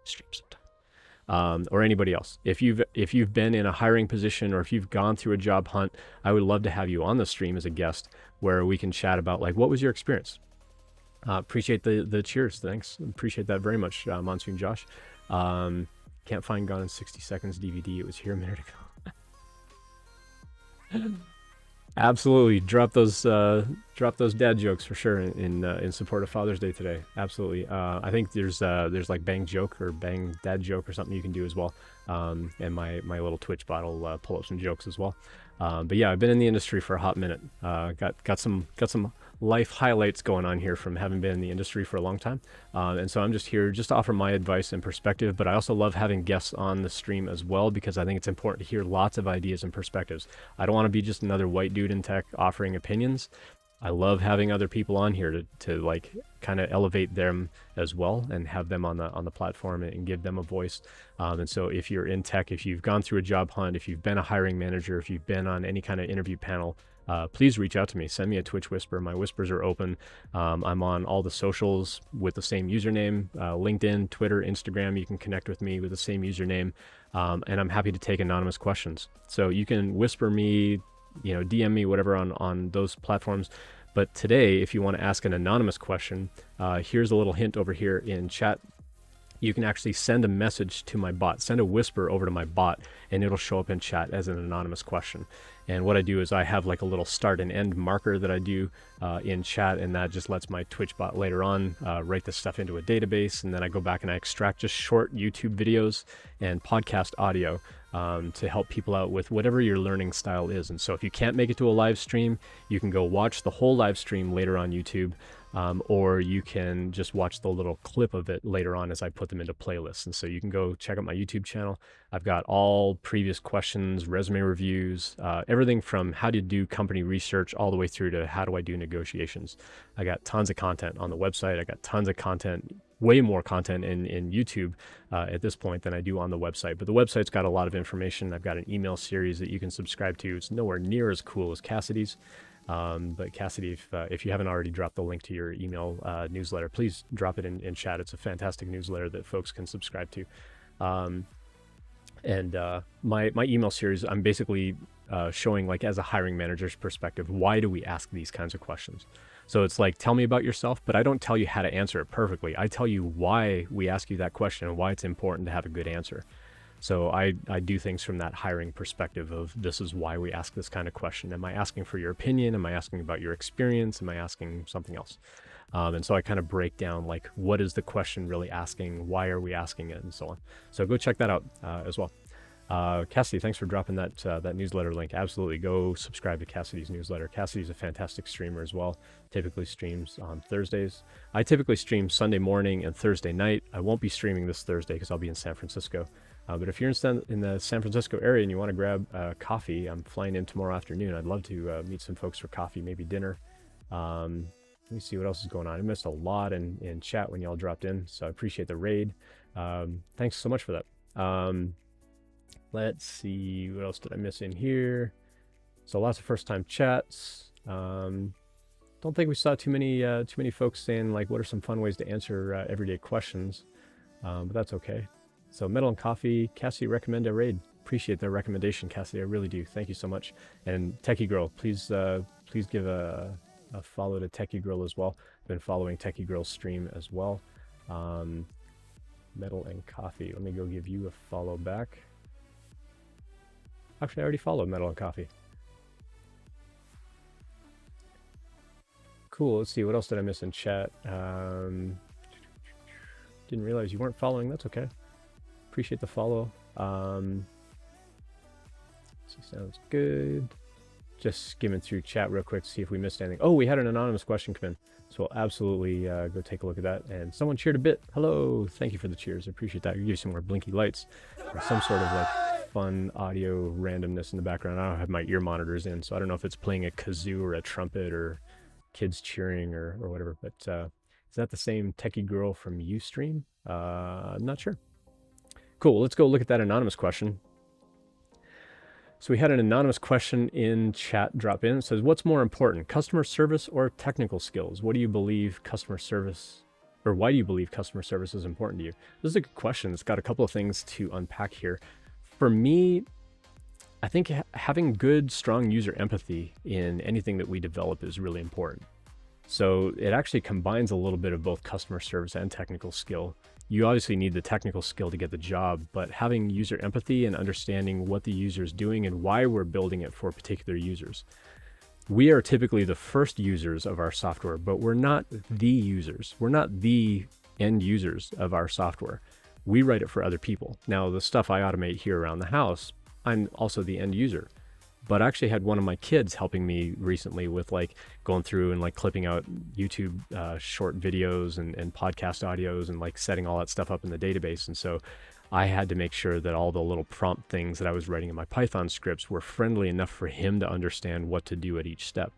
stream sometime. Or anybody else. If you've been in a hiring position or if you've gone through a job hunt, I would love to have you on the stream as a guest where we can chat about like what was your experience. Appreciate the cheers. Thanks. Appreciate that very much, Monsoon Josh. Can't find Gone in 60 Seconds DVD. It was here a minute ago. Absolutely. Drop those dad jokes for sure in support of Father's Day today. Absolutely. I think there's like bang joke or bang dad joke or something you can do as well. And my little Twitch bot will pull up some jokes as well. But yeah, I've been in the industry for a hot minute. Got some life highlights going on here from having been in the industry for a long time. And so I'm just here just to offer my advice and perspective, but I also love having guests on the stream as well, because I think it's important to hear lots of ideas and perspectives. I don't want to be just another white dude in tech offering opinions. I love having other people on here to like kind of elevate them as well and have them on the platform and give them a voice. And so if you're in tech, if you've gone through a job hunt, if you've been a hiring manager, if you've been on any kind of interview panel, please reach out to me. Send me a Twitch whisper. My whispers are open. I'm on all the socials with the same username, LinkedIn, Twitter, Instagram. You can connect with me with the same username. And I'm happy to take anonymous questions. So you can whisper me, DM me, whatever on those platforms. But today, if you want to ask an anonymous question, here's a little hint over here in chat. You can actually send a message to my bot, send a whisper over to my bot, and it'll show up in chat as an anonymous question. And what I do is I have like a little start and end marker that I do in chat, and that just lets my Twitch bot later on write this stuff into a database. And then I go back and I extract just short YouTube videos and podcast audio to help people out with whatever your learning style is. And so if you can't make it to a live stream, you can go watch the whole live stream later on YouTube. Or you can just watch the little clip of it later on as I put them into playlists. And so you can go check out my YouTube channel. I've got all previous questions, resume reviews, everything from how to do company research all the way through to how do I do negotiations. I got tons of content on the website. I got tons of content, way more content in YouTube at this point than I do on the website. But the website's got a lot of information. I've got an email series that you can subscribe to. It's nowhere near as cool as Cassidy's. But Cassidy, if you haven't already dropped the link to your email newsletter, please drop it in chat. It's a fantastic newsletter that folks can subscribe to. My email series, I'm basically showing, like, as a hiring manager's perspective, why do we ask these kinds of questions? So it's like, tell me about yourself, but I don't tell you how to answer it perfectly. I tell you why we ask you that question and why it's important to have a good answer. So I do things from that hiring perspective of, this is why we ask this kind of question. Am I asking for your opinion? Am I asking about your experience? Am I asking something else? And so I kind of break down, like, what is the question really asking? Why are we asking it? And so on. So go check that out as well. Cassidy, thanks for dropping that newsletter link. Absolutely. Go subscribe to Cassidy's newsletter. Cassidy's a fantastic streamer as well. Typically streams on Thursdays. I typically stream Sunday morning and Thursday night. I won't be streaming this Thursday because I'll be in San Francisco. But if you're in the San Francisco area and you want to grab coffee, I'm flying in tomorrow afternoon. I'd love to meet some folks for coffee, maybe dinner. Let me see what else is going on. I missed a lot in chat when y'all dropped in, so I appreciate the raid. Thanks so much for that. Let's see, what else did I miss in here? So lots of first-time chats. Don't think we saw too many folks saying, like, what are some fun ways to answer everyday questions, but that's okay. So Metal and Coffee, Cassie, recommend a raid. Appreciate the recommendation, Cassie. I really do. Thank you so much. And Techie Girl, please give a follow to Techie Girl as well. I've been following Techie Girl's stream as well. Metal and Coffee. Let me go give you a follow back. Actually, I already followed Metal and Coffee. Cool. Let's see. What else did I miss in chat? Didn't realize you weren't following. That's okay. Appreciate the follow. Sounds good. Just skimming through chat real quick to see if we missed anything. Oh, we had an anonymous question come in. So we'll absolutely go take a look at that. And someone cheered a bit. Hello. Thank you for the cheers. I appreciate that. You give some more blinky lights or some sort of like fun audio randomness in the background. I don't have my ear monitors in, so I don't know if it's playing a kazoo or a trumpet or kids cheering or whatever. But is that the same techie girl from Ustream? I'm not sure. Cool. Let's go look at that anonymous question. So we had an anonymous question in chat drop in. It says, what's more important, customer service or technical skills? What do you believe customer service, or why do you believe customer service is important to you? This is a good question. It's got a couple of things to unpack here. For me, I think having good, strong user empathy in anything that we develop is really important. So it actually combines a little bit of both customer service and technical skill. You obviously need the technical skill to get the job, but having user empathy and understanding what the user is doing and why we're building it for particular users. We are typically the first users of our software, but we're not the users. We're not the end users of our software. We write it for other people. Now, the stuff I automate here around the house, I'm also the end user. But I actually had one of my kids helping me recently with like going through and like clipping out YouTube short videos and podcast audios and like setting all that stuff up in the database. And so I had to make sure that all the little prompt things that I was writing in my Python scripts were friendly enough for him to understand what to do at each step.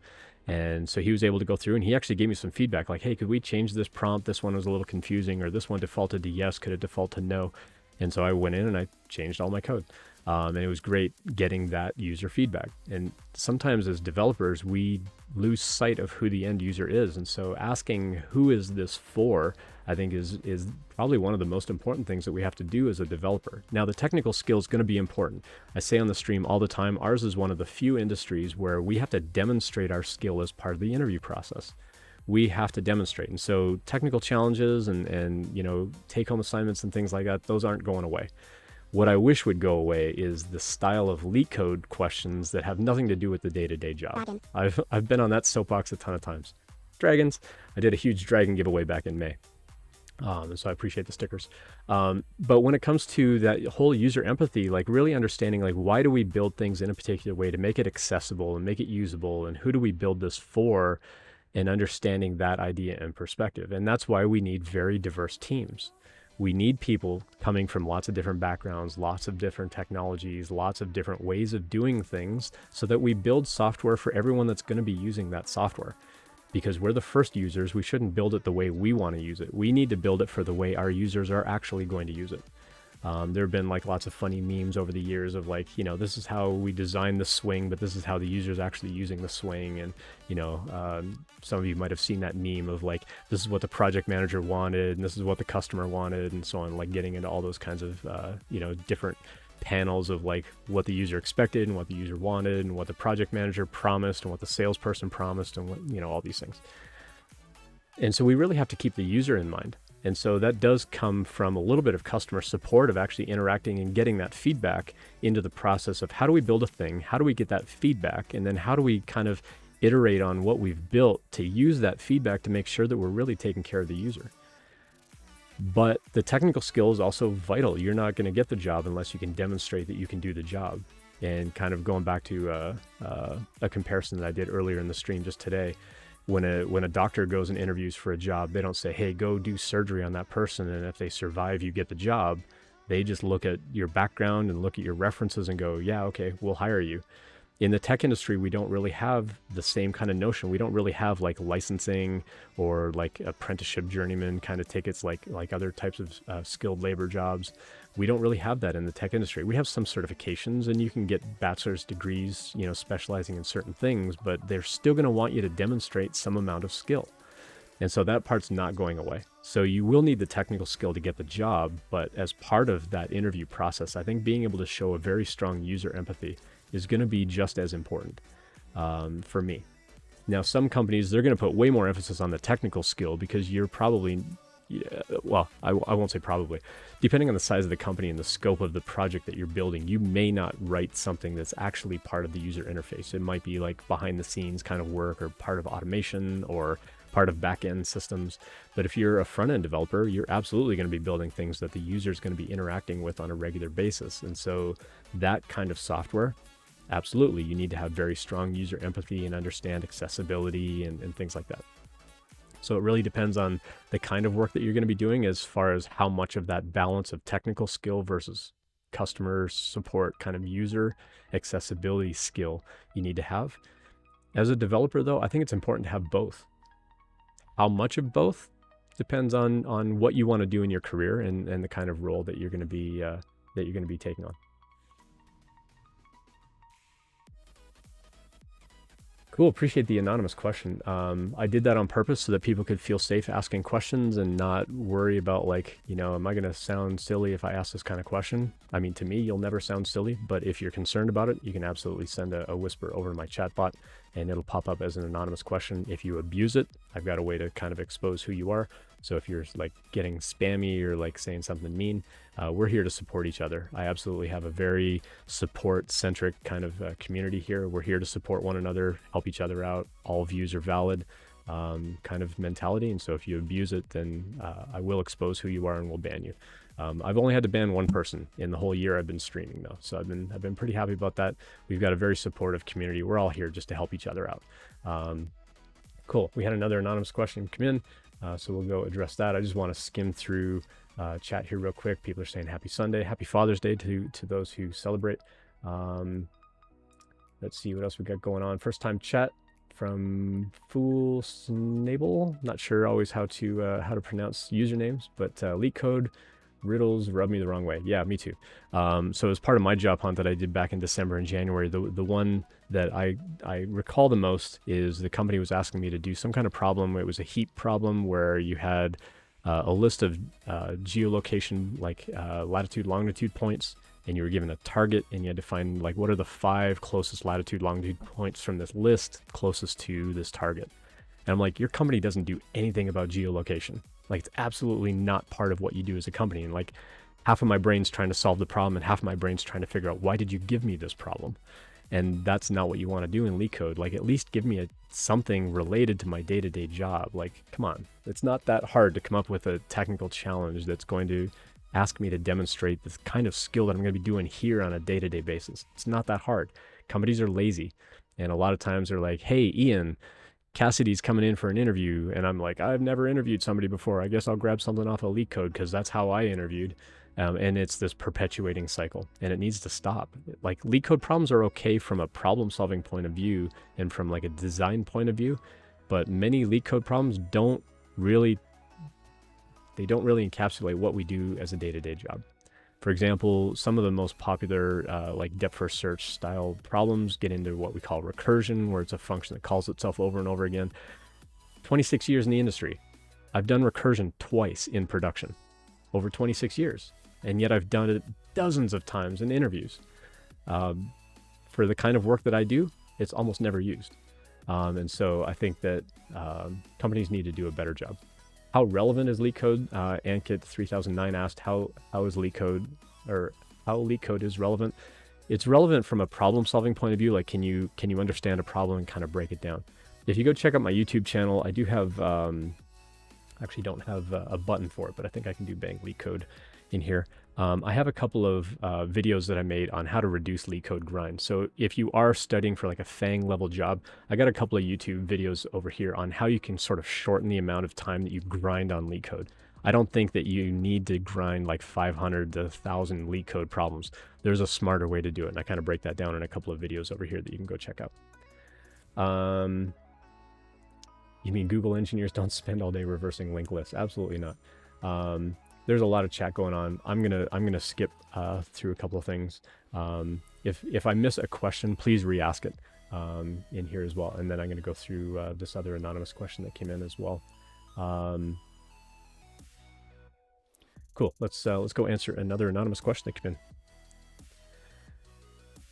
And so he was able to go through and he actually gave me some feedback like, hey, could we change this prompt? This one was a little confusing, or this one defaulted to yes. Could it default to no? And so I went in and I changed all my code. And it was great getting that user feedback. And sometimes as developers, we lose sight of who the end user is. And so asking who is this for, I think is probably one of the most important things that we have to do as a developer. Now, the technical skill is going to be important. I say on the stream all the time, ours is one of the few industries where we have to demonstrate our skill as part of the interview process. We have to demonstrate. And so technical challenges and you know, take-home assignments and things like that, those aren't going away. What I wish would go away is the style of leak code questions that have nothing to do with the day-to-day job. I've been on that soapbox a ton of times. Dragons. I did a huge dragon giveaway back in May. And so I appreciate the stickers. But when it comes to that whole user empathy, like really understanding like why do we build things in a particular way to make it accessible and make it usable, and who do we build this for, and understanding that idea and perspective. And that's why we need very diverse teams. We need people coming from lots of different backgrounds, lots of different technologies, lots of different ways of doing things, so that we build software for everyone that's going to be using that software. Because we're the first users, we shouldn't build it the way we want to use it. We need to build it for the way our users are actually going to use it. There have been like lots of funny memes over the years of like, you know, this is how we design the swing, but this is how the user's actually using the swing. And, you know, some of you might have seen that meme of like, this is what the project manager wanted, and this is what the customer wanted, and so on, like getting into all those kinds of, you know, different panels of like what the user expected and what the user wanted and what the project manager promised and what the salesperson promised and what, you know, all these things. And so we really have to keep the user in mind. And so that does come from a little bit of customer support, of actually interacting and getting that feedback into the process of how do we build a thing? How do we get that feedback? And then how do we kind of iterate on what we've built to use that feedback to make sure that we're really taking care of the user? But the technical skill is also vital. You're not going to get the job unless you can demonstrate that you can do the job. And kind of going back to a comparison that I did earlier in the stream just today, when a doctor goes and interviews for a job, they don't say, hey, go do surgery on that person, and if they survive, you get the job. They just look at your background and look at your references and go, yeah, okay, we'll hire you. In the tech industry, we don't really have the same kind of notion. We don't really have like licensing or like apprenticeship journeyman kind of tickets like other types of skilled labor jobs. We don't really have that in the tech industry. We have some certifications, and you can get bachelor's degrees, you know, specializing in certain things, but they're still going to want you to demonstrate some amount of skill. And so that part's not going away. So you will need the technical skill to get the job, but as part of that interview process, I think being able to show a very strong user empathy is going to be just as important for me. Now, some companies, they're going to put way more emphasis on the technical skill because you're probably, well, I won't say probably, depending on the size of the company and the scope of the project that you're building, you may not write something that's actually part of the user interface. It might be like behind the scenes kind of work, or part of automation, or part of back-end systems. But if you're a front-end developer, you're absolutely going to be building things that the user is going to be interacting with on a regular basis. And so that kind of software Absolutely, you need to have very strong user empathy and understand accessibility and things like that. So it really depends on the kind of work that you're going to be doing as far as how much of that balance of technical skill versus customer support kind of user accessibility skill you need to have. As a developer, though, I think it's important to have both. How much of both depends on what you want to do in your career and the kind of role that you're going to be taking on. Cool. Appreciate the anonymous question. I did that on purpose so that people could feel safe asking questions and not worry about like, am I going to sound silly if I ask this kind of question? I mean, to me, you'll never sound silly, but if you're concerned about it, you can absolutely send a whisper over to my chatbot and it'll pop up as an anonymous question. If you abuse it, I've got a way to kind of expose who you are. So if you're like getting spammy or like saying something mean, we're here to support each other. I absolutely have a very support-centric kind of community here. We're here to support one another, help each other out. All views are valid kind of mentality. And so if you abuse it, then I will expose who you are and will ban you. I've only had to ban one person in the whole year I've been streaming though. So I've been pretty happy about that. We've got a very supportive community. We're all here just to help each other out. Cool. We had another anonymous question come in. So we'll go address that. I just want to skim through chat here real quick. People are saying happy Sunday, happy Father's Day to those who celebrate. Let's see what else we got going on. First time chat from Fool Snable. Not sure always how to pronounce usernames, but LeetCode riddles rub me the wrong way. Yeah, me too. So as part of my job hunt that I did back in December and January, the one that I recall the most is the company was asking me to do some kind of problem. It was a heap problem where you had a list of geolocation, like latitude, longitude points, and you were given a target, and you had to find like what are the 5 closest latitude, longitude points from this list closest to this target. And I'm like, your company doesn't do anything about geolocation. Like, it's absolutely not part of what you do as a company. And like, half of my brain's trying to solve the problem, and half of my brain's trying to figure out why did you give me this problem. And that's not what you want to do in LeetCode. Like, at least give me something related to my day-to-day job. Like, come on. It's not that hard to come up with a technical challenge that's going to ask me to demonstrate this kind of skill that I'm going to be doing here on a day-to-day basis. It's not that hard. Companies are lazy. And a lot of times they're like, hey, Ian, Cassidy's coming in for an interview. And I'm like, I've never interviewed somebody before. I guess I'll grab something off of LeetCode because that's how I interviewed. And it's this perpetuating cycle, and it needs to stop. Like, LeetCode problems are okay from a problem-solving point of view and from like a design point of view, but many LeetCode problems don't really encapsulate what we do as a day-to-day job. For example, some of the most popular like depth-first search style problems get into what we call recursion, where it's a function that calls itself over and over again. 26 years in the industry. I've done recursion twice in production over 26 years. And yet I've done it dozens of times in interviews. For the kind of work that I do, it's almost never used. And so I think that companies need to do a better job. How relevant is LeetCode? Ankit 3009 asked how is LeetCode, or how LeetCode is relevant. It's relevant from a problem-solving point of view. Like, can you understand a problem and kind of break it down? If you go check out my YouTube channel, I do have actually don't have a button for it, but I think I can do bang LeetCode in here. I have a couple of videos that I made on how to reduce LeetCode grind. So if you are studying for like a FANG level job, I got a couple of YouTube videos over here on how you can sort of shorten the amount of time that you grind on LeetCode. I don't think that you need to grind like 500 to 1,000 LeetCode problems. There's a smarter way to do it, and I kind of break that down in a couple of videos over here that you can go check out. You mean Google engineers don't spend all day reversing linked lists? Absolutely not. There's a lot of chat going on. I'm gonna skip through a couple of things. If I miss a question, please re-ask it in here as well, and then I'm gonna go through this other anonymous question that came in as well. Cool. Let's go answer another anonymous question that came in.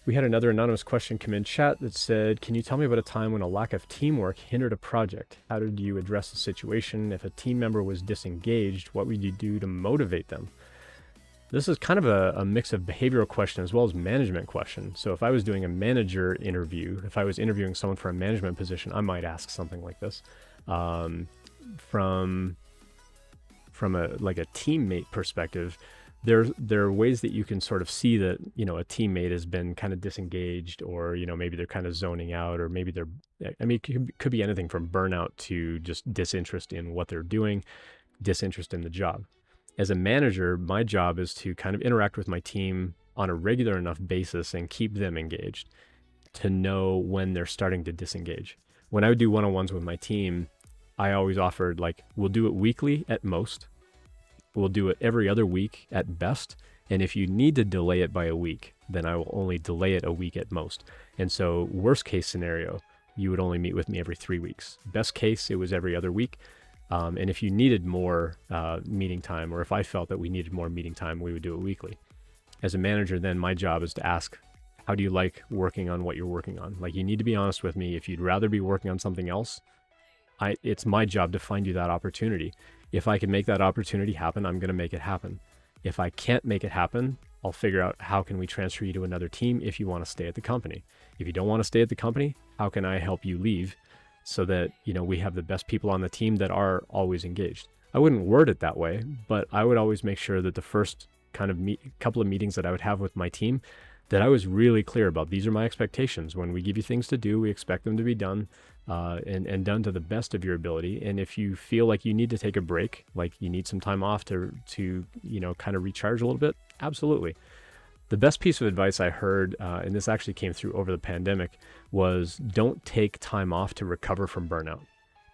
We had another anonymous question come in chat that said, can you tell me about a time when a lack of teamwork hindered a project? How did you address the situation? If a team member was disengaged, what would you do to motivate them? This is kind of a mix of behavioral question as well as management question. So if I was doing a manager interview, if I was interviewing someone for a management position, I might ask something like this. From a teammate perspective, there are ways that you can sort of see that, a teammate has been kind of disengaged, or, maybe they're kind of zoning out, or maybe they're, I mean, it could be anything from burnout to just disinterest in what they're doing, disinterest in the job. As a manager, my job is to kind of interact with my team on a regular enough basis and keep them engaged to know when they're starting to disengage. When I would do one-on-ones with my team, I always offered, like, we'll do it weekly at most. We'll do it every other week at best. And if you need to delay it by a week, then I will only delay it a week at most. And so worst case scenario, you would only meet with me every 3 weeks. Best case, it was every other week. And if you needed more meeting time, or if I felt that we needed more meeting time, we would do it weekly. As a manager, then my job is to ask, how do you like working on what you're working on? Like, you need to be honest with me. If you'd rather be working on something else, it's my job to find you that opportunity. If I can make that opportunity happen, I'm going to make it happen. If I can't make it happen, I'll figure out how can we transfer you to another team if you want to stay at the company. If you don't want to stay at the company, how can I help you leave so that, we have the best people on the team that are always engaged? I wouldn't word it that way, but I would always make sure that the first kind of couple of meetings that I would have with my team, that I was really clear about, these are my expectations. When we give you things to do, we expect them to be done and done to the best of your ability. And if you feel like you need to take a break, like you need some time off to kind of recharge a little bit, absolutely. The best piece of advice I heard, and this actually came through over the pandemic, was don't take time off to recover from burnout.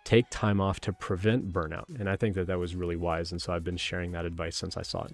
Take time off to prevent burnout. And I think that was really wise. And so I've been sharing that advice since I saw it.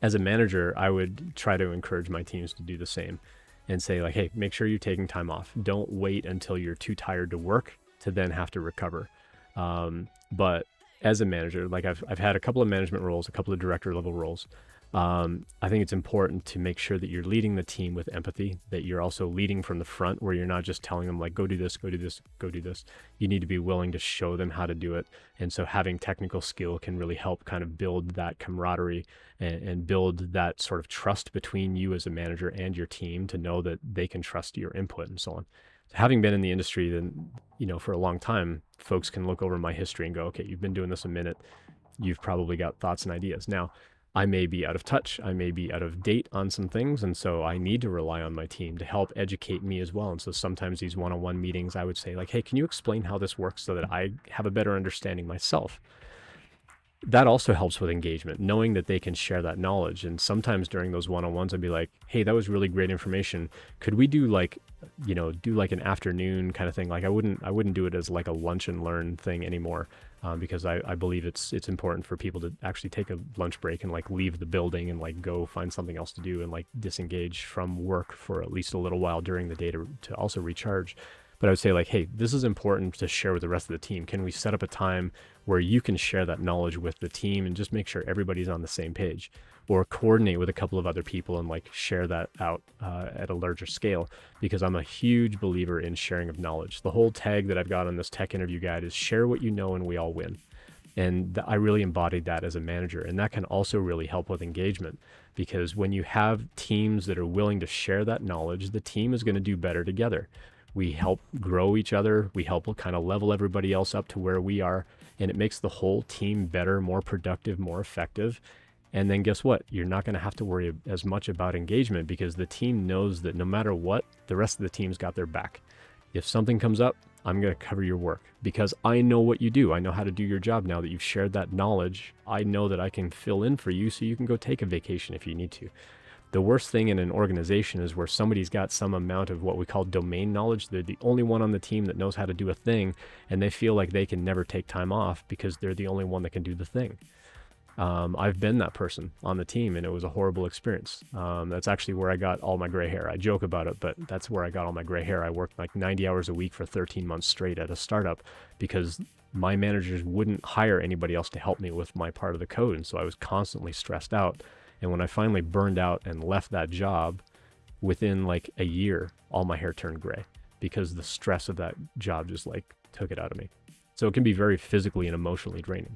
As a manager, I would try to encourage my teams to do the same and say, like, hey, make sure you're taking time off. Don't wait until you're too tired to work to then have to recover. But as a manager, like I've had a couple of management roles, a couple of director level roles. I think it's important to make sure that you're leading the team with empathy, that you're also leading from the front, where you're not just telling them, like, go do this, go do this, go do this. You need to be willing to show them how to do it. And so having technical skill can really help kind of build that camaraderie and build that sort of trust between you as a manager and your team, to know that they can trust your input and so on. So having been in the industry, then, for a long time, folks can look over my history and go, okay, you've been doing this a minute. You've probably got thoughts and ideas. Now, I may be out of touch, I may be out of date on some things, and so I need to rely on my team to help educate me as well. And so sometimes these one-on-one meetings, I would say, like, hey, can you explain how this works so that I have a better understanding myself? That also helps with engagement, knowing that they can share that knowledge. And sometimes during those one-on-ones, I'd be like, hey, that was really great information. Could we do like an afternoon kind of thing? Like I wouldn't do it as like a lunch and learn thing anymore, because I believe it's important for people to actually take a lunch break and like leave the building and like go find something else to do and like disengage from work for at least a little while during the day to also recharge. But I would say, like, hey, this is important to share with the rest of the team. Can we set up a time where you can share that knowledge with the team and just make sure everybody's on the same page, or coordinate with a couple of other people and like share that out at a larger scale? Because I'm a huge believer in sharing of knowledge. The whole tag that I've got on this tech interview guide is share what you know and we all win. And I really embodied that as a manager. And that can also really help with engagement, because when you have teams that are willing to share that knowledge, the team is going to do better together. We help grow each other. We help kind of level everybody else up to where we are. And it makes the whole team better, more productive, more effective. And then guess what? You're not going to have to worry as much about engagement, because the team knows that no matter what, the rest of the team's got their back. If something comes up, I'm going to cover your work because I know what you do. I know how to do your job now that you've shared that knowledge. I know that I can fill in for you so you can go take a vacation if you need to. The worst thing in an organization is where somebody's got some amount of what we call domain knowledge. They're the only one on the team that knows how to do a thing, and they feel like they can never take time off because they're the only one that can do the thing. I've been that person on the team, and it was a horrible experience. That's actually where I got all my gray hair. I joke about it, but that's where I got all my gray hair. I worked like 90 hours a week for 13 months straight at a startup because my managers wouldn't hire anybody else to help me with my part of the code. And so I was constantly stressed out. And when I finally burned out and left that job, within like a year, all my hair turned gray because the stress of that job just like took it out of me. So it can be very physically and emotionally draining,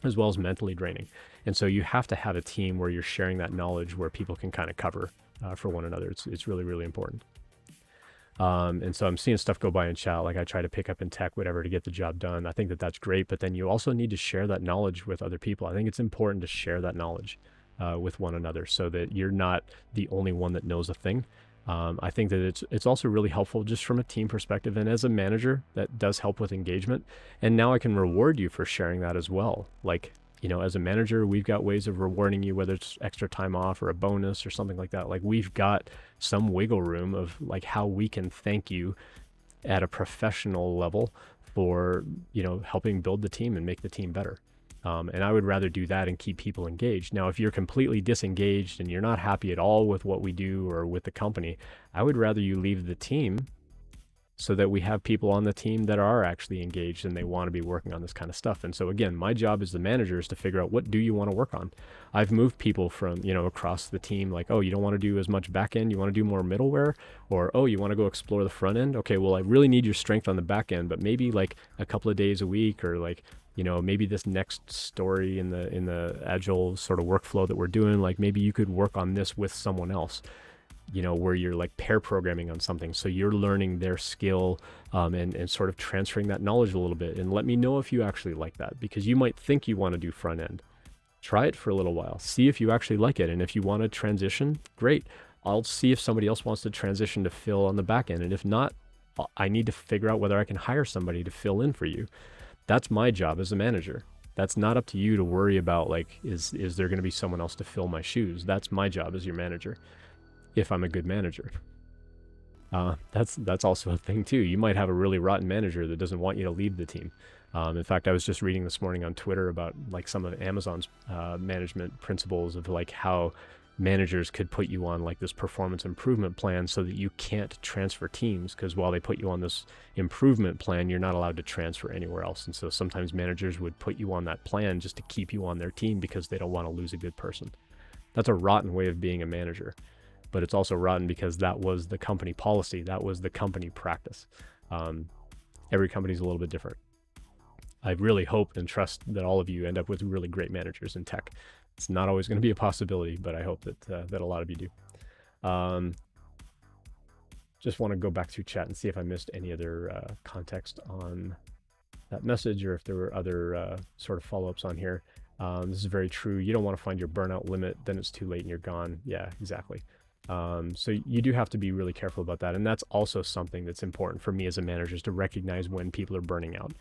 as well as mentally draining. And so you have to have a team where you're sharing that knowledge, where people can kind of cover for one another. It's really, really important. And so I'm seeing stuff go by in chat, like I try to pick up in tech, whatever, to get the job done. I think that that's great, but then you also need to share that knowledge with other people. I think it's important to share that knowledge. with one another, so that you're not the only one that knows a thing. I think that it's also really helpful just from a team perspective, and as a manager, that does help with engagement. And now I can reward you for sharing that as well. Like, as a manager, we've got ways of rewarding you, whether it's extra time off or a bonus or something like that. Like, we've got some wiggle room of like how we can thank you at a professional level for, helping build the team and make the team better. And I would rather do that and keep people engaged. Now, if you're completely disengaged and you're not happy at all with what we do or with the company, I would rather you leave the team so that we have people on the team that are actually engaged and they want to be working on this kind of stuff. And so again, my job as the manager is to figure out, what do you want to work on? I've moved people from, across the team, like, oh, you don't want to do as much back end, you want to do more middleware, or, oh, you want to go explore the front end. Okay, well, I really need your strength on the back end, but maybe like a couple of days a week, or like, maybe this next story in the agile sort of workflow that we're doing, like maybe you could work on this with someone else, where you're like pair programming on something. So you're learning their skill, and sort of transferring that knowledge a little bit. And let me know if you actually like that, because you might think you want to do front end. Try it for a little while, see if you actually like it. And if you want to transition, great. I'll see if somebody else wants to transition to fill on the back end. And if not, I need to figure out whether I can hire somebody to fill in for you. That's my job as a manager. That's not up to you to worry about, like, is there going to be someone else to fill my shoes? That's my job as your manager, if I'm a good manager. That's also a thing too. You might have a really rotten manager that doesn't want you to leave the team. In fact, I was just reading this morning on Twitter about like some of Amazon's management principles of like how managers could put you on like this performance improvement plan so that you can't transfer teams, because while they put you on this improvement plan, you're not allowed to transfer anywhere else. And so sometimes managers would put you on that plan just to keep you on their team because they don't want to lose a good person. That's a rotten way of being a manager, but it's also rotten because that was the company policy. That was the company practice. Every company's a little bit different. I really hope and trust that all of you end up with really great managers in tech. It's not always going to be a possibility, but I hope that a lot of you do. Just want to go back through chat and see if I missed any other context on that message, or if there were other sort of follow-ups on here. This is very true. You don't want to find your burnout limit, then it's too late and you're gone. Yeah, exactly. So you do have to be really careful about that. And that's also something that's important for me as a manager, is to recognize when people are burning out.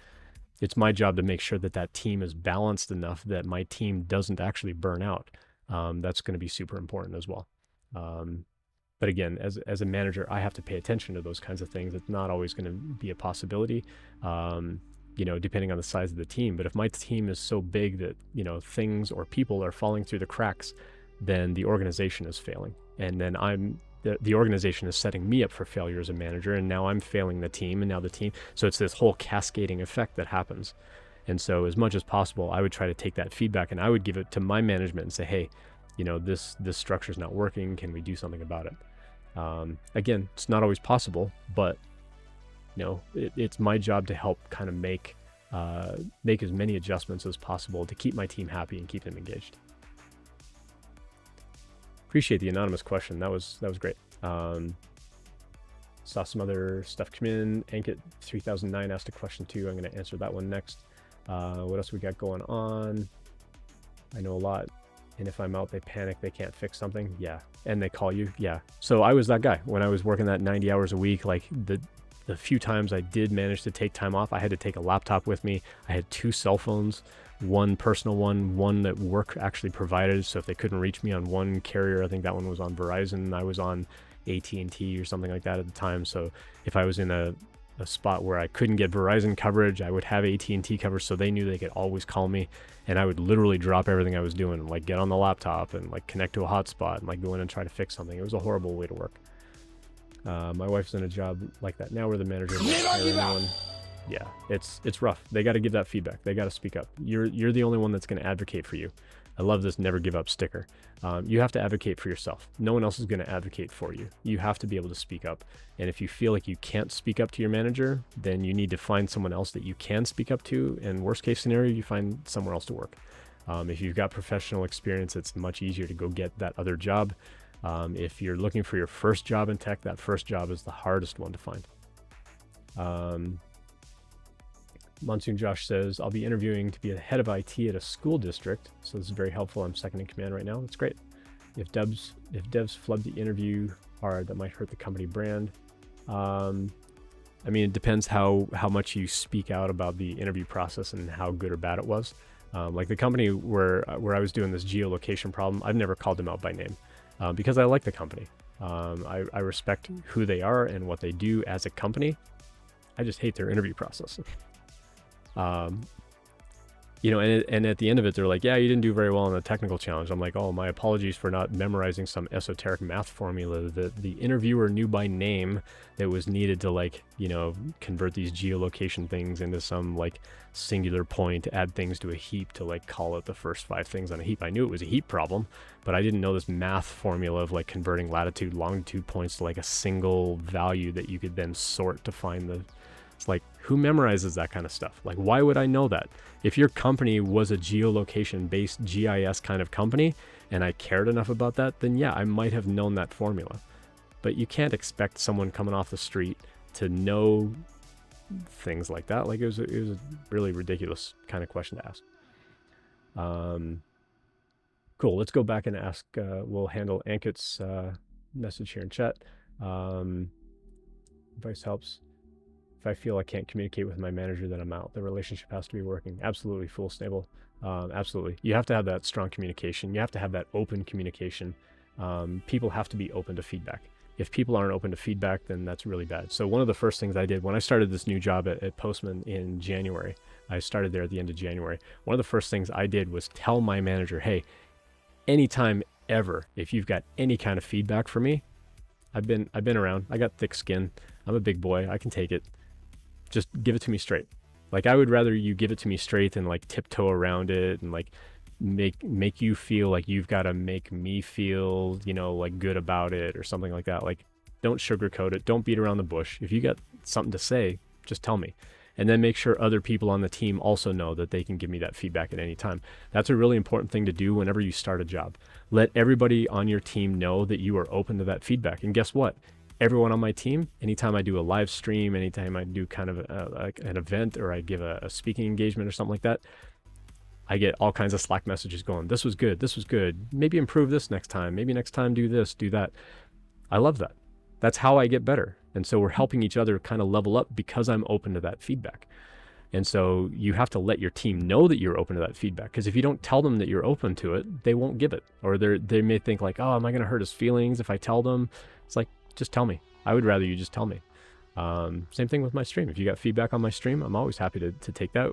It's my job to make sure that that team is balanced enough that my team doesn't actually burn out. That's going to be super important as well. But again, as a manager, I have to pay attention to those kinds of things. It's not always going to be a possibility, depending on the size of the team. But if my team is so big that, things or people are falling through the cracks, then the organization is failing. And then the organization is setting me up for failure as a manager, and now I'm failing the team, and now the team. So it's this whole cascading effect that happens. And so as much as possible, I would try to take that feedback and I would give it to my management and say, hey, this structure is not working. Can we do something about it? Again, it's not always possible, but it's my job to help kind of make as many adjustments as possible to keep my team happy and keep them engaged. Appreciate the anonymous question. That was great. Saw some other stuff come in. Ankit 3009 asked a question too. I'm going to answer that one next. What else we got going on? I know a lot. And if I'm out, they panic. They can't fix something. Yeah. And they call you. Yeah. So I was that guy when I was working that 90 hours a week. Like the few times I did manage to take time off, I had to take a laptop with me. I had 2 cell phones. One personal one that work actually provided. So if they couldn't reach me on one carrier, I think that one was on Verizon, I was on AT&T or something like that at the time. So if I was in a spot where I couldn't get Verizon coverage, I would have AT&T coverage, so they knew they could always call me. And I would literally drop everything I was doing and like get on the laptop and like connect to a hotspot and like go in and try to fix something. It was a horrible way to work. My wife's in a job like that now where the manager won't hire anyone. Yeah, it's rough. They got to give that feedback. They got to speak up. You're the only one that's going to advocate for you. I love this never give up sticker. You have to advocate for yourself. No one else is going to advocate for you. You have to be able to speak up. And if you feel like you can't speak up to your manager, then you need to find someone else that you can speak up to. And worst case scenario, you find somewhere else to work. If you've got professional experience, it's much easier to go get that other job. If you're looking for your first job in tech, that first job is the hardest one to find. Monsoon Josh says, I'll be interviewing to be the head of IT at a school district. So this is very helpful. I'm second in command right now. That's great. If devs flub the interview hard, that might hurt the company brand. I mean, it depends how much you speak out about the interview process and how good or bad it was. Like the company where I was doing this geolocation problem, I've never called them out by name because I like the company. I respect who they are and what they do as a company. I just hate their interview process. You know, and at the end of it, they're like, yeah, you didn't do very well on the technical challenge. I'm like, oh, my apologies for not memorizing some esoteric math formula that the interviewer knew by name that was needed to, like, you know, convert these geolocation things into some like singular point, add things to a heap to like call it the first 5 things on a heap. I knew it was a heap problem, but I didn't know this math formula of like converting latitude, longitude points to like a single value that you could then sort to find the... It's like, who memorizes that kind of stuff? Like, why would I know that? If your company was a geolocation-based GIS kind of company, and I cared enough about that, then yeah, I might have known that formula. But you can't expect someone coming off the street to know things like that. Like, it was a really ridiculous kind of question to ask. Cool, let's go back and ask, we'll handle Ankit's message here in chat. Advice helps. If I feel I can't communicate with my manager, then I'm out. The relationship has to be working. Absolutely, Fool Stable. Absolutely. You have to have that strong communication. You have to have that open communication. People have to be open to feedback. If people aren't open to feedback, then that's really bad. So one of the first things I did when I started this new job at Postman in January, I started there at the end of January. One of the first things I did was tell my manager, hey, anytime ever, if you've got any kind of feedback for me, I've been around. I got thick skin. I'm a big boy. I can take it. Just give it to me straight. Like, I would rather you give it to me straight than like tiptoe around it and like make you feel like you've got to make me feel, you know, like good about it or something like that. Like, don't sugarcoat it. Don't beat around the bush. If you got something to say, just tell me. And then make sure other people on the team also know that they can give me that feedback at any time. That's a really important thing to do whenever you start a job. Let everybody on your team know that you are open to that feedback. And guess what? Everyone on my team, anytime I do a live stream, anytime I do kind of an event, or I give a speaking engagement or something like that, I get all kinds of Slack messages going, this was good, maybe improve this next time, maybe next time do this, do that. I love that. That's how I get better. And so we're helping each other kind of level up because I'm open to that feedback. And so you have to let your team know that you're open to that feedback, because if you don't tell them that you're open to it, they won't give it. Or they may think like, oh, am I going to hurt his feelings if I tell them? It's like, just tell me. I would rather you just tell me. Same thing with my stream. If you got feedback on my stream, I'm always happy to take that,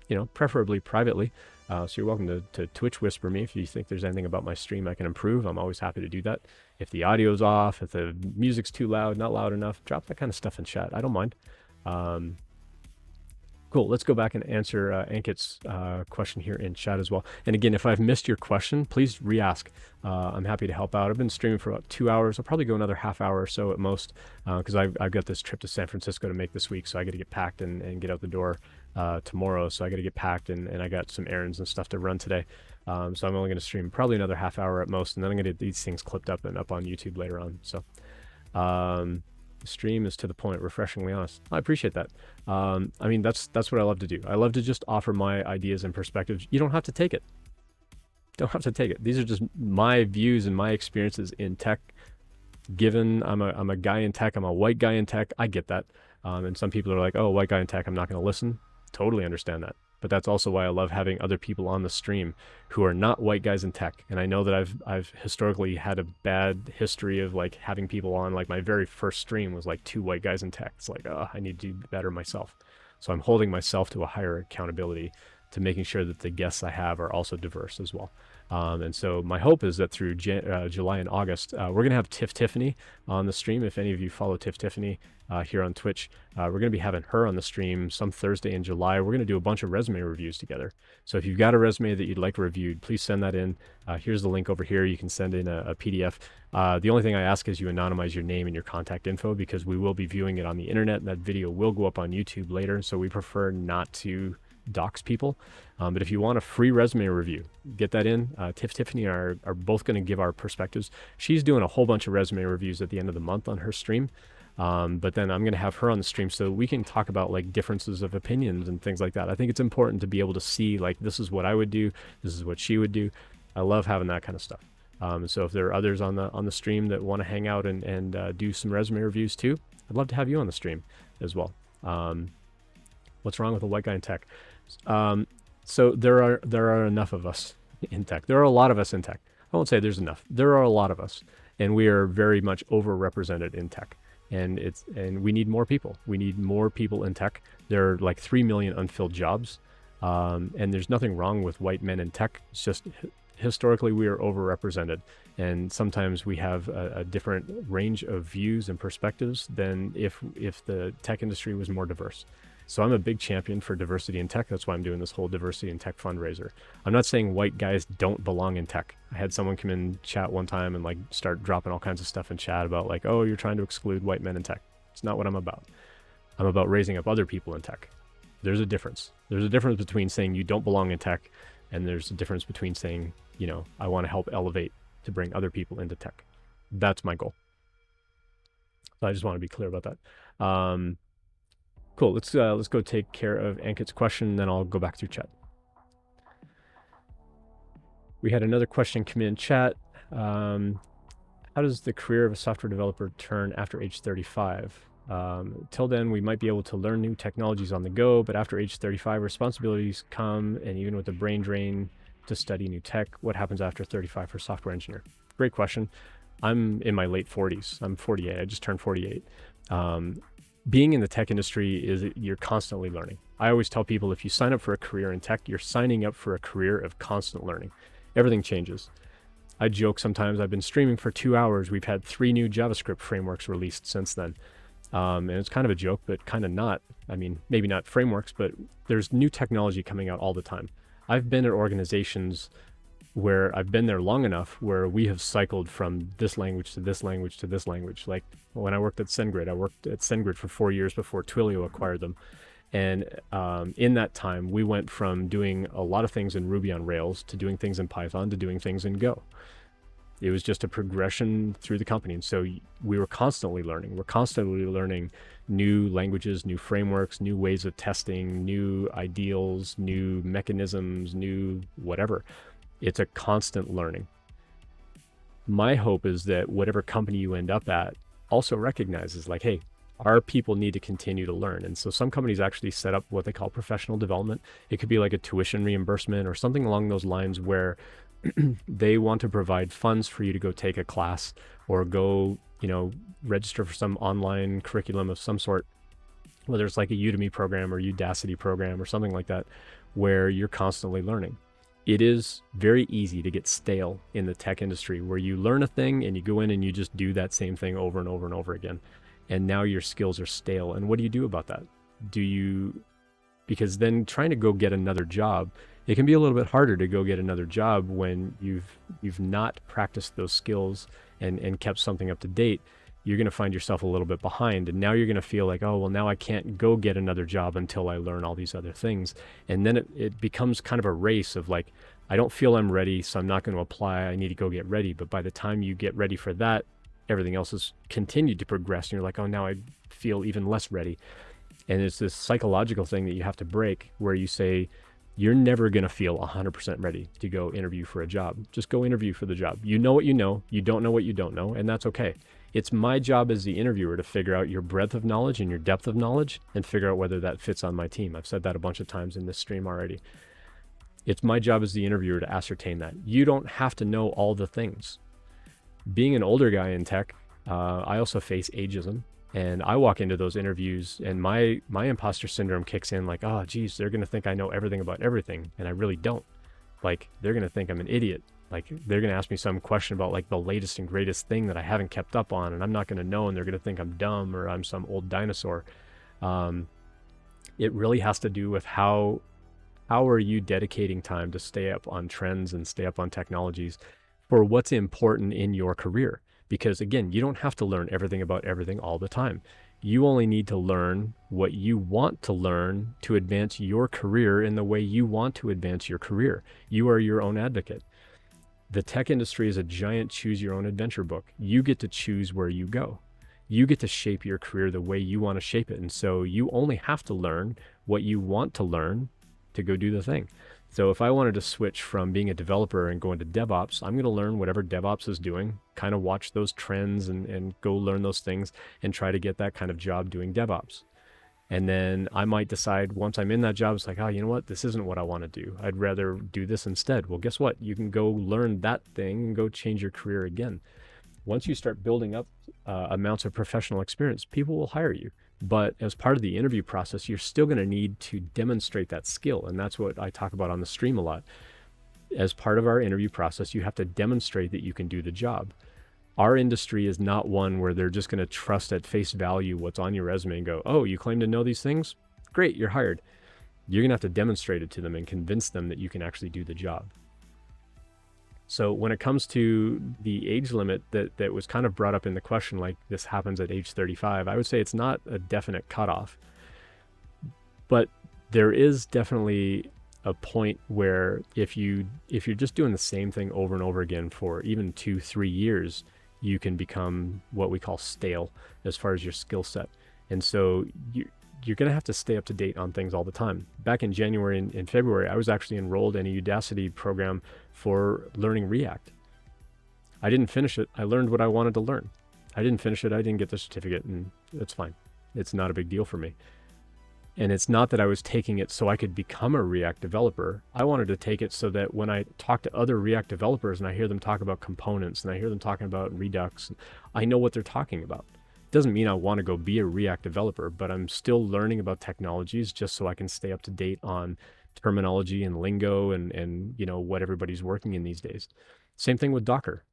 you know, preferably privately. So you're welcome to Twitch whisper me if you think there's anything about my stream I can improve. I'm always happy to do that. If the audio's off, if the music's too loud, not loud enough, drop that kind of stuff in chat. I don't mind. Cool. Let's go back and answer Ankit's question here in chat as well. And again, if I've missed your question, please re-ask. I'm happy to help out. I've been streaming for about 2 hours. I'll probably go another half hour or so at most, because I've got this trip to San Francisco to make this week. So I got to get packed and get out the door tomorrow. So I got to get packed and I got some errands and stuff to run today. So I'm only going to stream probably another half hour at most. And then I'm going to get these things clipped up and up on YouTube later on. So the stream is to the point, refreshingly honest. I appreciate that. I mean, that's what I love to do. I love to just offer my ideas and perspectives. You don't have to take it. Don't have to take it. These are just my views and my experiences in tech. Given I'm a guy in tech, I'm a white guy in tech. I get that. And some people are like, oh, white guy in tech, I'm not going to listen. Totally understand that. But that's also why I love having other people on the stream who are not white guys in tech. And I know that I've historically had a bad history of like having people on. Like my very first stream was like 2 white guys in tech. It's like, oh, I need to do better myself. So I'm holding myself to a higher accountability to making sure that the guests I have are also diverse as well. And so my hope is that through July and August, we're going to have Tiffany on the stream. If any of you follow Tiffany here on Twitch, we're going to be having her on the stream some Thursday in July. We're going to do a bunch of resume reviews together. So if you've got a resume that you'd like reviewed, please send that in. Here's the link over here. You can send in a PDF. The only thing I ask is you anonymize your name and your contact info, because we will be viewing it on the internet, and that video will go up on YouTube later. So we prefer not to dox people. But if you want a free resume review, get that in. Tiffany are both going to give our perspectives. She's doing a whole bunch of resume reviews at the end of the month on her stream. But then I'm going to have her on the stream so we can talk about like differences of opinions and things like that. I think it's important to be able to see like, this is what I would do, this is what she would do. I love having that kind of stuff. So if there are others on the stream that want to hang out and do some resume reviews too, I'd love to have you on the stream as well. What's wrong with a white guy in tech? So there are enough of us in tech. There are a lot of us in tech. I won't say there's enough. There are a lot of us, and we are very much overrepresented in tech. And we need more people. We need more people in tech. There are like 3 million unfilled jobs, and there's nothing wrong with white men in tech. It's just historically we are overrepresented, and sometimes we have a different range of views and perspectives than if the tech industry was more diverse. So I'm a big champion for diversity in tech. That's why I'm doing this whole diversity in tech fundraiser. I'm not saying white guys don't belong in tech. I had someone come in chat one time and like start dropping all kinds of stuff in chat about like, oh, you're trying to exclude white men in tech. It's not what I'm about. I'm about raising up other people in tech. There's a difference. There's a difference between saying you don't belong in tech, and there's a difference between saying, you know, I want to help elevate to bring other people into tech. That's my goal. So I just want to be clear about that. Cool. Let's go take care of Ankit's question, and then I'll go back through chat. We had another question come in chat. How does the career of a software developer turn after age 35? Till then, we might be able to learn new technologies on the go, but after age 35, responsibilities come, and even with the brain drain to study new tech, what happens after 35 for software engineer? Great question. I'm in my late 40s. I'm 48. I just turned 48. Being in the tech industry is you're constantly learning. I always tell people if you sign up for a career in tech, you're signing up for a career of constant learning. Everything changes. I joke sometimes I've been streaming for 2 hours. We've had 3 new JavaScript frameworks released since then. And it's kind of a joke, but kind of not. I mean, maybe not frameworks, but there's new technology coming out all the time. I've been at organizations where I've been there long enough where we have cycled from this language to this language to this language. Like when I worked at SendGrid, I worked at SendGrid for 4 years before Twilio acquired them. And in that time, we went from doing a lot of things in Ruby on Rails to doing things in Python to doing things in Go. It was just a progression through the company. And so we were constantly learning. We're constantly learning new languages, new frameworks, new ways of testing, new ideals, new mechanisms, new whatever. It's a constant learning. My hope is that whatever company you end up at also recognizes like, hey, our people need to continue to learn. And so some companies actually set up what they call professional development. It could be like a tuition reimbursement or something along those lines where they want to provide funds for you to go take a class or go, you know, register for some online curriculum of some sort, whether it's like a Udemy program or Udacity program or something like that, where you're constantly learning. It is very easy to get stale in the tech industry where you learn a thing and you go in and you just do that same thing over and over and over again. And now your skills are stale. And what do you do about that? Because then trying to go get another job, it can be a little bit harder to go get another job when you've not practiced those skills and kept something up to date. You're going to find yourself a little bit behind. And now you're going to feel like, oh, well, now I can't go get another job until I learn all these other things. And then it becomes kind of a race of like, I don't feel I'm ready, so I'm not going to apply. I need to go get ready. But by the time you get ready for that, everything else has continued to progress. And you're like, oh, now I feel even less ready. And it's this psychological thing that you have to break where you say, you're never going to feel 100% ready to go interview for a job. Just go interview for the job. You know what you know. You don't know what you don't know. And that's okay. It's my job as the interviewer to figure out your breadth of knowledge and your depth of knowledge and figure out whether that fits on my team. I've said that a bunch of times in this stream already. It's my job as the interviewer to ascertain that. You don't have to know all the things. Being an older guy in tech, I also face ageism. And I walk into those interviews and my imposter syndrome kicks in like, oh, geez, they're going to think I know everything about everything. And I really don't. Like, they're going to think I'm an idiot. Like, they're going to ask me some question about like the latest and greatest thing that I haven't kept up on. And I'm not going to know. And they're going to think I'm dumb or I'm some old dinosaur. It really has to do with how are you dedicating time to stay up on trends and stay up on technologies for what's important in your career. Because again, you don't have to learn everything about everything all the time. You only need to learn what you want to learn to advance your career in the way you want to advance your career. You are your own advocate. The tech industry is a giant choose your own adventure book. You get to choose where you go. You get to shape your career the way you want to shape it. And so you only have to learn what you want to learn to go do the thing. So if I wanted to switch from being a developer and go into DevOps, I'm going to learn whatever DevOps is doing, kind of watch those trends and go learn those things and try to get that kind of job doing DevOps. And then I might decide once I'm in that job, it's like, oh, you know what? This isn't what I want to do. I'd rather do this instead. Well, guess what? You can go learn that thing and go change your career again. Once you start building up amounts of professional experience, people will hire you. But as part of the interview process, you're still going to need to demonstrate that skill. And that's what I talk about on the stream a lot. As part of our interview process, you have to demonstrate that you can do the job. Our industry is not one where they're just going to trust at face value what's on your resume and go, oh, you claim to know these things? Great, you're hired. You're going to have to demonstrate it to them and convince them that you can actually do the job. So when it comes to the age limit that was kind of brought up in the question, like this happens at age 35, I would say it's not a definite cutoff. But there is definitely a point where if you're just doing the same thing over and over again for even 2-3 years, you can become what we call stale as far as your skill set. And so you're going to have to stay up to date on things all the time. Back in January and February, I was actually enrolled in a Udacity program for learning React. I didn't finish it. I learned what I wanted to learn. I didn't finish it. I didn't get the certificate, and it's fine. It's not a big deal for me. And it's not that I was taking it so I could become a React developer. I wanted to take it so that when I talk to other React developers and I hear them talk about components and I hear them talking about Redux, I know what they're talking about. It doesn't mean I want to go be a React developer, but I'm still learning about technologies just so I can stay up to date on terminology and lingo and you know what everybody's working in these days. Same thing with Docker.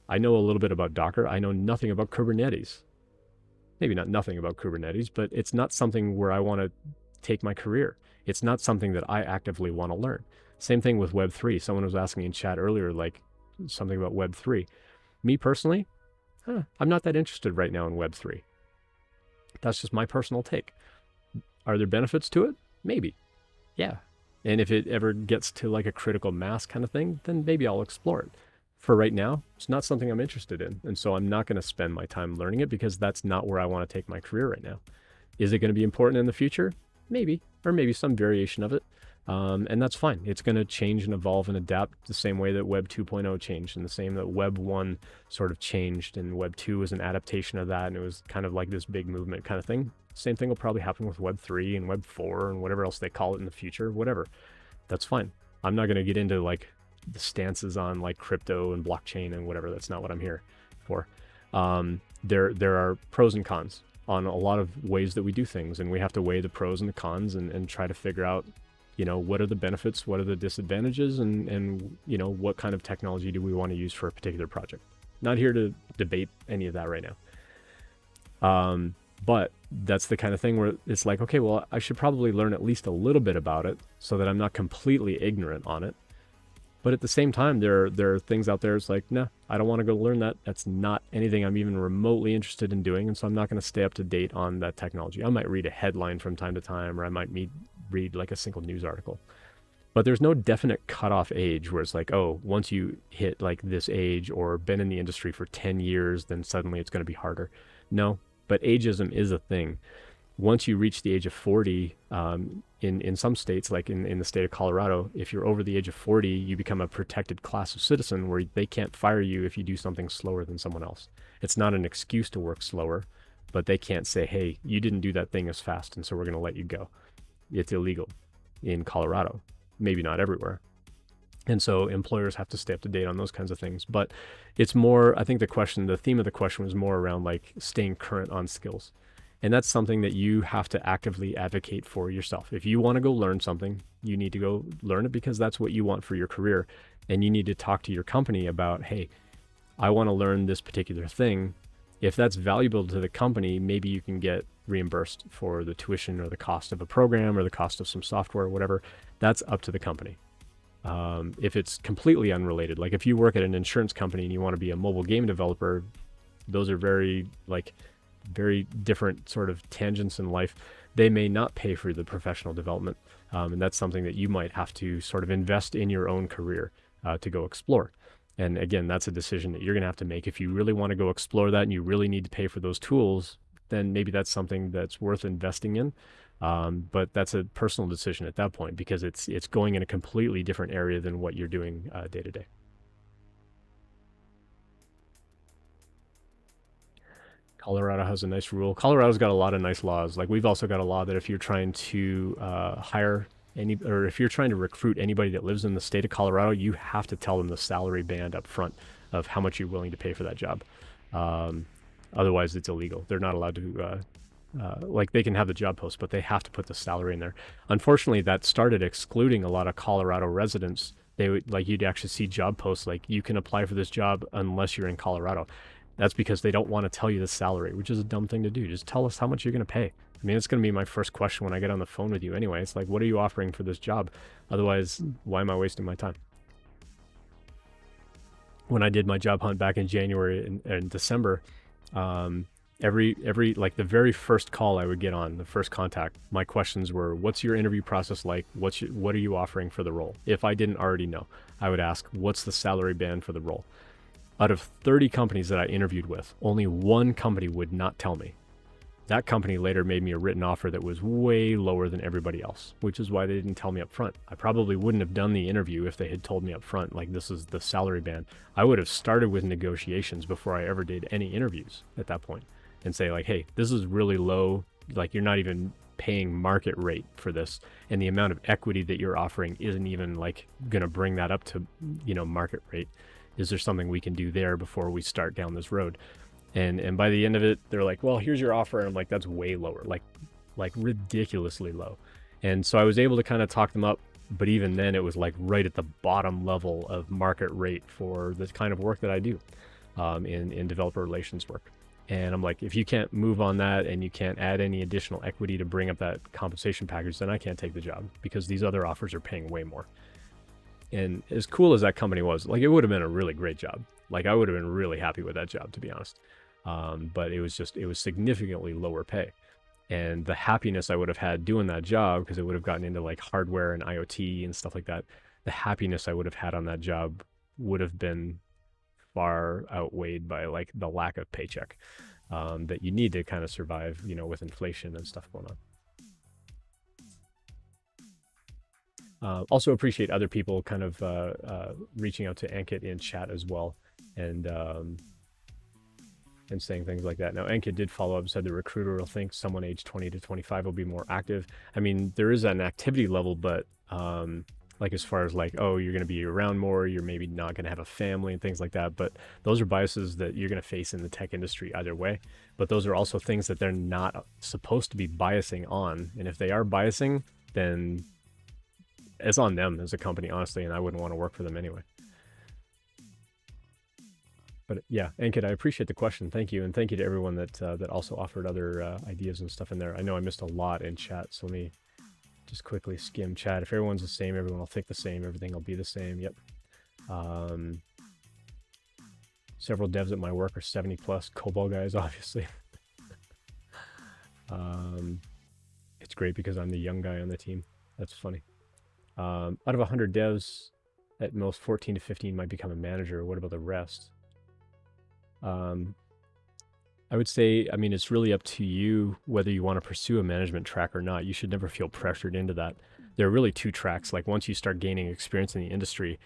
I know a little bit about Docker. I know nothing about Kubernetes. Maybe not nothing about Kubernetes, but it's not something where I want to take my career. It's not something that I actively want to learn. Same thing with Web3. Someone was asking me in chat earlier, like something about Web3. Me personally, I'm not that interested right now in Web3. That's just my personal take. Are there benefits to it? Maybe. Yeah. And if it ever gets to like a critical mass kind of thing, then maybe I'll explore it. For right now, it's not something I'm interested in. And so I'm not going to spend my time learning it because that's not where I want to take my career right now. Is it going to be important in the future? Maybe, or maybe some variation of it. And that's fine. It's going to change and evolve and adapt the same way that Web 2.0 changed and the same that Web 1 sort of changed and Web 2 was an adaptation of that. And it was kind of like this big movement kind of thing. Same thing will probably happen with Web 3 and Web 4 and whatever else they call it in the future, whatever. That's fine. I'm not going to get into like the stances on like crypto and blockchain and whatever. That's not what I'm here for. There are pros and cons on a lot of ways that we do things, and we have to weigh the pros and the cons and try to figure out, you know, what are the benefits, what are the disadvantages, and you know, what kind of technology do we want to use for a particular project. Not here to debate any of that right now. But that's the kind of thing where it's like, okay, well, I should probably learn at least a little bit about it so that I'm not completely ignorant on it. But at the same time, there are things out there. It's like, no, I don't want to go learn that. That's not anything I'm even remotely interested in doing. And so I'm not going to stay up to date on that technology. I might read a headline from time to time, or I might read like a single news article. But there's no definite cutoff age where it's like, oh, once you hit like this age or been in the industry for 10 years, then suddenly it's going to be harder. No, but ageism is a thing. Once you reach the age of 40, in some states, like in the state of Colorado, if you're over the age of 40, you become a protected class of citizen where they can't fire you if you do something slower than someone else. It's not an excuse to work slower, but they can't say, hey, you didn't do that thing as fast, and so we're going to let you go. It's illegal in Colorado, maybe not everywhere. And so employers have to stay up to date on those kinds of things. But it's more, I think the theme of the question was more around like staying current on skills. And that's something that you have to actively advocate for yourself. If you want to go learn something, you need to go learn it because that's what you want for your career. And you need to talk to your company about, hey, I want to learn this particular thing. If that's valuable to the company, maybe you can get reimbursed for the tuition or the cost of a program or the cost of some software or whatever. That's up to the company. If it's completely unrelated, like if you work at an insurance company and you want to be a mobile game developer, those are very different sort of tangents in life. They may not pay for the professional development. And that's something that you might have to sort of invest in your own career to go explore. And again, that's a decision that you're going to have to make. If you really want to go explore that and you really need to pay for those tools, then maybe that's something that's worth investing in. But that's a personal decision at that point, because it's going in a completely different area than what you're doing day to day. Colorado has a nice rule. Colorado's got a lot of nice laws. Like, we've also got a law that if you're trying to hire or if you're trying to recruit anybody that lives in the state of Colorado, you have to tell them the salary band up front of how much you're willing to pay for that job. Otherwise, it's illegal. They're not allowed to, like, they can have the job post, but they have to put the salary in there. Unfortunately, that started excluding a lot of Colorado residents. They would, like, you'd actually see job posts like, you can apply for this job unless you're in Colorado. That's because they don't want to tell you the salary, which is a dumb thing to do. Just tell us how much you're going to pay. I mean, it's going to be my first question when I get on the phone with you anyway. It's like, what are you offering for this job? Otherwise, why am I wasting my time? When I did my job hunt back in January and December, every like the very first call I would get on, the first contact, my questions were, what's your interview process like? What are you offering for the role? If I didn't already know, I would ask, what's the salary band for the role? Out of 30 companies that I interviewed with, only one company would not tell me. That company later made me a written offer that was way lower than everybody else, which is why they didn't tell me up front. I probably wouldn't have done the interview if they had told me up front, like, this is the salary band. I would have started with negotiations before I ever did any interviews at that point and say, like, hey, this is really low. Like, you're not even paying market rate for this. And the amount of equity that you're offering isn't even like going to bring that up to, market rate. Is there something we can do there before we start down this road? And by the end of it, they're like, well, here's your offer. And I'm like, that's way lower, like ridiculously low. And so I was able to kind of talk them up. But even then, it was like right at the bottom level of market rate for the kind of work that I do in developer relations work. And I'm like, if you can't move on that and you can't add any additional equity to bring up that compensation package, then I can't take the job, because these other offers are paying way more. And as cool as that company was, like, it would have been a really great job. Like, I would have been really happy with that job, to be honest. But it was significantly lower pay. And the happiness I would have had doing that job, because it would have gotten into like hardware and IoT and stuff like that, the happiness I would have had on that job would have been far outweighed by like the lack of paycheck that you need to kind of survive, with inflation and stuff going on. Also appreciate other people kind of reaching out to Ankit in chat as well, and saying things like that. Now, Ankit did follow up, said the recruiter will think someone age 20 to 25 will be more active. I mean, there is an activity level, but like, as far as like, oh, you're going to be around more, you're maybe not going to have a family and things like that. But those are biases that you're going to face in the tech industry either way. But those are also things that they're not supposed to be biasing on. And if they are biasing, then it's on them as a company, honestly, and I wouldn't want to work for them anyway. But yeah, Ankit, I appreciate the question. Thank you. And thank you to everyone that also offered other ideas and stuff in there. I know I missed a lot in chat, so let me just quickly skim chat. If everyone's the same, everyone will think the same, everything will be the same. Yep. Several devs at my work are 70 plus COBOL guys, obviously. It's great because I'm the young guy on the team. That's funny. Out of 100 devs, at most 14 to 15 might become a manager. What about the rest? I would say, I mean, it's really up to you whether you want to pursue a management track or not. You should never feel pressured into that. There are really two tracks. Like, once you start gaining experience in the industry,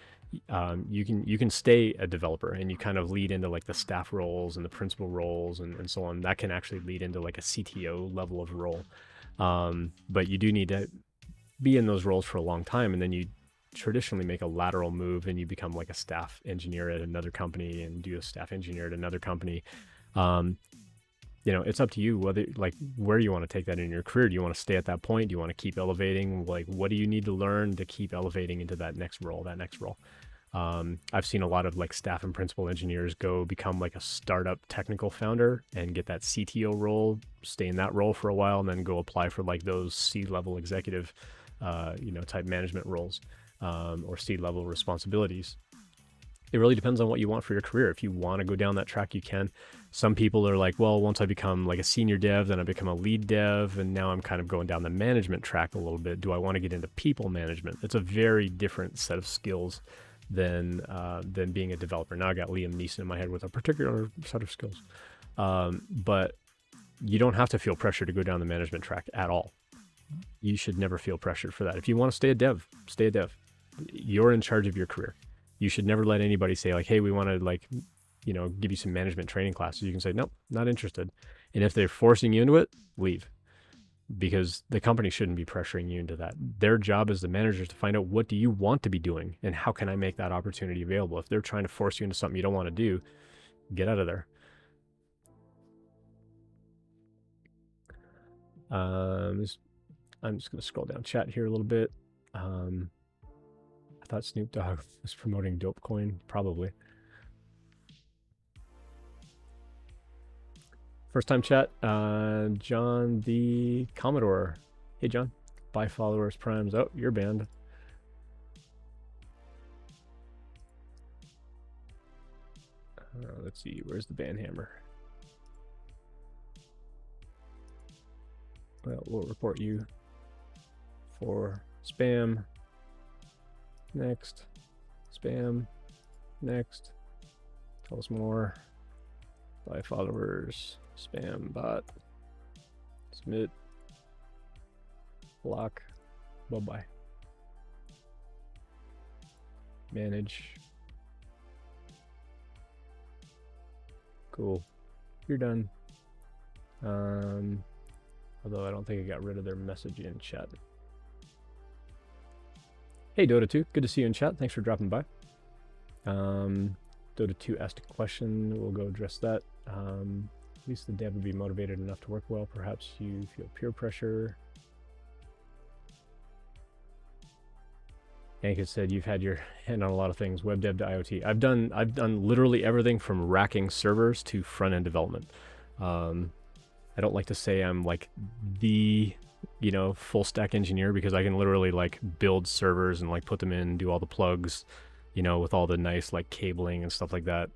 you can stay a developer and you kind of lead into like the staff roles and the principal roles and so on. That can actually lead into like a CTO level of role. But you do need to be in those roles for a long time, and then you traditionally make a lateral move and you become like a staff engineer at another company and do a staff engineer at another company. It's up to you whether, like, where you want to take that in your career. Do you want to stay at that point? Do you want to keep elevating? Like, what do you need to learn to keep elevating into that next role? I've seen a lot of like staff and principal engineers go become like a startup technical founder and get that CTO role, stay in that role for a while, and then go apply for like those C-level executive, type management roles, or C-level responsibilities. It really depends on what you want for your career. If you want to go down that track, you can. Some people are like, well, once I become like a senior dev, then I become a lead dev, and now I'm kind of going down the management track a little bit. Do I want to get into people management? It's a very different set of skills than being a developer. Now I got Liam Neeson in my head with a particular set of skills. But you don't have to feel pressure to go down the management track at all. You should never feel pressured for that. If you want to stay a dev, stay a dev. You're in charge of your career. You should never let anybody say like, hey, we want to like, give you some management training classes. You can say, nope, not interested. And if they're forcing you into it, leave. Because the company shouldn't be pressuring you into that. Their job as the managers to find out what do you want to be doing and how can I make that opportunity available. If they're trying to force you into something you don't want to do, get out of there. I'm just going to scroll down chat here a little bit. I thought Snoop Dogg was promoting Dopecoin, probably. First time chat, John the Commodore. Hey, John. Buy followers, primes. Oh, you're banned. Let's see, where's the ban hammer? Well, we'll report you for spam. Next. Spam. Next. Tell us more. Buy followers. Spam bot. Submit. Block. Bye-bye. Manage. Cool. You're done. Although I don't think I got rid of their message in chat. Hey, Dota2. Good to see you in chat. Thanks for dropping by. Dota2 asked a question. We'll go address that. At least the dev would be motivated enough to work well. Perhaps you feel peer pressure. Anka said you've had your hand on a lot of things, web dev to IoT. I've done literally everything from racking servers to front-end development. I don't like to say I'm like the, full stack engineer because I can literally like build servers and like put them in, do all the plugs, with all the nice like cabling and stuff like that,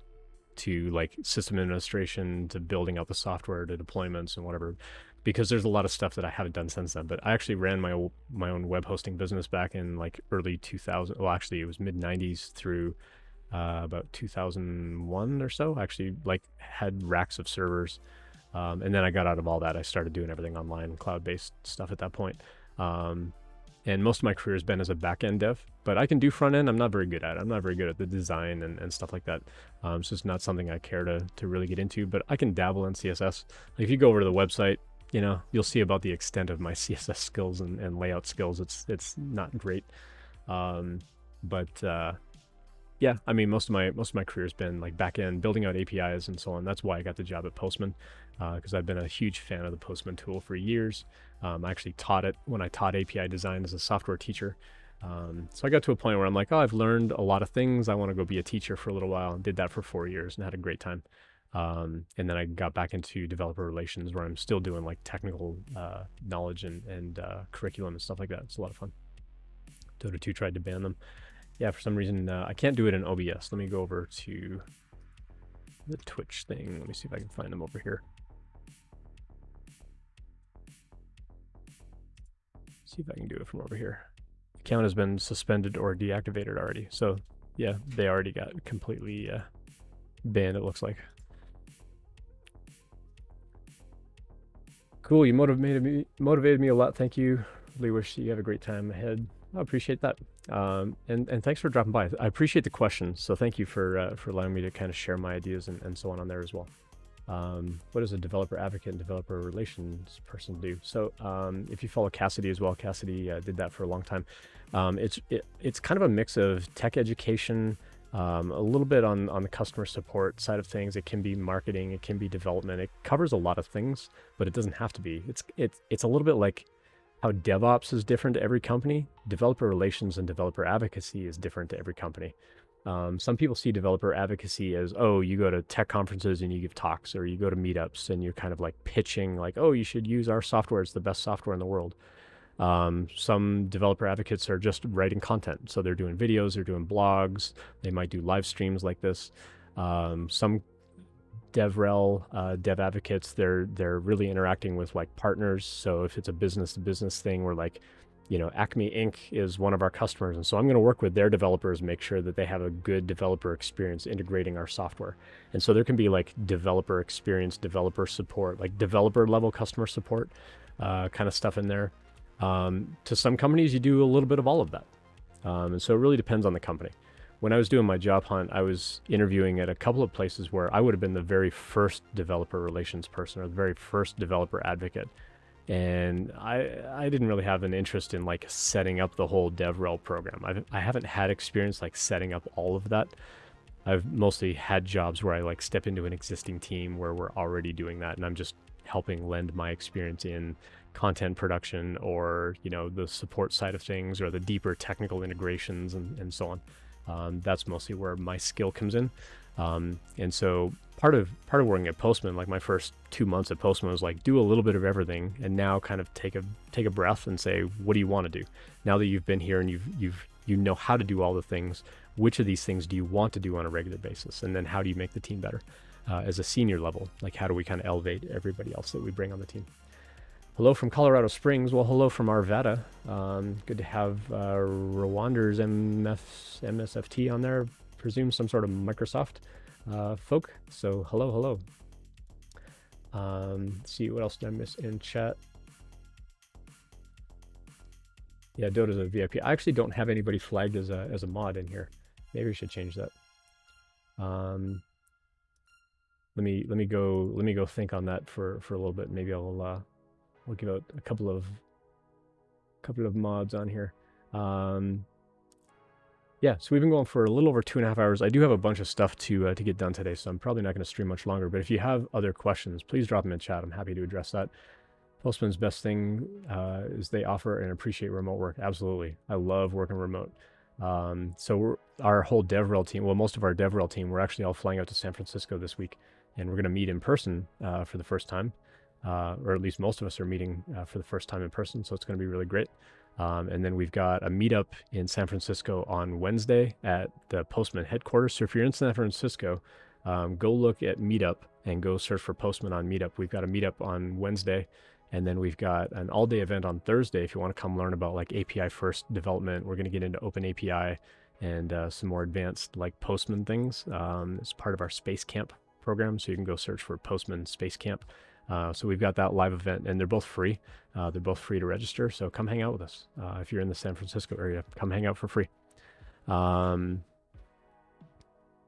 to like system administration, to building out the software, to deployments and whatever, because there's a lot of stuff that I haven't done since then. But I actually ran my own web hosting business back in like early 2000. Well, actually it was mid 90s through about 2001 or so. I actually like had racks of servers. And then I got out of all that. I started doing everything online, cloud-based stuff at that point. And most of my career has been as a back-end dev, but I can do front-end. I'm not very good at it. I'm not very good at the design and stuff like that. It's just not something I care to really get into, but I can dabble in CSS. Like if you go over to the website, you'll see about the extent of my CSS skills and layout skills. It's not great. Yeah, I mean, most of my career has been like back end, building out APIs and so on. That's why I got the job at Postman, because I've been a huge fan of the Postman tool for years. I actually taught it when I taught API design as a software teacher. So I got to a point where I'm like, oh, I've learned a lot of things. I want to go be a teacher for a little while, and did that for 4 years and had a great time. And then I got back into developer relations, where I'm still doing like technical knowledge and curriculum and stuff like that. It's a lot of fun. Dota 2 tried to ban them. Yeah, for some reason, I can't do it in OBS. Let me go over to the Twitch thing. Let me see if I can find them over here. See if I can do it from over here. Account has been suspended or deactivated already. So yeah, they already got completely banned, it looks like. Cool, you motivated me a lot. Thank you. Really wish you have a great time ahead. I appreciate that. And thanks for dropping by. I appreciate the question. So thank you for allowing me to kind of share my ideas and so on there as well. What does a developer advocate and developer relations person do? So if you follow Cassidy as well, Cassidy did that for a long time. It's kind of a mix of tech education, a little bit on the customer support side of things. It can be marketing, it can be development. It covers a lot of things, but it doesn't have to be. It's a little bit like how DevOps is different to every company. Developer relations and developer advocacy is different to every company. Some people see developer advocacy as, oh, you go to tech conferences and you give talks, or you go to meetups and you're kind of like pitching like, oh, you should use our software. It's the best software in the world. Some developer advocates are just writing content. So they're doing videos, they're doing blogs. They might do live streams like this. Some DevRel, dev advocates, they're really interacting with like partners. So if it's a business to business thing where like, Acme Inc. is one of our customers. And so I'm going to work with their developers, make sure that they have a good developer experience integrating our software. And so there can be like developer experience, developer support, like developer level customer support kind of stuff in there. To some companies, you do a little bit of all of that. And so it really depends on the company. When I was doing my job hunt, I was interviewing at a couple of places where I would have been the very first developer relations person or the very first developer advocate. And I didn't really have an interest in like setting up the whole DevRel program. I haven't had experience like setting up all of that. I've mostly had jobs where I like step into an existing team where we're already doing that, and I'm just helping lend my experience in content production or the support side of things or the deeper technical integrations and so on. That's mostly where my skill comes in. And so part of working at Postman, like my first 2 months at Postman was like, do a little bit of everything and now kind of take a breath and say, what do you want to do? Now that you've been here and you know how to do all the things, which of these things do you want to do on a regular basis? And then how do you make the team better? As a senior level, like how do we kind of elevate everybody else that we bring on the team? Hello from Colorado Springs. Well, hello from Arvada. Good to have Rwander's MSFT on there. Presume some sort of Microsoft folk. So hello. Let's see, what else did I miss in chat? Yeah, Dota's a VIP. I actually don't have anybody flagged as a mod in here. Maybe we should change that. Let me go think on that for a little bit. Maybe we'll give out a couple of mods on here. Yeah, so we've been going for a little over 2.5 hours. I do have a bunch of stuff to get done today, so I'm probably not going to stream much longer. But if you have other questions, please drop them in chat. I'm happy to address that. Postman's best thing is they offer and appreciate remote work. Absolutely, I love working remote. So our whole DevRel team, well, most of our DevRel team, we're actually all flying out to San Francisco this week, and we're going to meet in person for the first time. Or at least most of us are meeting for the first time in person, so it's going to be really great. And then we've got a meetup in San Francisco on Wednesday at the Postman headquarters. So if you're in San Francisco, go look at Meetup and go search for Postman on Meetup. We've got a meetup on Wednesday, and then we've got an all-day event on Thursday if you want to come learn about like API first development. We're going to get into Open API and some more advanced like Postman things. It's part of our Space Camp program, so you can go search for Postman Space Camp. So we've got that live event, and they're both free. They're both free to register, so come hang out with us. If you're in the San Francisco area, come hang out for free. I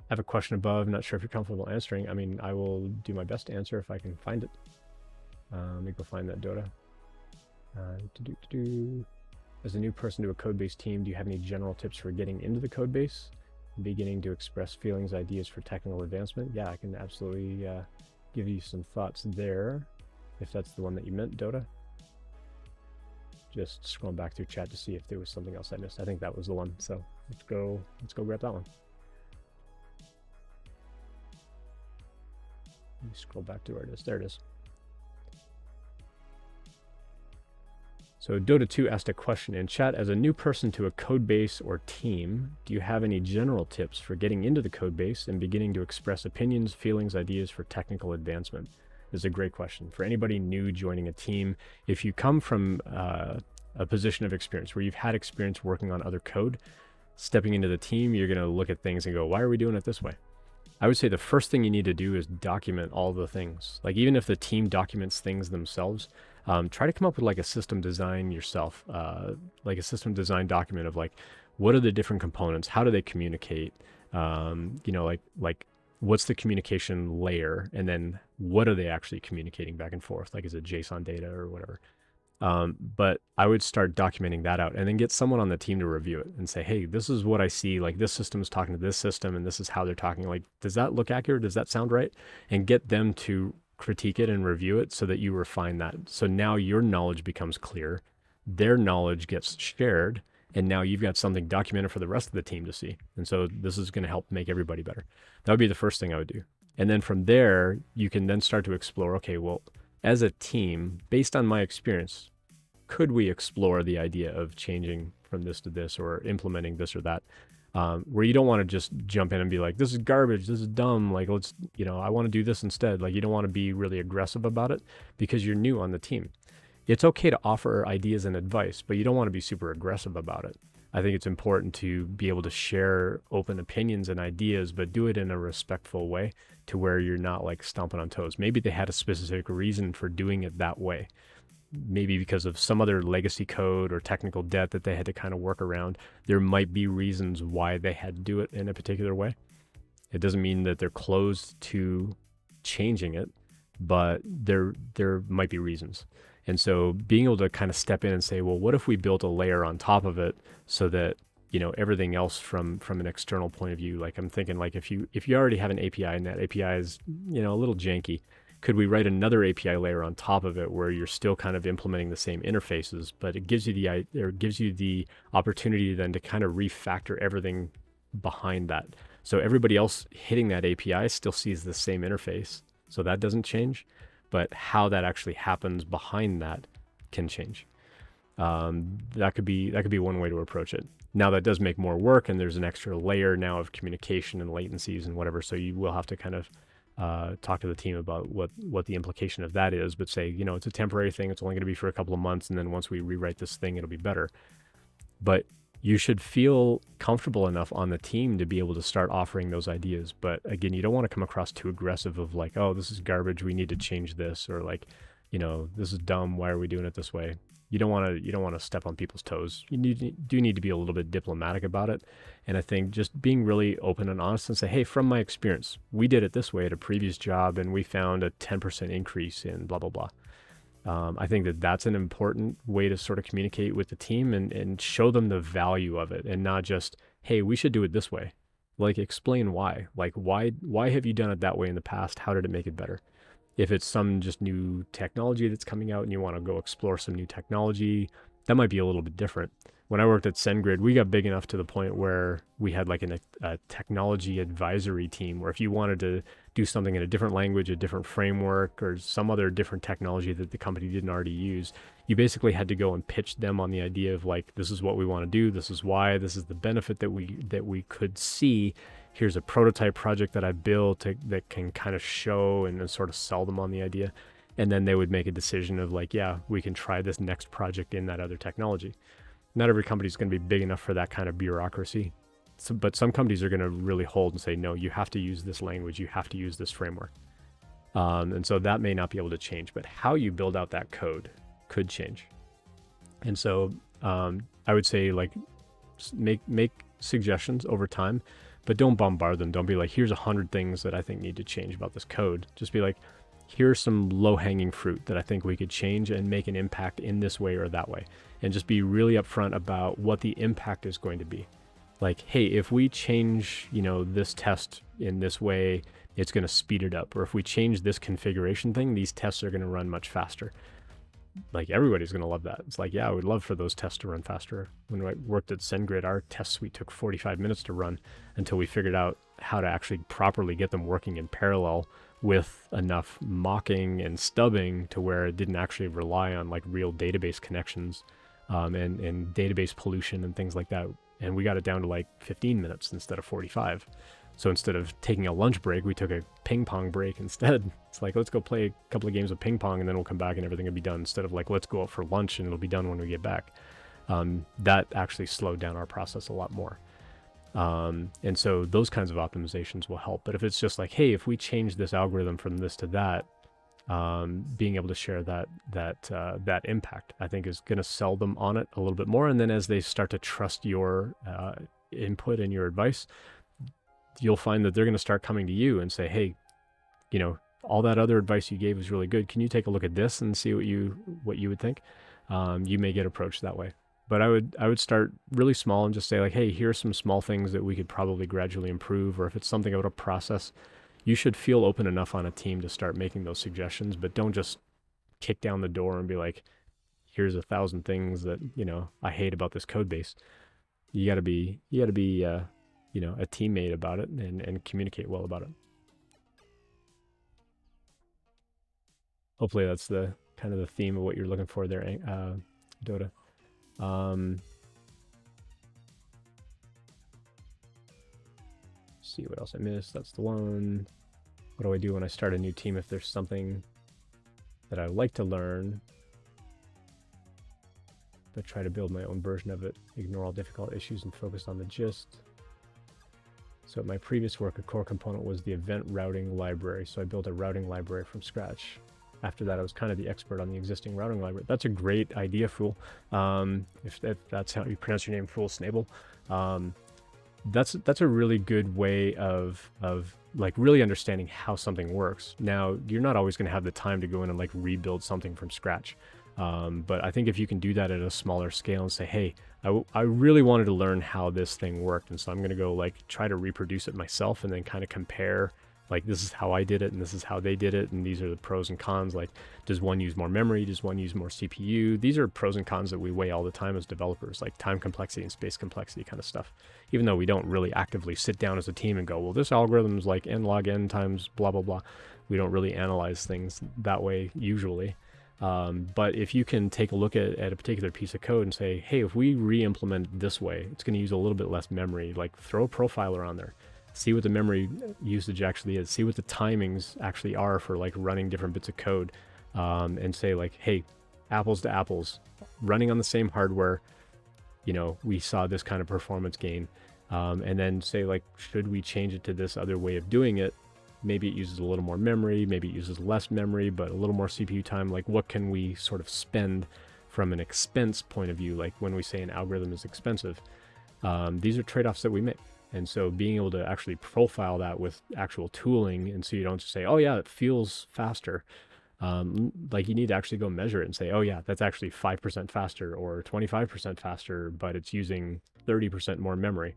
have a question above. I'm not sure if you're comfortable answering. I mean, I will do my best to answer if I can find it. Let me go find that Dota. As a new person to a codebase team, do you have any general tips for getting into the codebase? Beginning to express feelings, ideas for technical advancement? Yeah, I can absolutely give you some thoughts there, if that's the one that you meant, Dota. Just scrolling back through chat to see if there was something else I missed. I think that was the one, so let's go grab that one. Let me scroll back to where it is. There it is. So Dota2 asked a question in chat. As a new person to a codebase or team, do you have any general tips for getting into the codebase and beginning to express opinions, feelings, ideas for technical advancement? This is a great question. For anybody new joining a team, if you come from a position of experience where you've had experience working on other code, stepping into the team, you're going to look at things and go, why are we doing it this way? I would say the first thing you need to do is document all the things. Like even if the team documents things themselves, try to come up with like a system design yourself, like a system design document of like, what are the different components? How do they communicate? Like what's the communication layer? And then what are they actually communicating back and forth? Like is it JSON data or whatever? But I would start documenting that out and then get someone on the team to review it and say, hey, this is what I see. Like this system is talking to this system and this is how they're talking. Like, does that look accurate? Does that sound right? And get them to critique it and review it so that you refine that. So now your knowledge becomes clear, their knowledge gets shared, and now you've got something documented for the rest of the team to see. And so this is going to help make everybody better. That would be the first thing I would do. And then from there, you can then start to explore, okay, well, as a team, based on my experience, could we explore the idea of changing from this to this or implementing this or that? Where you don't want to just jump in and be like, this is garbage, this is dumb, like let's, I want to do this instead. Like you don't want to be really aggressive about it because you're new on the team. it's okay to offer ideas and advice, but you don't want to be super aggressive about it. I think it's important to be able to share open opinions and ideas, but do it in a respectful way to where you're not like stomping on toes. Maybe they had a specific reason for doing it that way. Maybe because of some other legacy code or technical debt that they had to kind of work around. There might be reasons why they had to do it in a particular way. It doesn't mean that they're closed to changing it, but there might be reasons. And so being able to kind of step in and say, well, what if we built a layer on top of it so that, you know, everything else from an external point of view, like I'm thinking like if you already have an API and that API is, you know, a little janky, could we write another API layer on top of it where you're still kind of implementing the same interfaces, but it gives you the opportunity then to kind of refactor everything behind that. So everybody else hitting that API still sees the same interface. So that doesn't change, but how that actually happens behind that can change. That could be one way to approach it. Now that does make more work, and there's an extra layer now of communication and latencies and whatever. So you will have to kind of talk to the team about what the implication of that is, but say, you know, it's a temporary thing. It's only going to be for a couple of months, and then once we rewrite this thing, it'll be better. But you should feel comfortable enough on the team to be able to start offering those ideas. But again, you don't want to come across too aggressive of like, oh, this is garbage, we need to change this, or like, you know, this is dumb, why are we doing it this way? You don't want to step on people's toes. You do need to be a little bit diplomatic about it. And I think just being really open and honest and say, hey, from my experience, we did it this way at a previous job and we found a 10% increase in blah, blah, blah. I think that that's an important way to sort of communicate with the team and show them the value of it, and not just, hey, we should do it this way. Like, explain why. Like, why have you done it that way in the past? How did it make it better? If it's some just new technology that's coming out and you want to go explore some new technology, that might be a little bit different. When I worked at SendGrid, we got big enough to the point where we had like a technology advisory team where if you wanted to do something in a different language, a different framework, or some other different technology that the company didn't already use, you basically had to go and pitch them on the idea of like, this is what we want to do, this is why, this is the benefit that we could see. Here's a prototype project that I built that can kind of show and sort of sell them on the idea. And then they would make a decision of like, yeah, we can try this next project in that other technology. Not every company is going to be big enough for that kind of bureaucracy. So, but some companies are going to really hold and say, no, you have to use this language, you have to use this framework. And so that may not be able to change, but how you build out that code could change. And so I would say like make suggestions over time, but don't bombard them. Don't be like, here's 100 things that I think need to change about this code. Just be like, here's some low-hanging fruit that I think we could change and make an impact in this way or that way. And just be really upfront about what the impact is going to be. Like, hey, if we change, you know, this test in this way, it's going to speed it up. Or if we change this configuration thing, these tests are going to run much faster. Like, everybody's going to love that. It's like, yeah, I would love for those tests to run faster. When I worked at SendGrid, our test suite took 45 minutes to run until we figured out how to actually properly get them working in parallel with enough mocking and stubbing to where it didn't actually rely on like real database connections and database pollution and things like that. And we got it down to like 15 minutes instead of 45. So instead of taking a lunch break, we took a ping pong break instead. It's like, let's go play a couple of games of ping pong and then we'll come back and everything will be done, instead of like, let's go out for lunch and it'll be done when we get back. That actually slowed down our process a lot more. And so those kinds of optimizations will help. But if it's just like, hey, if we change this algorithm from this to that, being able to share that impact, I think, is going to sell them on it a little bit more. And then as they start to trust your input and your advice, you'll find that they're going to start coming to you and say, hey, you know, all that other advice you gave was really good. Can you take a look at this and see what you would think? You may get approached that way. But I would start really small and just say like, hey, here's some small things that we could probably gradually improve. Or if it's something about a process, you should feel open enough on a team to start making those suggestions, but don't just kick down the door and be like, here's 1,000 things that, you know, I hate about this code base. You gotta be, you know, a teammate about it and communicate well about it. Hopefully that's the kind of the theme of what you're looking for there, Dota. See what else I missed. That's the one. What do I do when I start a new team if there's something that I like to learn but try to build my own version of it, ignore all difficult issues and focus on the gist. So at my previous work, a core component was the event routing library. So I built a routing library from scratch. After that, I was kind of the expert on the existing routing library. That's a great idea, Fool. If that's how you pronounce your name, Fool Snable. That's a really good way of like really understanding how something works. Now, you're not always going to have the time to go in and like rebuild something from scratch. But I think if you can do that at a smaller scale and say, hey, I really wanted to learn how this thing worked. And so I'm going to go like try to reproduce it myself and then kind of compare, like, this is how I did it and this is how they did it. And these are the pros and cons. Like, does one use more memory? Does one use more CPU? These are pros and cons that we weigh all the time as developers, like time complexity and space complexity kind of stuff. Even though we don't really actively sit down as a team and go, well, this algorithm is like n log n times blah, blah, blah. We don't really analyze things that way usually. But if you can take a look at a particular piece of code and say, hey, if we re-implement it this way, it's going to use a little bit less memory, like throw a profiler on there, see what the memory usage actually is, see what the timings actually are for like running different bits of code, and say like, hey, apples to apples, running on the same hardware, you know, we saw this kind of performance gain, and then say like, should we change it to this other way of doing it? Maybe it uses a little more memory, maybe it uses less memory, but a little more CPU time. Like, what can we sort of spend from an expense point of view? Like when we say an algorithm is expensive, these are trade-offs that we make. And so being able to actually profile that with actual tooling, and so you don't just say, oh yeah, it feels faster. Like you need to actually go measure it and say, oh yeah, that's actually 5% faster or 25% faster, but it's using 30% more memory.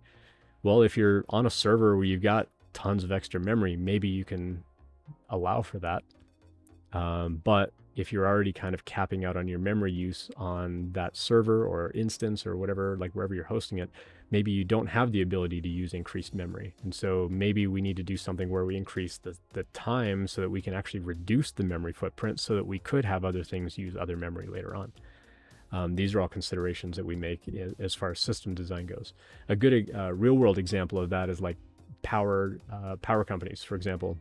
Well, if you're on a server where you've got tons of extra memory, maybe you can allow for that. But if you're already kind of capping out on your memory use on that server or instance or whatever, like wherever you're hosting it, maybe you don't have the ability to use increased memory. And so maybe we need to do something where we increase the time so that we can actually reduce the memory footprint so that we could have other things use other memory later on. These are all considerations that we make as far as system design goes. A good real world example of that is like power companies, for example.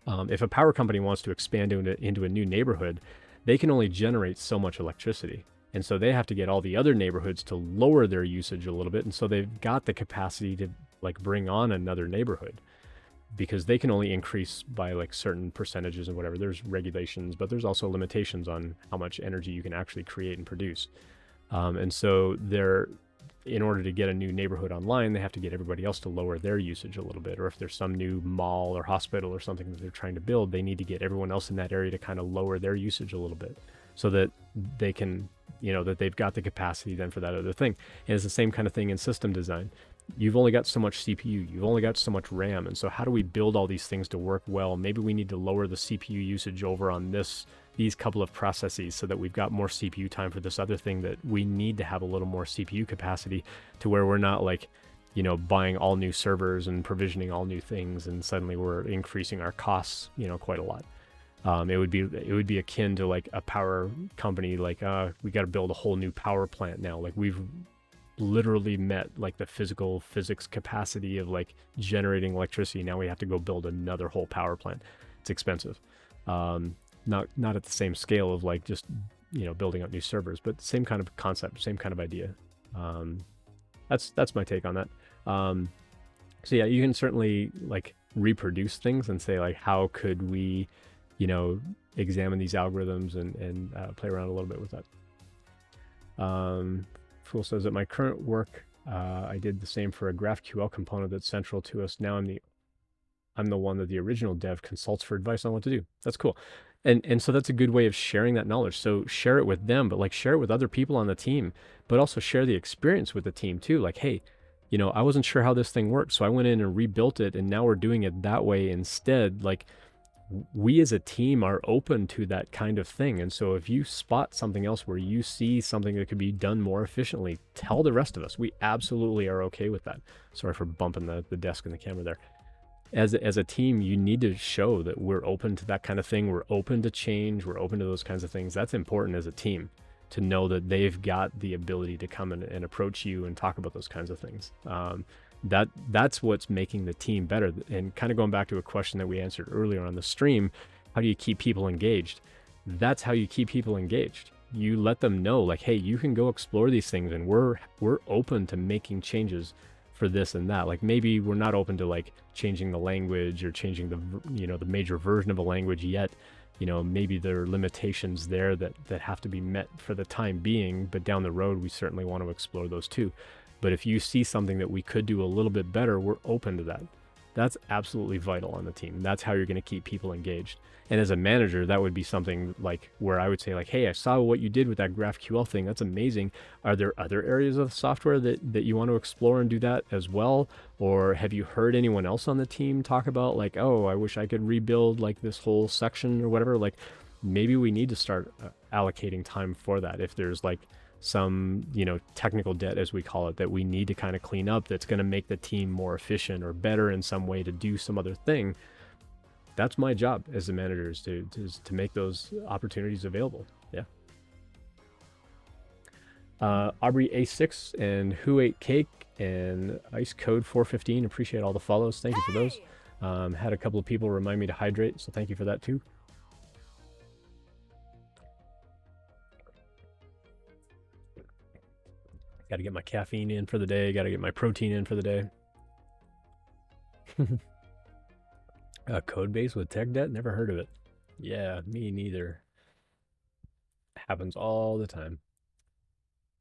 If a power company wants to expand into a new neighborhood, they can only generate so much electricity. And so they have to get all the other neighborhoods to lower their usage a little bit. And so they've got the capacity to like bring on another neighborhood because they can only increase by like certain percentages and whatever. There's regulations, but there's also limitations on how much energy you can actually create and produce. And so in order to get a new neighborhood online, they have to get everybody else to lower their usage a little bit. Or if there's some new mall or hospital or something that they're trying to build, they need to get everyone else in that area to kind of lower their usage a little bit so that they can, you know, that they've got the capacity then for that other thing. And it's the same kind of thing in system design. You've only got so much CPU, you've only got so much RAM. And so how do we build all these things to work well? Maybe we need to lower the CPU usage over on these couple of processes so that we've got more CPU time for this other thing that we need to have a little more CPU capacity to where we're not like, you know, buying all new servers and provisioning all new things and suddenly we're increasing our costs, you know, quite a lot. It would be akin to like a power company, like we got to build a whole new power plant now. Like we've literally met like the physics capacity of like generating electricity. Now we have to go build another whole power plant. It's expensive. Not at the same scale of like just, you know, building up new servers, but same kind of concept, same kind of idea. That's my take on that. So yeah, you can certainly like reproduce things and say like, how could we, you know, examine these algorithms and play around a little bit with that. Fool says that my current work, I did the same for a GraphQL component that's central to us. Now I'm the one that the original dev consults for advice on what to do. That's cool. And so that's a good way of sharing that knowledge. So share it with them, but like share it with other people on the team, but also share the experience with the team too. Like, hey, you know, I wasn't sure how this thing worked, so I went in and rebuilt it, and now we're doing it that way instead. Like, we as a team are open to that kind of thing. And so if you spot something else where you see something that could be done more efficiently, tell the rest of us. We absolutely are okay with that. Sorry for bumping the desk and the camera there. As a team, you need to show that we're open to that kind of thing. We're open to change. We're open to those kinds of things. That's important as a team, to know that they've got the ability to come and approach you and talk about those kinds of things. That's what's making the team better. And kind of going back to a question that we answered earlier on the stream, how do you keep people engaged? That's how you keep people engaged. you let them know like, hey, you can go explore these things, and we're open to making changes for this and that. Like maybe we're not open to like changing the language or changing the major version of a language yet. Maybe there are limitations there that have to be met for the time being, but down the road we certainly want to explore those too. But if you see something that we could do a little bit better, we're open to that. That's absolutely vital on the team. That's how you're going to keep people engaged. And as a manager, that would be something like where I would say like, hey, I saw what you did with that GraphQL thing. That's amazing. Are there other areas of software that you want to explore and do that as well? Or have you heard anyone else on the team talk about like, oh, I wish I could rebuild like this whole section or whatever? Like maybe we need to start allocating time for that. If there's like some technical debt, as we call it, that we need to kind of clean up, that's going to make the team more efficient or better in some way to do some other thing. That's my job as a manager, is to make those opportunities available. Yeah. Aubrey A6 and Who Ate Cake and Ice Code 415, appreciate all the follows. Thank you for those. Had a couple of people remind me to hydrate, so thank you for that too. Got to get my caffeine in for the day. Got to get my protein in for the day. Codebase with tech debt? Never heard of it. Yeah, me neither. Happens all the time.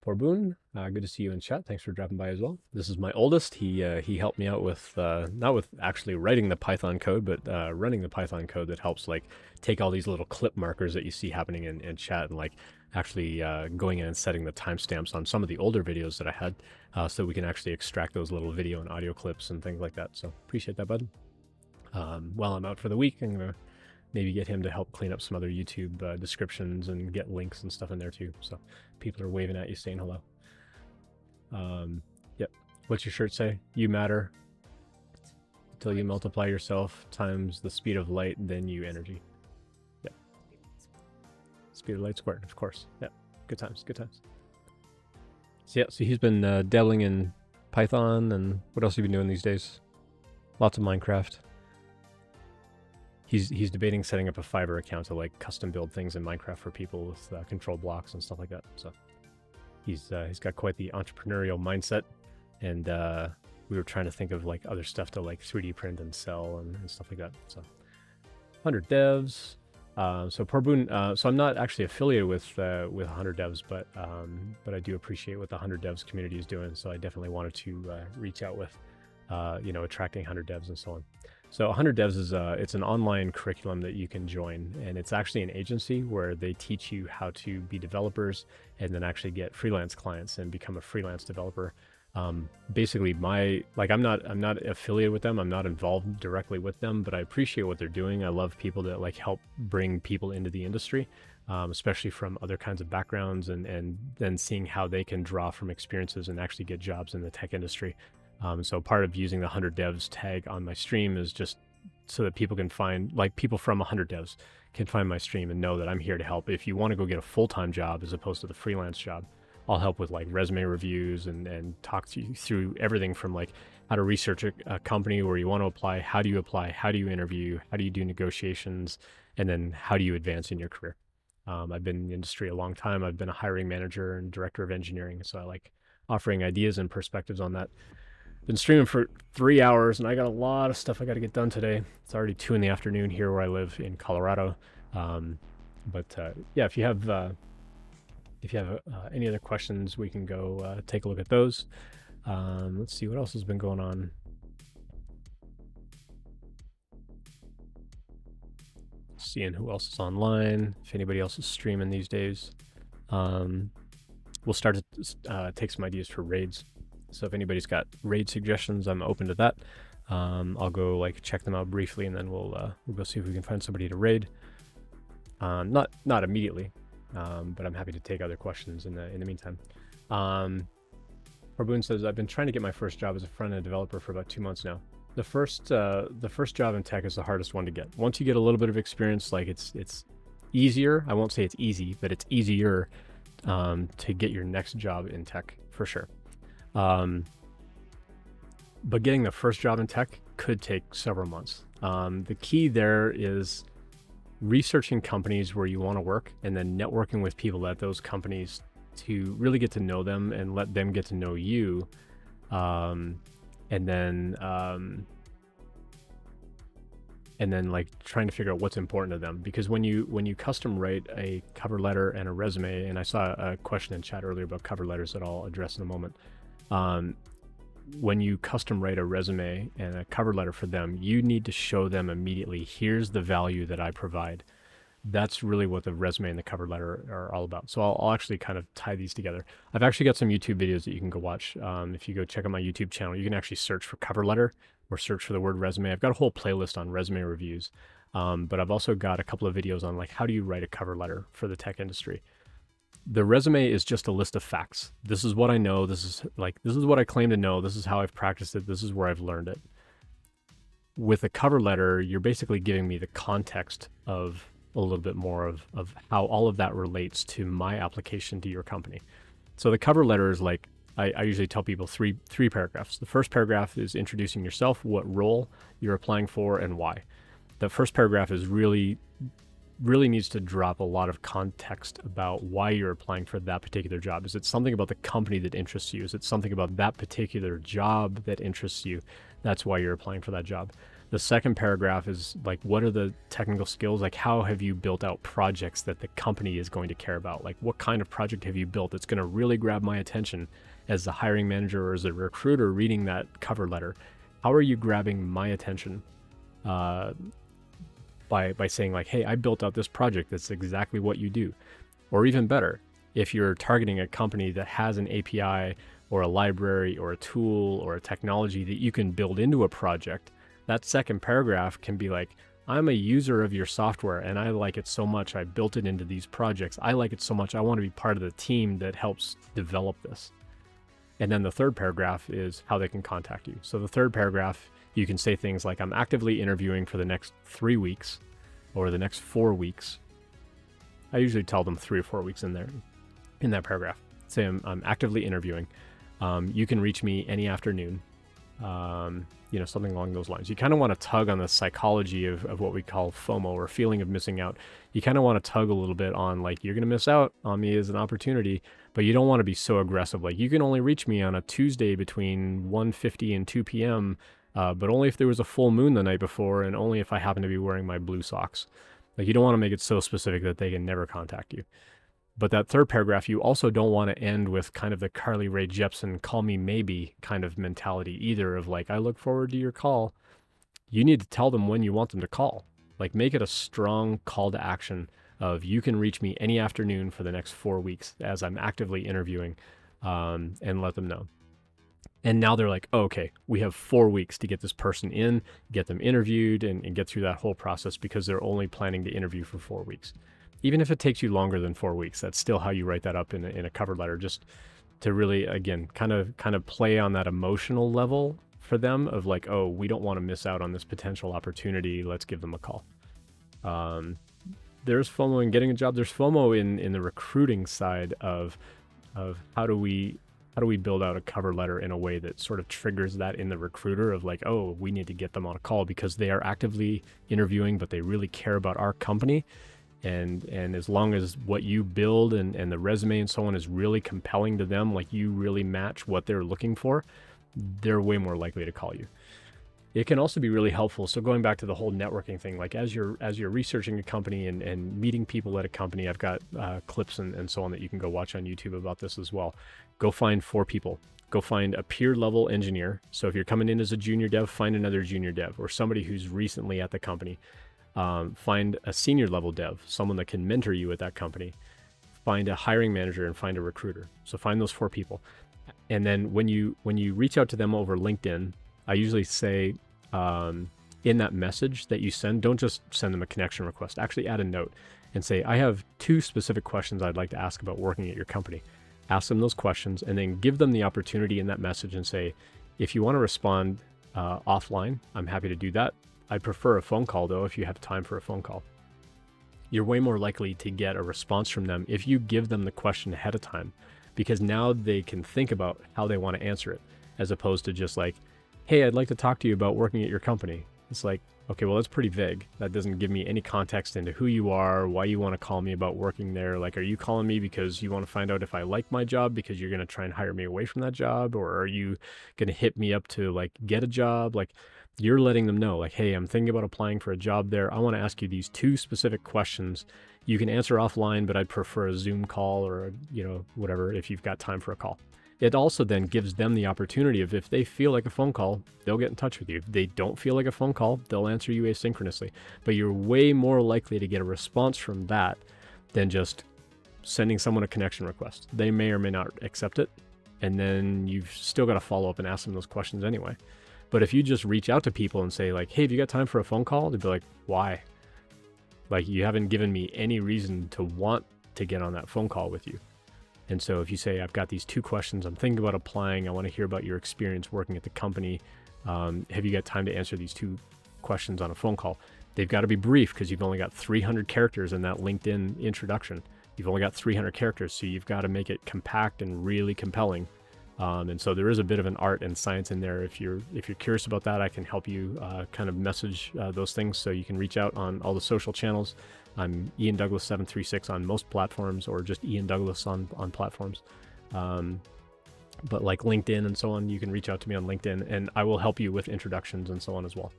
Porboon, good to see you in chat. Thanks for dropping by as well. This is my oldest. He helped me out with not with actually writing the Python code, but running the Python code that helps like take all these little clip markers that you see happening in chat and like actually going in and setting the timestamps on some of the older videos that I had, so we can actually extract those little video and audio clips and things like that. So appreciate that, bud. While I'm out for the week, I'm gonna maybe get him to help clean up some other YouTube descriptions and get links and stuff in there too. So people are waving at you saying hello. Yep. What's your shirt say? You matter until you multiply yourself times the speed of light, then you energy. Yep. Speed of light squared, of course. Yep. Good times, good times. So yeah, so he's been dabbling in Python, and what else have you been doing these days? Lots of Minecraft. He's debating setting up a Fiverr account to like custom build things in Minecraft for people with control blocks and stuff like that. So he's got quite the entrepreneurial mindset, and we were trying to think of like other stuff to like 3D print and sell and stuff like that. So 100 devs. So Porboon, so I'm not actually affiliated with 100 devs, but I do appreciate what the 100 devs community is doing. So I definitely wanted to reach out with attracting 100 devs and so on. So 100 devs is it's an online curriculum that you can join, and it's actually an agency where they teach you how to be developers and then actually get freelance clients and become a freelance developer. Basically I'm not affiliated with them. I'm not involved directly with them, but I appreciate what they're doing. I love people that like help bring people into the industry, especially from other kinds of backgrounds, and then seeing how they can draw from experiences and actually get jobs in the tech industry. So part of using the 100 devs tag on my stream is just so that people can find, like people from 100 devs can find my stream and know that I'm here to help. If you want to go get a full-time job as opposed to the freelance job, I'll help with like resume reviews and talk to you through everything from like how to research a company where you want to apply, how do you interview, how do you do negotiations, and then how do you advance in your career. I've been in the industry a long time. I've been a hiring manager and director of engineering, so I like offering ideas and perspectives on that. Been streaming for 3 hours, and I got a lot of stuff I got to get done today. It's already 2 in the afternoon here where I live in Colorado. Yeah, if you have any other questions, we can go take a look at those. Let's see what else has been going on. Seeing who else is online, if anybody else is streaming these days. We'll start to take some ideas for raids. So if anybody's got raid suggestions, I'm open to that. I'll go like check them out briefly, and then we'll go see if we can find somebody to raid. Not immediately, but I'm happy to take other questions in the meantime. Barboon says, I've been trying to get my first job as a front-end developer for about 2 months now. The first job in tech is the hardest one to get. Once you get a little bit of experience, like it's easier. I won't say it's easy, but it's easier to get your next job in tech for sure. But getting the first job in tech could take several months. The key there is researching companies where you want to work and then networking with people at those companies to really get to know them and let them get to know you. And then like trying to figure out what's important to them, because when you custom write a cover letter and a resume, and I saw a question in chat earlier about cover letters that I'll address in a moment. When you custom write a resume and a cover letter for them, you need to show them immediately, here's the value that I provide. That's really what the resume and the cover letter are all about. So I'll actually kind of tie these together. I've actually got some YouTube videos that you can go watch. If you go check out my YouTube channel, you can actually search for cover letter or search for the word resume. I've got a whole playlist on resume reviews, but I've also got a couple of videos on like how do you write a cover letter for the tech industry. The resume is just a list of facts. This is what I know. This is what I claim to know. This is how I've practiced it. This is where I've learned it. With a cover letter, you're basically giving me the context of a little bit more of how all of that relates to my application to your company. So the cover letter is like, I usually tell people three paragraphs. The first paragraph is introducing yourself, what role you're applying for, and why. The first paragraph is really needs to drop a lot of context about why you're applying for that particular job. Is it something about the company that interests you? Is it something about that particular job that interests you? That's why you're applying for that job. The second paragraph is like, what are the technical skills? Like, how have you built out projects that the company is going to care about? Like, what kind of project have you built that's going to really grab my attention as the hiring manager or as a recruiter reading that cover letter? How are you grabbing my attention by saying like, hey, I built out this project that's exactly what you do? Or even better, if you're targeting a company that has an API or a library or a tool or a technology that you can build into a project, that second paragraph can be like, I'm a user of your software and I like it so much, I built it into these projects. I like it so much, I want to be part of the team that helps develop this. And then the third paragraph is how they can contact you. So the third paragraph, you can say things like, I'm actively interviewing for the next 3 weeks or the next 4 weeks. I usually tell them 3 or 4 weeks in there, in that paragraph. Say I'm actively interviewing. You can reach me any afternoon. Something along those lines. You kind of want to tug on the psychology of what we call FOMO, or feeling of missing out. You kind of want to tug a little bit on like, you're going to miss out on me as an opportunity, but you don't want to be so aggressive. Like, you can only reach me on a Tuesday between 1:50 and 2 p.m., but only if there was a full moon the night before and only if I happen to be wearing my blue socks. Like, you don't want to make it so specific that they can never contact you. But that third paragraph, you also don't want to end with kind of the Carly Rae Jepsen call me maybe kind of mentality either, of like, I look forward to your call. You need to tell them when you want them to call. Like, make it a strong call to action of, you can reach me any afternoon for the next 4 weeks as I'm actively interviewing, and let them know. And now they're like, oh, okay, we have 4 weeks to get this person in, get them interviewed, and get through that whole process, because they're only planning to interview for 4 weeks. Even if it takes you longer than 4 weeks, that's still how you write that up in a cover letter, just to really, again, kind of play on that emotional level for them of like, oh, we don't want to miss out on this potential opportunity. Let's give them a call. There's FOMO in getting a job. There's FOMO in the recruiting side of how do we build out a cover letter in a way that sort of triggers that in the recruiter of like, oh, we need to get them on a call because they are actively interviewing, but they really care about our company. And as long as what you build and the resume and so on is really compelling to them, like you really match what they're looking for, they're way more likely to call you. It can also be really helpful. So going back to the whole networking thing, like as you're researching a company and meeting people at a company, I've got clips and so on that you can go watch on YouTube about this as well. Go find 4 people. Go find a peer level engineer. So if you're coming in as a junior dev, find another junior dev or somebody who's recently at the company. Find a senior level dev, someone that can mentor you at that company. Find a hiring manager and find a recruiter. So find those 4 people. And then when you reach out to them over LinkedIn, I usually say in that message that you send, don't just send them a connection request. Actually add a note and say, I have 2 specific questions I'd like to ask about working at your company. Ask them those questions and then give them the opportunity in that message and say, if you want to respond offline, I'm happy to do that. I'd prefer a phone call though, if you have time for a phone call. You're way more likely to get a response from them if you give them the question ahead of time, because now they can think about how they want to answer it, as opposed to just like, hey, I'd like to talk to you about working at your company. It's like, Okay, well, that's pretty vague. That doesn't give me any context into who you are, why you want to call me about working there. Like, are you calling me because you want to find out if I like my job because you're going to try and hire me away from that job? Or are you going to hit me up to like get a job? Like, you're letting them know, like, hey, I'm thinking about applying for a job there. I want to ask you these 2 specific questions. You can answer offline, but I'd prefer a Zoom call or, whatever, if you've got time for a call. It also then gives them the opportunity of, if they feel like a phone call, they'll get in touch with you. If they don't feel like a phone call, they'll answer you asynchronously. But you're way more likely to get a response from that than just sending someone a connection request. They may or may not accept it, and then you've still got to follow up and ask them those questions anyway. But if you just reach out to people and say like, hey, have you got time for a phone call? They'd be like, why? Like, you haven't given me any reason to want to get on that phone call with you. And so if you say, I've got these 2 questions, I'm thinking about applying, I want to hear about your experience working at the company. Have you got time to answer these 2 questions on a phone call? They've got to be brief because you've only got 300 characters in that LinkedIn introduction. You've only got 300 characters, so you've got to make it compact and really compelling. And so there is a bit of an art and science in there. If you're curious about that, I can help you kind of message those things. So you can reach out on all the social channels. I'm Ian Douglas 736 on most platforms, or just Ian Douglas on platforms. But like LinkedIn and so on, you can reach out to me on LinkedIn, and I will help you with introductions and so on as well.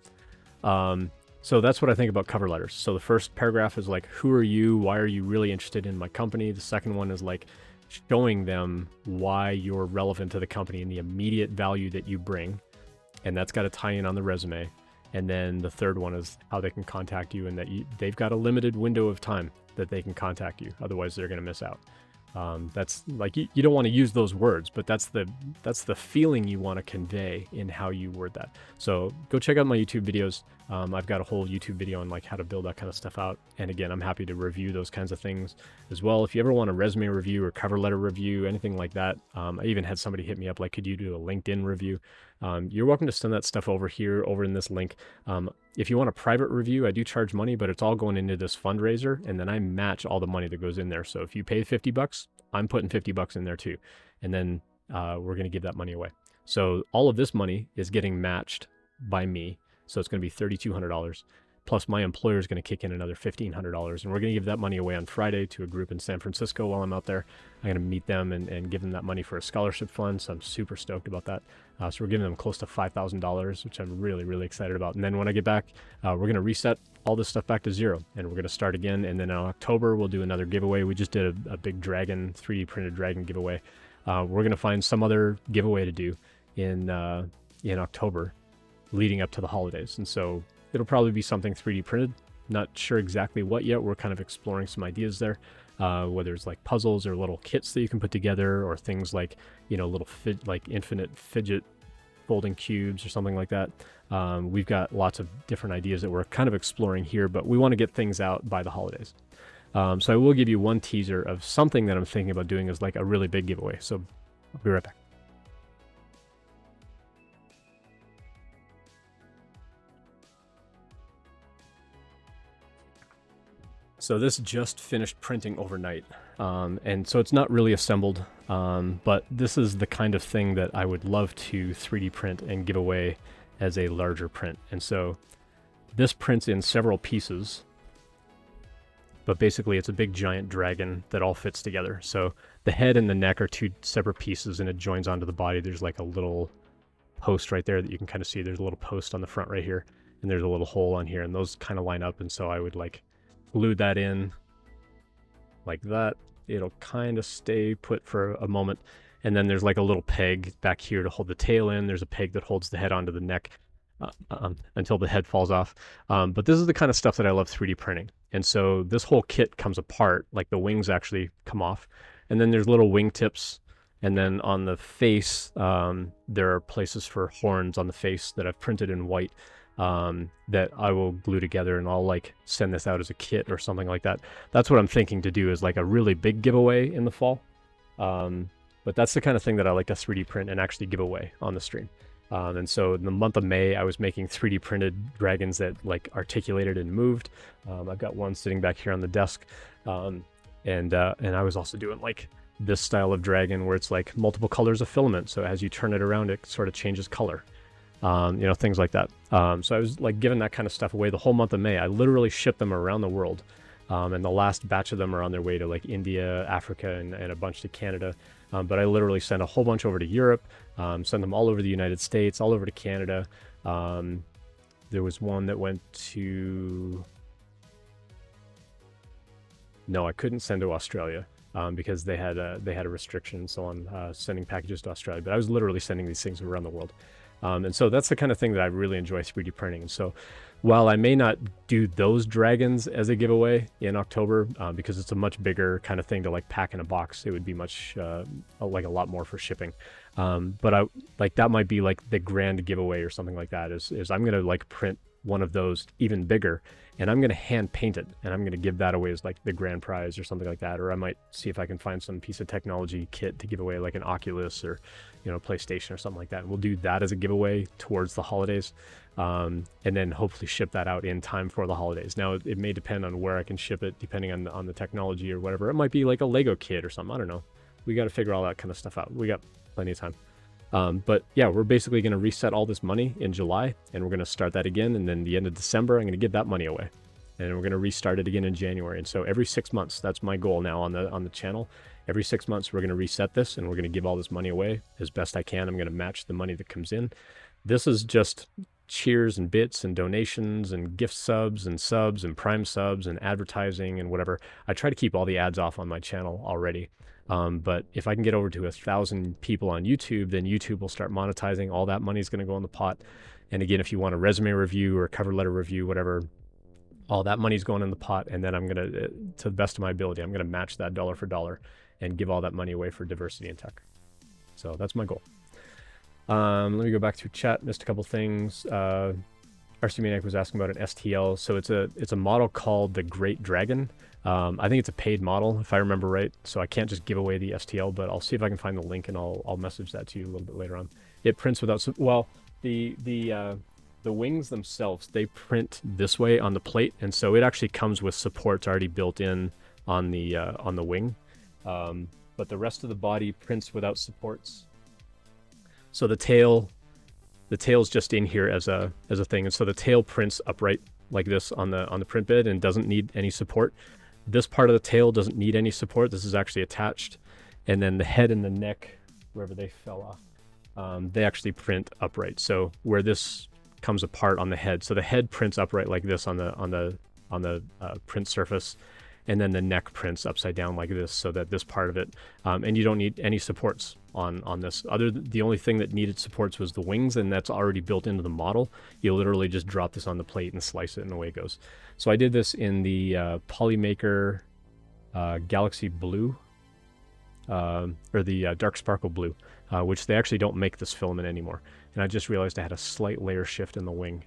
So that's what I think about cover letters. So the first paragraph is like, who are you? Why are you really interested in my company? The second one is like showing them why you're relevant to the company and the immediate value that you bring. And that's got to tie in on the resume. And then the third one is how they can contact you, and that they've got a limited window of time that they can contact you. Otherwise, they're going to miss out. That's like, you don't want to use those words, but that's the feeling you want to convey in how you word that. So go check out my YouTube videos. I've got a whole YouTube video on like how to build that kind of stuff out. And again, I'm happy to review those kinds of things as well. If you ever want a resume review or cover letter review, anything like that, I even had somebody hit me up like, could you do a LinkedIn review? You're welcome to send that stuff over here, over in this link. If you want a private review, I do charge money, but it's all going into this fundraiser, and then I match all the money that goes in there. So if you pay $50, I'm putting $50 in there too. And then we're going to give that money away. So all of this money is getting matched by me. So it's going to be $3,200. Plus my employer is going to kick in another $1,500. And we're going to give that money away on Friday to a group in San Francisco while I'm out there. I'm going to meet them and give them that money for a scholarship fund. So I'm super stoked about that. So we're giving them close to $5,000, which I'm really, really excited about. And then when I get back, we're going to reset all this stuff back to 0, and we're going to start again. And then in October, we'll do another giveaway. We just did a big dragon, 3D printed dragon giveaway. We're going to find some other giveaway to do in October leading up to the holidays. And so it'll probably be something 3D printed. Not sure exactly what yet. We're kind of exploring some ideas there, whether it's like puzzles or little kits that you can put together, or things like, little like infinite fidget folding cubes or something like that. We've got lots of different ideas that we're kind of exploring here, but we want to get things out by the holidays. So I will give you one teaser of something that I'm thinking about doing as like a really big giveaway. So I'll be right back. So this just finished printing overnight, and so it's not really assembled, but this is the kind of thing that I would love to 3D print and give away as a larger print. And so this prints in several pieces, but basically it's a big giant dragon that all fits together. So the head and the neck are 2 separate pieces, and it joins onto the body. There's like a little post right there that you can kind of see. There's a little post on the front right here, and there's a little hole on here, and those kind of line up. And so I would like glue that in like that. It'll kind of stay put for a moment. And then there's like a little peg back here to hold the tail in. There's a peg that holds the head onto the neck until the head falls off. But this is the kind of stuff that I love 3D printing. And so this whole kit comes apart, like the wings actually come off. And then there's little wing tips. And then on the face, there are places for horns on the face that I've printed in white. That I will glue together, and I'll like send this out as a kit or something like that. That's what I'm thinking to do, is like a really big giveaway in the fall. But that's the kind of thing that I like to 3D print and actually give away on the stream. And so in the month of May, I was making 3D printed dragons that like articulated and moved. I've got one sitting back here on the desk. And I was also doing like this style of dragon where it's like multiple colors of filament. So as you turn it around, it sort of changes color. you know, things like that. So I was like giving that kind of stuff away the whole month of May. I literally shipped them around the world. And the last batch of them are on their way to like India, Africa, and a bunch to Canada. But I literally sent a whole bunch over to Europe, sent them all over the United States, all over to Canada. There was one that went to... No, I couldn't send to Australia because they had a restriction and so on, sending packages to Australia. But I was literally sending these things around the world. And so that's the kind of thing that I really enjoy 3D printing. And so while I may not do those dragons as a giveaway in October, because it's a much bigger kind of thing to like pack in a box, it would be much like a lot more for shipping. But I like that might be like the grand giveaway or something like that is I'm going to like print one of those even bigger, and I'm going to hand paint it, and I'm going to give that away as like the grand prize or something like that. Or I might see if I can find some piece of technology kit to give away, like an Oculus or, you know, PlayStation or something like that. And we'll do that as a giveaway towards the holidays, and then hopefully ship that out in time for the holidays. Now it may depend on where I can ship it, depending on the technology or whatever. It might be like a Lego kit or something. I don't know. We got to figure all that kind of stuff out. We got plenty of time. But yeah, we're basically going to reset all this money in July, and we're going to start that again. And then the end of December, I'm going to give that money away, and we're going to restart it again in January. And so every 6 months, that's my goal now on the channel. Every 6 months, we're going to reset this, and we're going to give all this money away as best I can. I'm going to match the money that comes in. This is just cheers and bits and donations and gift subs and prime subs and advertising and whatever. I try to keep all the ads off on my channel already. But if I can get over to 1,000 people on YouTube, then YouTube will start monetizing. All that money is going to go in the pot. And again, if you want a resume review or a cover letter review, whatever, all that money is going in the pot. And then I'm going to the best of my ability, I'm going to match that dollar for dollar and give all that money away for diversity in tech. So that's my goal. Let me go back to chat. Missed a couple things. RC Maniac was asking about an STL. So it's a model called the Great Dragon. I think it's a paid model, if I remember right. So I can't just give away the STL, but I'll see if I can find the link, and I'll message that to you a little bit later on. It prints without the wings themselves, they print this way on the plate, and so it actually comes with supports already built in on the wing. But the rest of the body prints without supports. So the tail's just in here as a thing, and so the tail prints upright like this on the print bed and doesn't need any support. This part of the tail doesn't need any support. This is actually attached, and then the head and the neck, wherever they fell off, they actually print upright. So where this comes apart on the head, so the head prints upright like this on the print surface, and then the neck prints upside down like this, so that this part of it, and you don't need any supports on this. The only thing that needed supports was the wings, and that's already built into the model. You literally just drop this on the plate and slice it, and away it goes. So I did this in the Polymaker Galaxy Blue, or the Dark Sparkle Blue, which they actually don't make this filament anymore. And I just realized I had a slight layer shift in the wing.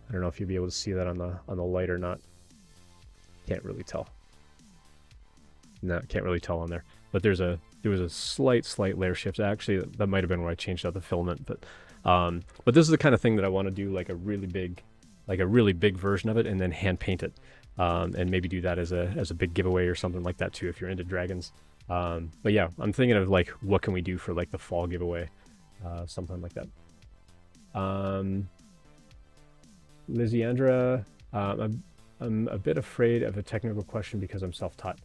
I don't know if you'll be able to see that on the light or not. Can't really tell. No, can't really tell on there. But there was a slight layer shift. Actually, that might have been where I changed out the filament. But this is the kind of thing that I want to do, like a really big version of it, and then hand paint it, and maybe do that as a big giveaway or something like that too, if you're into dragons. But yeah, I'm thinking of like what can we do for like the fall giveaway, something like that. Liziandra, I'm a bit afraid of a technical question because I'm self-taught.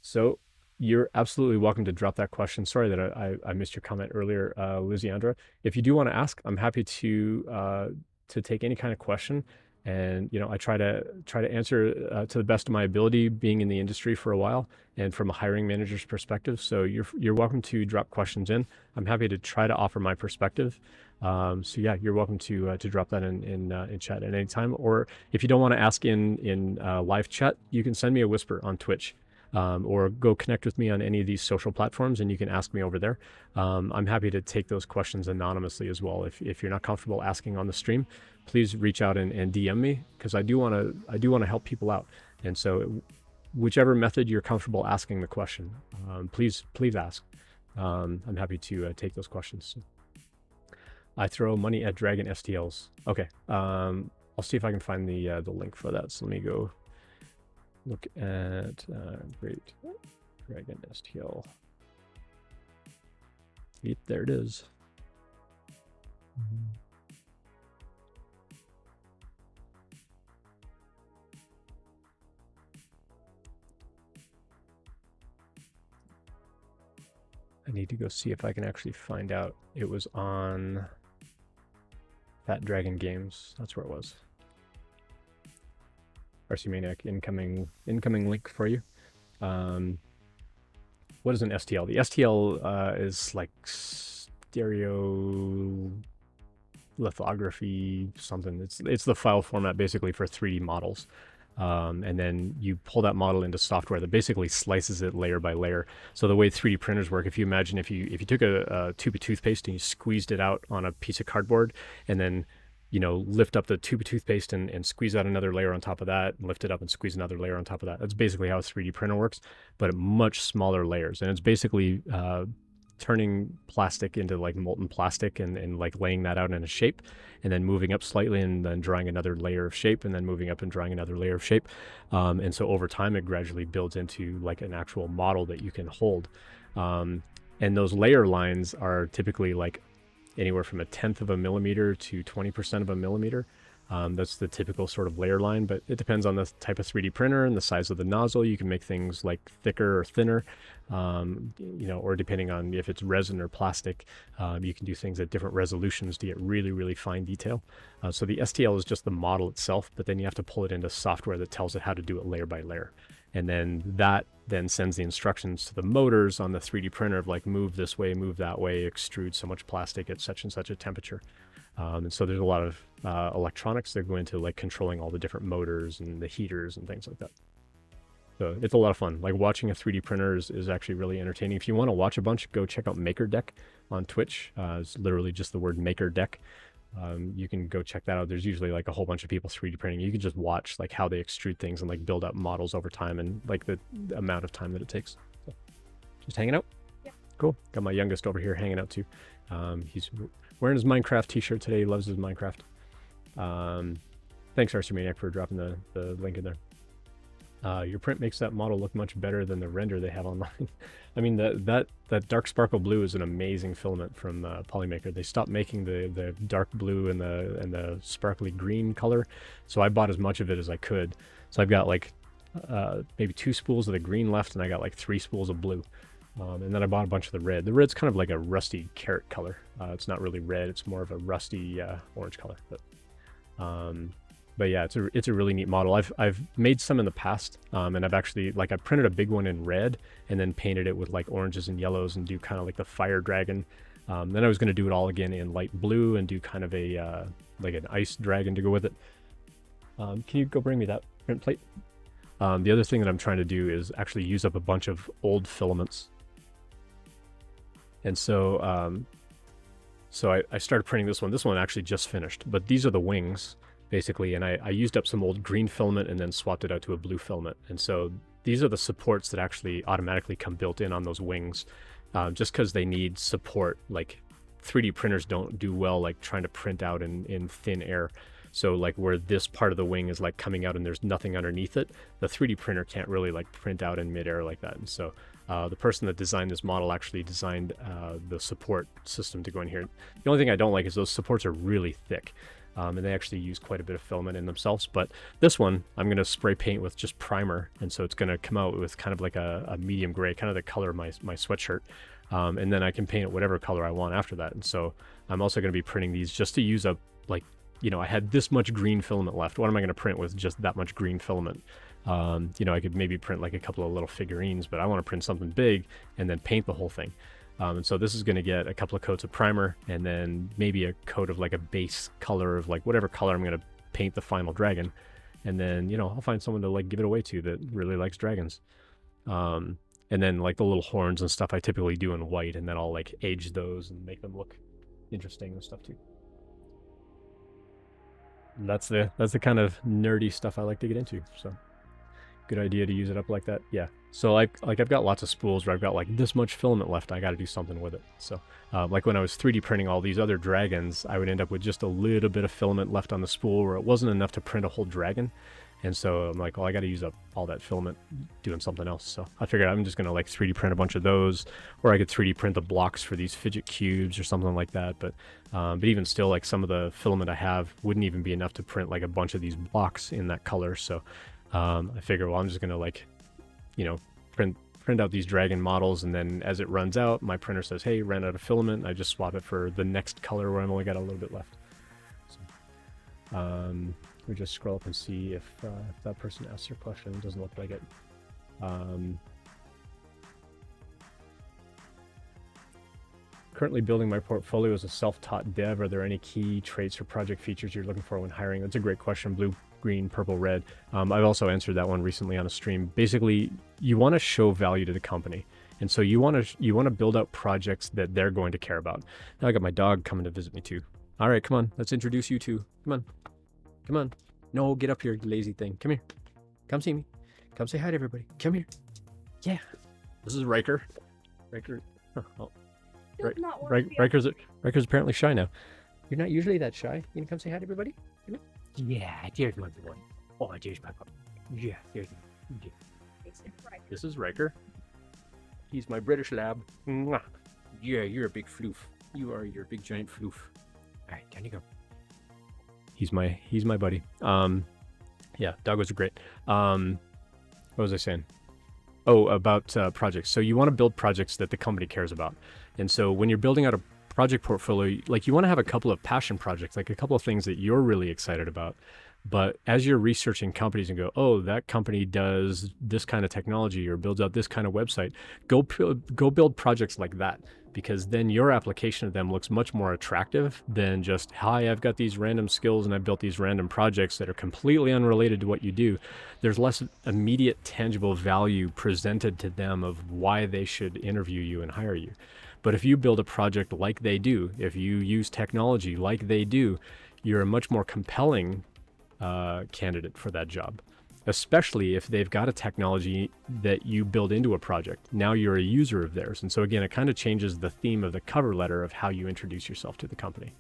So you're absolutely welcome to drop that question. Sorry that I missed your comment earlier, Liziandra. If you do want to ask, I'm happy to take any kind of question. And, you know, I try to answer to the best of my ability, being in the industry for a while and from a hiring manager's perspective. So you're welcome to drop questions in. I'm happy to try to offer my perspective. So yeah, you're welcome to drop that in chat at any time. Or if you don't want to ask in live chat, you can send me a whisper on Twitch, or go connect with me on any of these social platforms, and you can ask me over there. I'm happy to take those questions anonymously as well. If you're not comfortable asking on the stream, please reach out and DM me, because I do want to help people out. And so whichever method you're comfortable asking the question, please ask. I'm happy to take those questions. I throw money at Dragon STLs. Okay, I'll see if I can find the link for that. So let me go look at Great Dragon STL. Yep, there it is. I need to go see if I can actually find out. It was on Fat Dragon Games. That's where it was. RC Maniac, incoming link for you. What is an STL? The STL is like stereo lithography something. It's the file format basically for 3D models. And then you pull that model into software that basically slices it layer by layer. So the way 3D printers work, if you imagine if you took a tube of toothpaste and you squeezed it out on a piece of cardboard, and then lift up the tube of toothpaste and squeeze out another layer on top of that, and lift it up and squeeze another layer on top of that. That's basically how a 3D printer works, but at much smaller layers. And it's basically turning plastic into like molten plastic and like laying that out in a shape, and then moving up slightly and then drawing another layer of shape, and then moving up and drawing another layer of shape. And so over time, it gradually builds into like an actual model that you can hold. And those layer lines are typically like anywhere from 1/10 of a millimeter to 20% of a millimeter. That's the typical sort of layer line, but it depends on the type of 3D printer and the size of the nozzle. You can make things like thicker or thinner, or depending on if it's resin or plastic, you can do things at different resolutions to get really, really fine detail. So the STL is just the model itself, but then you have to pull it into software that tells it how to do it layer by layer. And then that then sends the instructions to the motors on the 3D printer of like, move this way, move that way, extrude so much plastic at such and such a temperature. And so there's a lot of electronics that go into like controlling all the different motors and the heaters and things like that. So it's a lot of fun. Like watching a 3D printer is actually really entertaining. If you want to watch a bunch, go check out MakerDeck on Twitch. It's literally just the word MakerDeck. You can go check that out. There's usually like a whole bunch of people 3D printing. You can just watch like how they extrude things and like build up models over time and like the amount of time that it takes. So, just hanging out? Yeah. Cool. Got my youngest over here hanging out too. He's wearing his Minecraft t-shirt today. He loves his Minecraft. Thanks, RC Maniac, for dropping the link in there. Your print makes that model look much better than the render they have online. I mean, that dark sparkle blue is an amazing filament from Polymaker. They stopped making the dark blue and the sparkly green color, so I bought as much of it as I could. So I've got like maybe 2 spools of the green left, and I got like 3 spools of blue. And then I bought a bunch of the red. The red's kind of like a rusty carrot color. It's not really red. It's more of a rusty orange color. But yeah, it's a really neat model. I've made some in the past, and I've actually I printed a big one in red and then painted it with like oranges and yellows and do kind of like the fire dragon. Then I was going to do it all again in light blue and do kind of a like an ice dragon to go with it. Can you go bring me that print plate? The other thing that I'm trying to do is actually use up a bunch of old filaments. And so I started printing this one. This one actually just finished, but these are the wings basically. And I used up some old green filament and then swapped it out to a blue filament. And so these are the supports that actually automatically come built in on those wings, just because they need support. Like 3D printers don't do well like trying to print out in thin air. So like where this part of the wing is like coming out and there's nothing underneath it, the 3D printer can't really like print out in midair like that. And so the person that designed this model actually designed the support system to go in here. The only thing I don't like is those supports are really thick, and they actually use quite a bit of filament in themselves. But this one, I'm going to spray paint with just primer, and so it's going to come out with kind of like a medium gray, kind of the color of my sweatshirt. And then I can paint it whatever color I want after that. And so I'm also going to be printing these just to use up, like, I had this much green filament left. What am I going to print with just that much green filament? I could maybe print like a couple of little figurines, but I want to print something big and then paint the whole thing. And so this is going to get a couple of coats of primer and then maybe a coat of like a base color of like whatever color I'm going to paint the final dragon. And then, I'll find someone to like give it away to that really likes dragons. And then like the little horns and stuff I typically do in white, and then I'll like age those and make them look interesting and stuff too. And that's the kind of nerdy stuff I like to get into. So good idea to use it up like that. Yeah. So I've got lots of spools where I've got like this much filament left. I got to do something with it. So like when I was 3D printing all these other dragons, I would end up with just a little bit of filament left on the spool where it wasn't enough to print a whole dragon. And so I'm like, well, I got to use up all that filament doing something else. So I figured I'm just going to like 3D print a bunch of those, or I could 3D print the blocks for these fidget cubes or something like that. But even still, like some of the filament I have wouldn't even be enough to print like a bunch of these blocks in that color. So I figure, well, I'm just going to like, you know, print out these dragon models, and then as it runs out, my printer says, hey, ran out of filament. I just swap it for the next color where I've only got a little bit left. So, we just scroll up and see if that person asks their question. It doesn't look like it. Currently building my portfolio as a self-taught dev. Are there any key traits or project features you're looking for when hiring? That's a great question. Blue, green, purple, red. I've also answered that one recently on a stream. Basically, you want to show value to the company. And so you want to build out projects that they're going to care about. Now I got my dog coming to visit me too. All right, come on. Let's introduce you two. Come on. Come on. No, get up here, you lazy thing. Come here. Come see me. Come say hi to everybody. Come here. Yeah. This is Riker. Riker. Oh. Riker's apparently shy now. You're not usually that shy. You gonna come say hi to everybody? Yeah, there's my boy. Oh, there's my puppy. Yeah, there's my. Yeah. This is Riker. He's my British lab. Mwah. Yeah, you're a big floof. You are your big giant floof. All right, down you go. He's my buddy. Yeah, doggos are great. What was I saying? Oh, about projects. So you want to build projects that the company cares about. And so when you're building out a project portfolio, like you want to have a couple of passion projects, like a couple of things that you're really excited about. But as you're researching companies and go, oh, that company does this kind of technology or builds out this kind of website, go build projects like that, because then your application of them looks much more attractive than just, hi, I've got these random skills and I built these random projects that are completely unrelated to what you do. There's less immediate tangible value presented to them of why they should interview you and hire you. But if you build a project like they do, if you use technology like they do, you're a much more compelling candidate for that job, especially if they've got a technology that you build into a project. Now you're a user of theirs. And so again, it kind of changes the theme of the cover letter of how you introduce yourself to the company.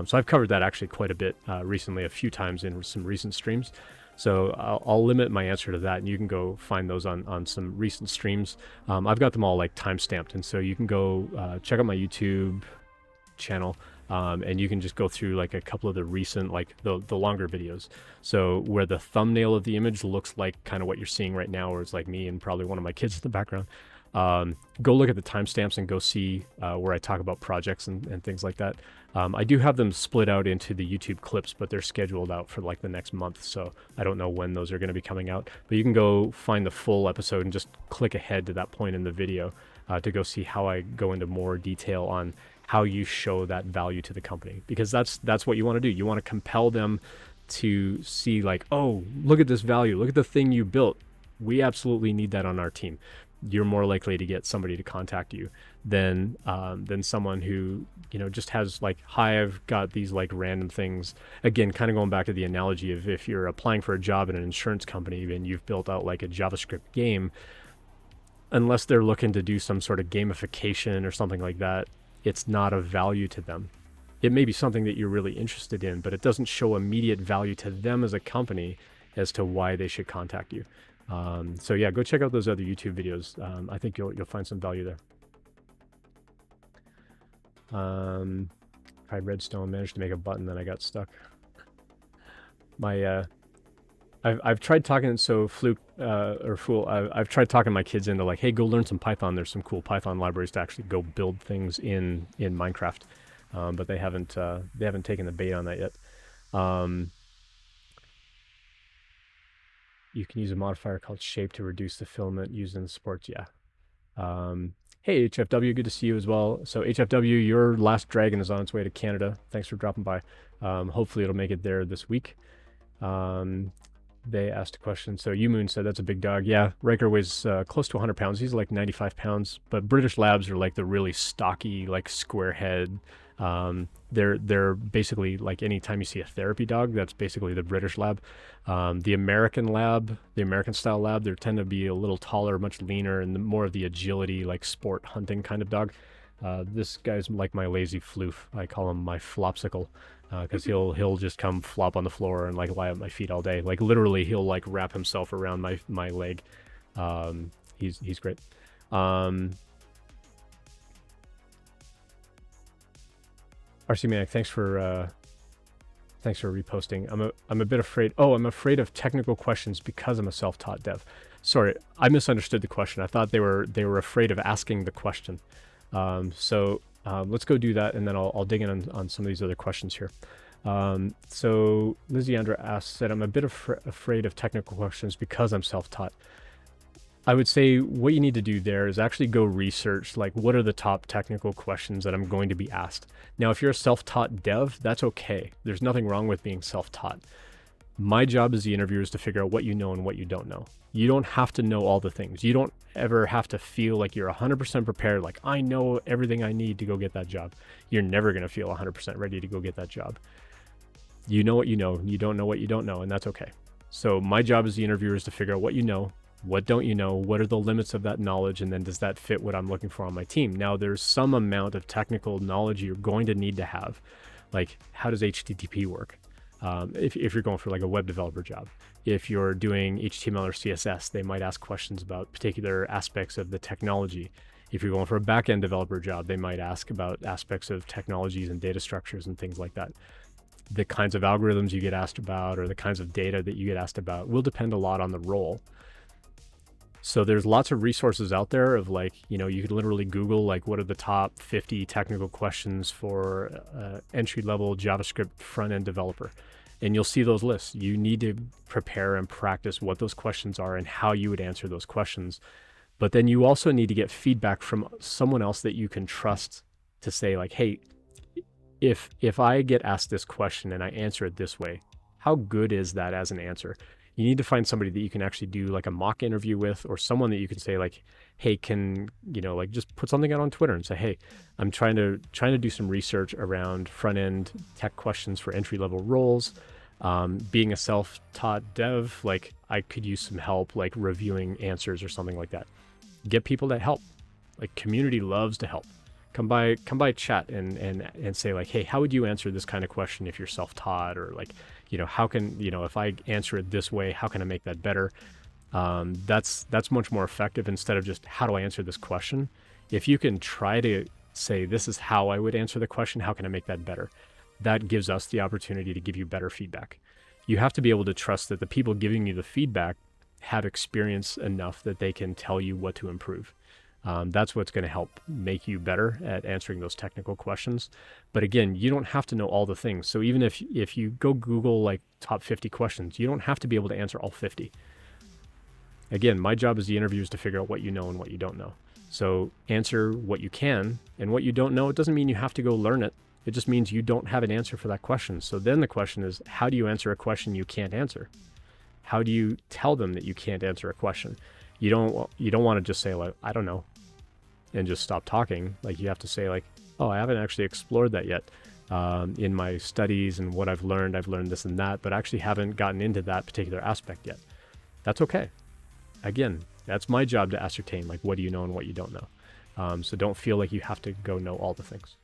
So I've covered that actually quite a bit recently, a few times in some recent streams. So I'll limit my answer to that, and you can go find those on some recent streams. I've got them all like time-stamped, and so you can go check out my YouTube channel, and you can just go through like a couple of the recent, like the longer videos. So where the thumbnail of the image looks like kind of what you're seeing right now, or it's like me and probably one of my kids in the background. Go look at the timestamps and go see where I talk about projects and things like that. I do have them split out into the YouTube clips, but they're scheduled out for like the next month. So I don't know when those are going to be coming out, but you can go find the full episode and just click ahead to that point in the video to go see how I go into more detail on how you show that value to the company, because that's what you want to do. You want to compel them to see like, oh, look at this value. Look at the thing you built. We absolutely need that on our team. You're more likely to get somebody to contact you than someone who, you know, just has like, hi, I've got these like random things. Again, kind of going back to the analogy of if you're applying for a job in an insurance company and you've built out like a JavaScript game, unless they're looking to do some sort of gamification or something like that, it's not of value to them. It may be something that you're really interested in, but it doesn't show immediate value to them as a company as to why they should contact you. So yeah, go check out those other YouTube videos. I think you'll find some value there. Tried redstone, managed to make a button, then I got stuck. My I've tried talking, so Fluke or Fool, I've tried talking my kids into like, hey, go learn some Python. There's some cool Python libraries to actually go build things in Minecraft, but they haven't taken the bait on that yet. You can use a modifier called shape to reduce the filament used in the sports. Yeah. Hey, HFW, good to see you as well. So HFW, your last dragon is on its way to Canada. Thanks for dropping by. Hopefully it'll make it there this week. They asked a question. So Umoon said that's a big dog. Yeah, Riker weighs close to 100 pounds. He's like 95 pounds. But British Labs are like the really stocky, like square head. They're basically like anytime you see a therapy dog, that's basically the British Lab. The American Lab, the American style lab, they tend to be a little taller, much leaner, and more of the agility, like sport hunting kind of dog. This guy's like my lazy floof. I call him my flopsicle, because he'll just come flop on the floor and like lie at my feet all day. Like literally, he'll like wrap himself around my leg. He's great. RC Maniac, thanks for reposting. I'm a bit afraid. Oh, I'm afraid of technical questions because I'm a self-taught dev. Sorry, I misunderstood the question. I thought they were afraid of asking the question. Let's go do that, and then I'll dig in on some of these other questions here. So Liziandra said, I'm a bit afraid of technical questions because I'm self-taught. I would say what you need to do there is actually go research, like, what are the top technical questions that I'm going to be asked. Now, if you're a self-taught dev, that's okay. There's nothing wrong with being self-taught. My job as the interviewer is to figure out what you know and what you don't know. You don't have to know all the things. You don't ever have to feel like you're 100% prepared, like I know everything I need to go get that job. You're never going to feel 100% ready to go get that job. You know what you know, and you don't know what you don't know, and that's okay. So my job as the interviewer is to figure out what you know, what don't you know, what are the limits of that knowledge, and then does that fit what I'm looking for on my team? Now, there's some amount of technical knowledge you're going to need to have, like how does HTTP work? If you're going for like a web developer job. If you're doing HTML or CSS, they might ask questions about particular aspects of the technology. If you're going for a backend developer job, they might ask about aspects of technologies and data structures and things like that. The kinds of algorithms you get asked about or the kinds of data that you get asked about will depend a lot on the role. So there's lots of resources out there of like, you know, you could literally Google like what are the top 50 technical questions for entry-level JavaScript front-end developer. And you'll see those lists. You need to prepare and practice what those questions are and how you would answer those questions. But then you also need to get feedback from someone else that you can trust to say like, hey, if I get asked this question and I answer it this way, how good is that as an answer? You need to find somebody that you can actually do like a mock interview with, or someone that you can say like, hey, can, you know, like just put something out on Twitter and say, hey, I'm trying to do some research around front-end tech questions for entry-level roles. Being a self-taught dev, like I could use some help, like reviewing answers or something like that. Get people that help. Like community loves to help. Come by chat and say like, hey, how would you answer this kind of question if you're self-taught, or like, you know, how can, you know, if I answer it this way, how can I make that better? That's much more effective instead of just how do I answer this question. If you can try to say, this is how I would answer the question, how can I make that better? That gives us the opportunity to give you better feedback. You have to be able to trust that the people giving you the feedback have experience enough that they can tell you what to improve. That's what's going to help make you better at answering those technical questions. But again, you don't have to know all the things. So even if you go Google like top 50 questions, you don't have to be able to answer all 50. Again, my job as the interviewer is to figure out what you know and what you don't know. So answer what you can, and what you don't know, it doesn't mean you have to go learn it. It just means you don't have an answer for that question. So then the question is, how do you answer a question you can't answer? How do you tell them that you can't answer a question? You don't want to just say like, I don't know, and just stop talking. Like you have to say like, oh, I haven't actually explored that yet. In my studies and what I've learned this and that, but actually haven't gotten into that particular aspect yet. That's okay. Again, that's my job to ascertain like, what do you know and what you don't know. So don't feel like you have to go know all the things.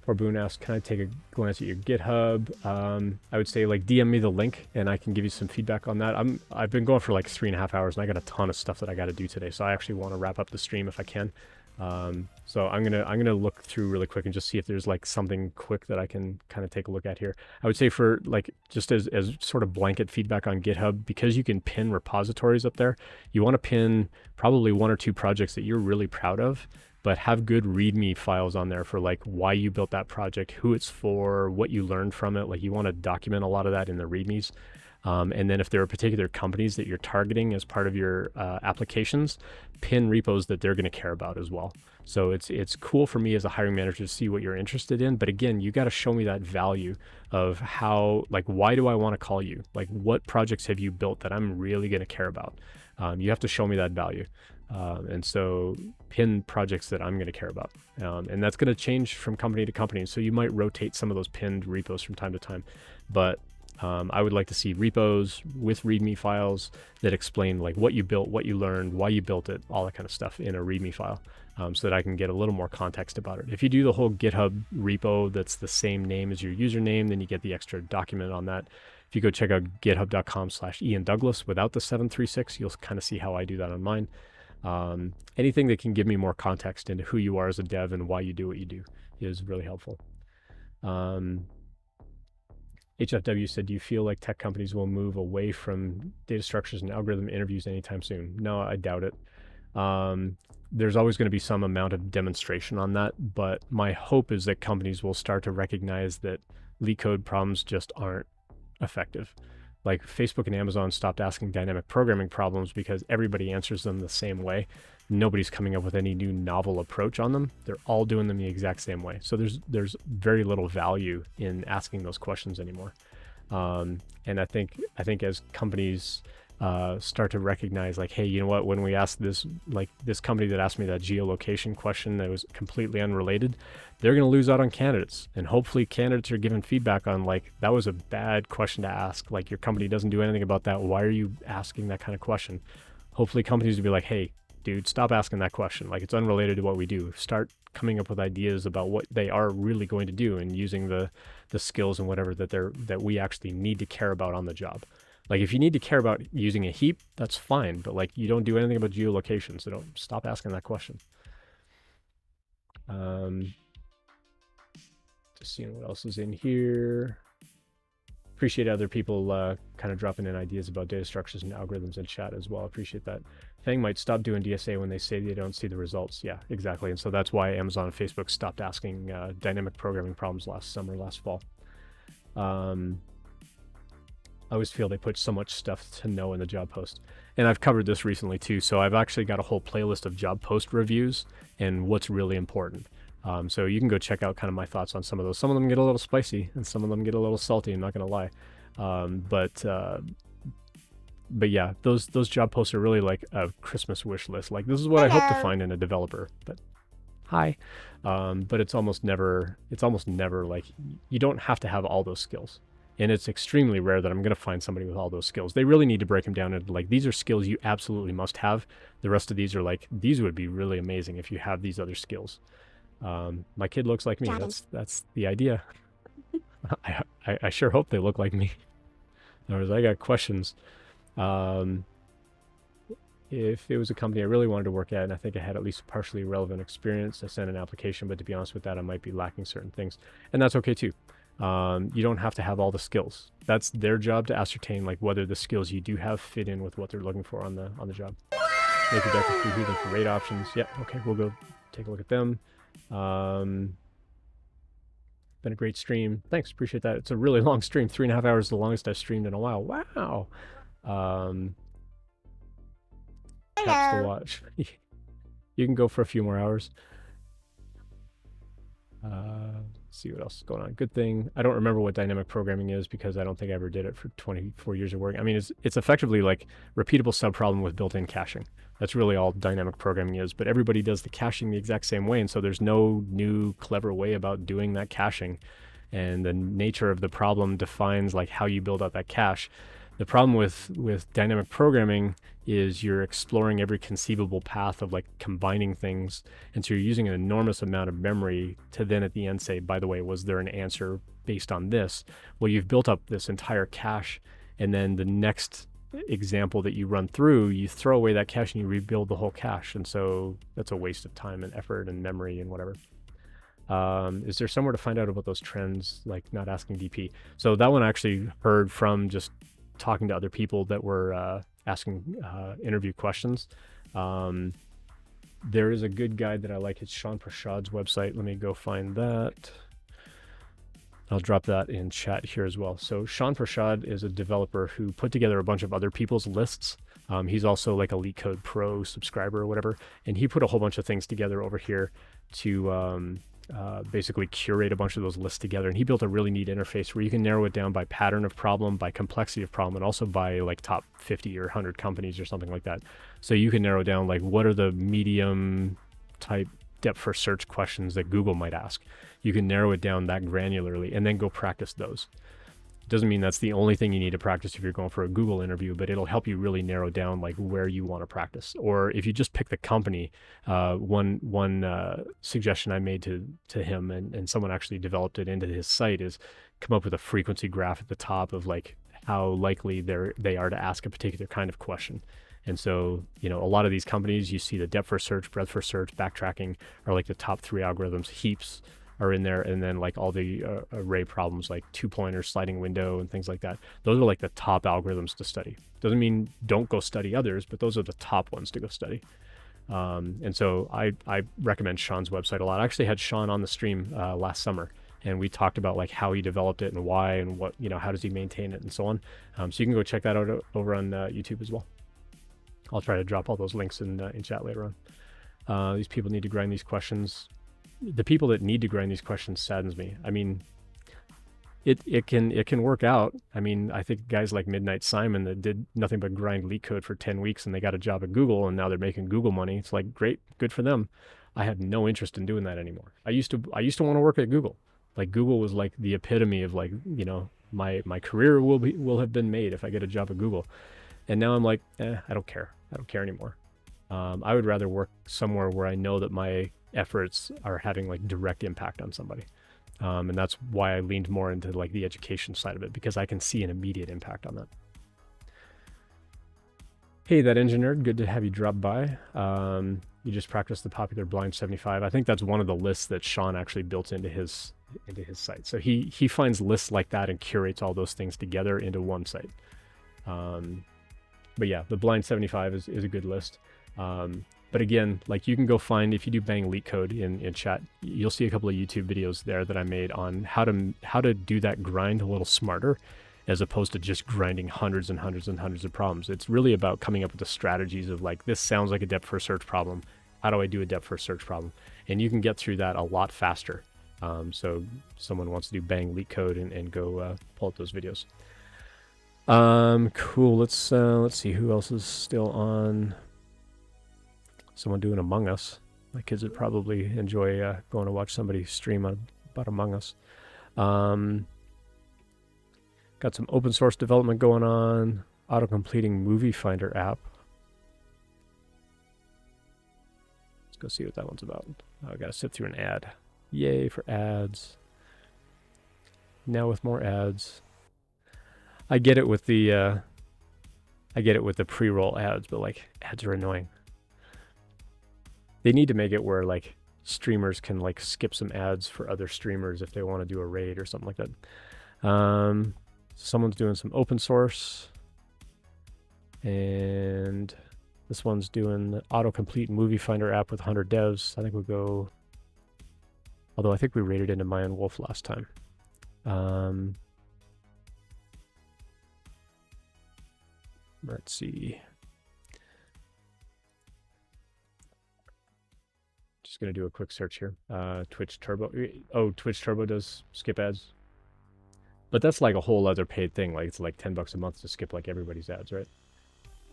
Corboon asks, can I take a glance at your GitHub? I would say like DM me the link and I can give you some feedback on that. I've been going for like 3.5 hours and I got a ton of stuff that I got to do today. So I actually want to wrap up the stream if I can. So I'm gonna look through really quick and just see if there's like something quick that I can kind of take a look at here. I would say for like, just as sort of blanket feedback on GitHub, because you can pin repositories up there, you want to pin probably 1 or 2 projects that you're really proud of, but have good README files on there for like why you built that project, who it's for, what you learned from it. Like you want to document a lot of that in the READMEs. And then if there are particular companies that you're targeting as part of your applications, pin repos that they're going to care about as well. So it's cool for me as a hiring manager to see what you're interested in. But again, you got to show me that value of how, like, why do I want to call you? Like, what projects have you built that I'm really going to care about? You have to show me that value. And so pin projects that I'm going to care about. And that's going to change from company to company. So you might rotate some of those pinned repos from time to time. But I would like to see repos with README files that explain like what you built, what you learned, why you built it, all that kind of stuff in a README file, so that I can get a little more context about it. If you do the whole GitHub repo that's the same name as your username, then you get the extra document on that. If you go check out github.com/Ian Douglas without the 736, you'll kind of see how I do that on mine. Anything that can give me more context into who you are as a dev and why you do what you do is really helpful. HFW said, do you feel like tech companies will move away from data structures and algorithm interviews anytime soon? No, I doubt it. There's always going to be some amount of demonstration on that, but my hope is that companies will start to recognize that leak code problems just aren't effective. Like Facebook and Amazon stopped asking dynamic programming problems because everybody answers them the same way. Nobody's coming up with any new novel approach on them. They're all doing them the exact same way. So there's very little value in asking those questions anymore. And I think as companies start to recognize like, hey, you know what, when we asked this, like this company that asked me that geolocation question that was completely unrelated, they're going to lose out on candidates. And hopefully candidates are given feedback on like, that was a bad question to ask. Like your company doesn't do anything about that. Why are you asking that kind of question? Hopefully companies will be like, hey, dude, stop asking that question. Like it's unrelated to what we do. Start coming up with ideas about what they are really going to do and using the skills and whatever that we actually need to care about on the job. Like if you need to care about using a heap, that's fine. But like you don't do anything about geolocation, so don't stop asking that question. Just seeing what else is in here. Appreciate other people kind of dropping in ideas about data structures and algorithms in chat as well. Appreciate that. Fang might stop doing DSA when they say they don't see the results. Yeah, exactly. And so that's why Amazon and Facebook stopped asking dynamic programming problems last fall. I always feel they put so much stuff to know in the job post. And I've covered this recently too. So I've actually got a whole playlist of job post reviews and what's really important. So you can go check out kind of my thoughts on some of those. Some of them get a little spicy and some of them get a little salty, I'm not going to lie. But yeah, those job posts are really like a Christmas wish list. Like this is what I hope to find in a developer, but hi. But it's almost never like you don't have to have all those skills. And it's extremely rare that I'm going to find somebody with all those skills. They really need to break them down into like, these are skills you absolutely must have. The rest of these are like, these would be really amazing if you have these other skills. My kid looks like me. That's the idea. I sure hope they look like me. In other words, I got questions. If it was a company I really wanted to work at and I think I had at least partially relevant experience, I sent an application, but to be honest with that, I might be lacking certain things. And that's okay too. You don't have to have all the skills. That's their job to ascertain like whether the skills you do have fit in with what they're looking for on the job. Make your deck of free healing for rate options. Yeah, okay, we'll go take a look at them. Been a great stream. Thanks, appreciate that. It's a really long stream. 3.5 hours, the longest I've streamed in a while. Wow. Caps to watch. You can go for a few more hours. See what else is going on. Good thing I don't remember what dynamic programming is because I don't think I ever did it for 24 years of work. I mean, it's effectively like repeatable subproblem with built-in caching. That's really all dynamic programming is, but everybody does the caching the exact same way. And so there's no new clever way about doing that caching. And the nature of the problem defines like how you build out that cache. The problem with dynamic programming is you're exploring every conceivable path of like combining things. And so you're using an enormous amount of memory to then at the end say, by the way, was there an answer based on this? Well, you've built up this entire cache. And then the next example that you run through, you throw away that cache and you rebuild the whole cache. And so that's a waste of time and effort and memory and whatever. Is there somewhere to find out about those trends, like not asking DP? So that one I actually heard from just talking to other people that were asking interview questions. There is a good guide that I like. It's Sean Prashad's website. Let me go find that. I'll drop that in chat here as well. So Sean Prashad is a developer who put together a bunch of other people's lists. He's also like a Leak Code Pro subscriber or whatever. And he put a whole bunch of things together over here to basically curate a bunch of those lists together. And he built a really neat interface where you can narrow it down by pattern of problem, by complexity of problem, and also by like top 50 or 100 companies or something like that. So you can narrow down like what are the medium type depth first search questions that Google might ask. You can narrow it down that granularly and then go practice those. Doesn't mean that's the only thing you need to practice if you're going for a Google interview, but it'll help you really narrow down like where you want to practice. Or if you just pick the company, one suggestion I made to him, and someone actually developed it into his site, is come up with a frequency graph at the top of like how likely they are to ask a particular kind of question. And so, a lot of these companies, you see the depth first search, breadth first search, backtracking are like the top 3 algorithms. Heaps are in there, and then like all the array problems like 2-pointer, sliding window, and things like that. Those are like the top algorithms to study. Doesn't mean don't go study others, but those are the top ones to go study. And so I recommend Sean's website a lot. I actually had Sean on the stream last summer, and we talked about like how he developed it and why, and what, how does he maintain it and so on. So you can go check that out over on YouTube as well. I'll try to drop all those links in chat later on. These people need to grind these questions. The people that need to grind these questions saddens me. I mean, it can work out. I mean, I think guys like Midnight Simon that did nothing but grind LeetCode for 10 weeks and they got a job at Google and now they're making Google money. It's like, great, good for them. I had no interest in doing that anymore. I used to want to work at Google. Like Google was like the epitome of like, my career will have been made if I get a job at Google. And now I'm like, I don't care. I don't care anymore. I would rather work somewhere where I know that my efforts are having like direct impact on somebody. And that's why I leaned more into like the education side of it, because I can see an immediate impact on that. Hey, that engineer, good to have you drop by. You just practiced the popular blind 75. I think that's one of the lists that Sean actually built into his site. So he finds lists like that and curates all those things together into one site. But yeah, the blind 75 is a good list. But again, like you can go find, if you do bang LeetCode in chat, you'll see a couple of YouTube videos there that I made on how to do that grind a little smarter, as opposed to just grinding hundreds and hundreds and hundreds of problems. It's really about coming up with the strategies of like, this sounds like a depth first search problem. How do I do a depth first search problem? And you can get through that a lot faster. So someone wants to do bang LeetCode and go pull up those videos. Cool. Let's see who else is still on. Someone doing Among Us. My kids would probably enjoy going to watch somebody stream about Among Us. Got some open source development going on. Auto-completing movie finder app. Let's go see what that one's about. Oh, I gotta sit through an ad. Yay for ads. Now with more ads. I get it with the pre-roll ads, but like ads are annoying. They need to make it where like streamers can like skip some ads for other streamers if they want to do a raid or something like that. Someone's doing some open source, and this one's doing the autocomplete movie finder app with 100 devs. I think we'll go, although I think we raided into Mayan Wolf last time. Let's see. Just going to do a quick search here. Twitch Turbo. Oh, Twitch Turbo does skip ads. But that's like a whole other paid thing. Like it's like $10 a month to skip like everybody's ads, right?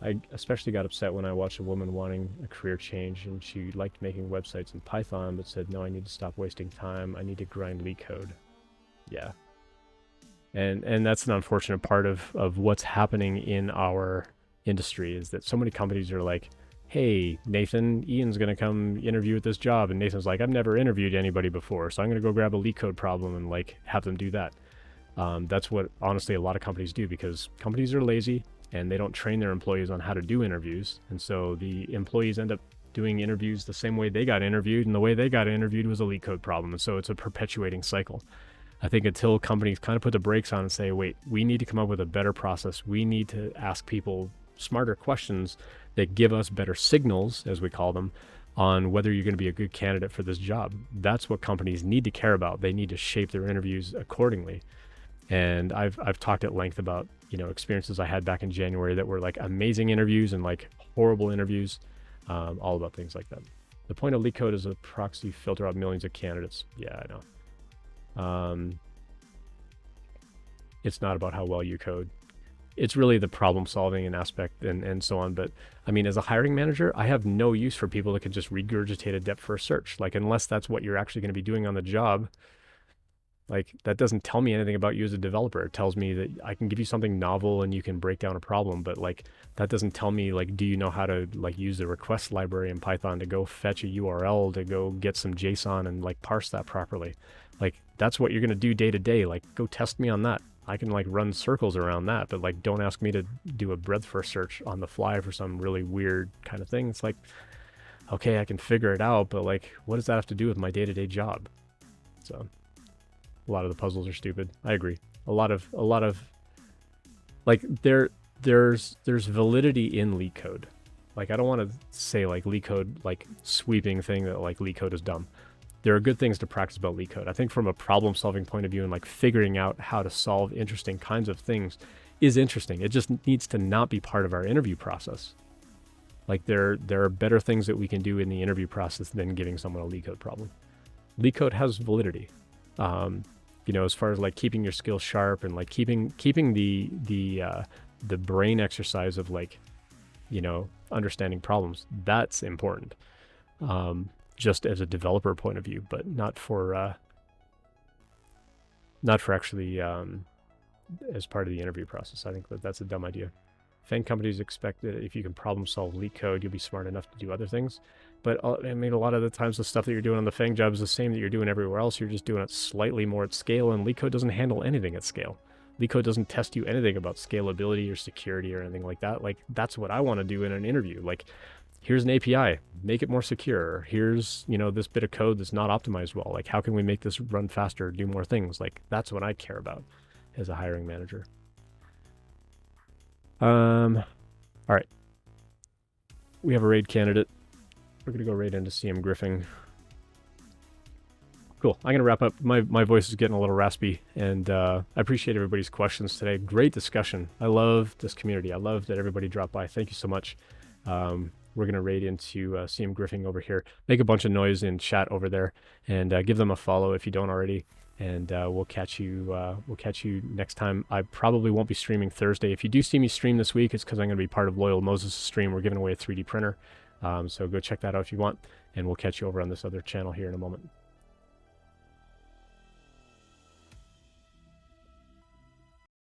I especially got upset when I watched a woman wanting a career change, and she liked making websites in Python, but said, no, I need to stop wasting time. I need to grind LeetCode. Yeah. And that's an unfortunate part of what's happening in our industry, is that so many companies are like, hey, Nathan, Ian's going to come interview at this job. And Nathan's like, I've never interviewed anybody before, so I'm going to go grab a LeetCode problem and like have them do that. That's what honestly a lot of companies do, because companies are lazy and they don't train their employees on how to do interviews. And so the employees end up doing interviews the same way they got interviewed, and the way they got interviewed was a LeetCode problem. And so it's a perpetuating cycle. I think until companies kind of put the brakes on and say, wait, we need to come up with a better process. We need to ask people smarter questions that give us better signals, as we call them, on whether you're going to be a good candidate for this job. That's what companies need to care about. They need to shape their interviews accordingly. And I've talked at length about, experiences I had back in January that were like amazing interviews and like horrible interviews, all about things like that. The point of LeetCode is a proxy filter out millions of candidates. Yeah, I know. It's not about how well you code. It's really the problem solving and aspect and so on. But I mean, as a hiring manager, I have no use for people that can just regurgitate a depth first search. Like, unless that's what you're actually going to be doing on the job, Like, that doesn't tell me anything about you as a developer. It tells me that I can give you something novel and you can break down a problem, but like, that doesn't tell me, like, do you know how to like use the request library in Python to go fetch a URL to go get some JSON and like parse that properly. Like, that's what you're going to do day to day. Like, go test me on that. I can like run circles around that, but like, don't ask me to do a breadth first search on the fly for some really weird kind of thing. It's like, okay, I can figure it out, but like, what does that have to do with my day-to-day job? So a lot of the puzzles are stupid. I agree. A lot of like there's validity in leak code. Like, I don't want to say like leak code, like sweeping thing that like leak code is dumb. There are good things to practice about leak code. I think from a problem solving point of view and like figuring out how to solve interesting kinds of things is interesting. It just needs to not be part of our interview process. Like, there are better things that we can do in the interview process than giving someone a leak code problem. Leak code has validity. You know, as far as like keeping your skills sharp and like keeping the brain exercise of like, you know, understanding problems, that's important. Just as a developer point of view, but not for actually as part of the interview process. I think that's a dumb idea. FANG companies expect that if you can problem solve leak code, you'll be smart enough to do other things. But I mean, a lot of the times the stuff that you're doing on the FANG job is the same that you're doing everywhere else. You're just doing it slightly more at scale, and leak code doesn't handle anything at scale. Leak code doesn't test you anything about scalability or security or anything like that. Like, that's what I want to do in an interview. Like, here's an API, make it more secure. Here's, you know, this bit of code that's not optimized well. Like, how can we make this run faster, do more things? Like, that's what I care about as a hiring manager. All right. We have a raid candidate. We're going to go right into CM Griffing. Cool. I'm going to wrap up. My voice is getting a little raspy, and I appreciate everybody's questions today. Great discussion. I love this community. I love that everybody dropped by. Thank you so much. We're going to raid into CM Griffing over here. Make a bunch of noise in chat over there, and give them a follow if you don't already. And we'll catch you next time. I probably won't be streaming Thursday. If you do see me stream this week, it's because I'm going to be part of Loyal Moses' stream. We're giving away a 3D printer. So go check that out if you want, and we'll catch you over on this other channel here in a moment.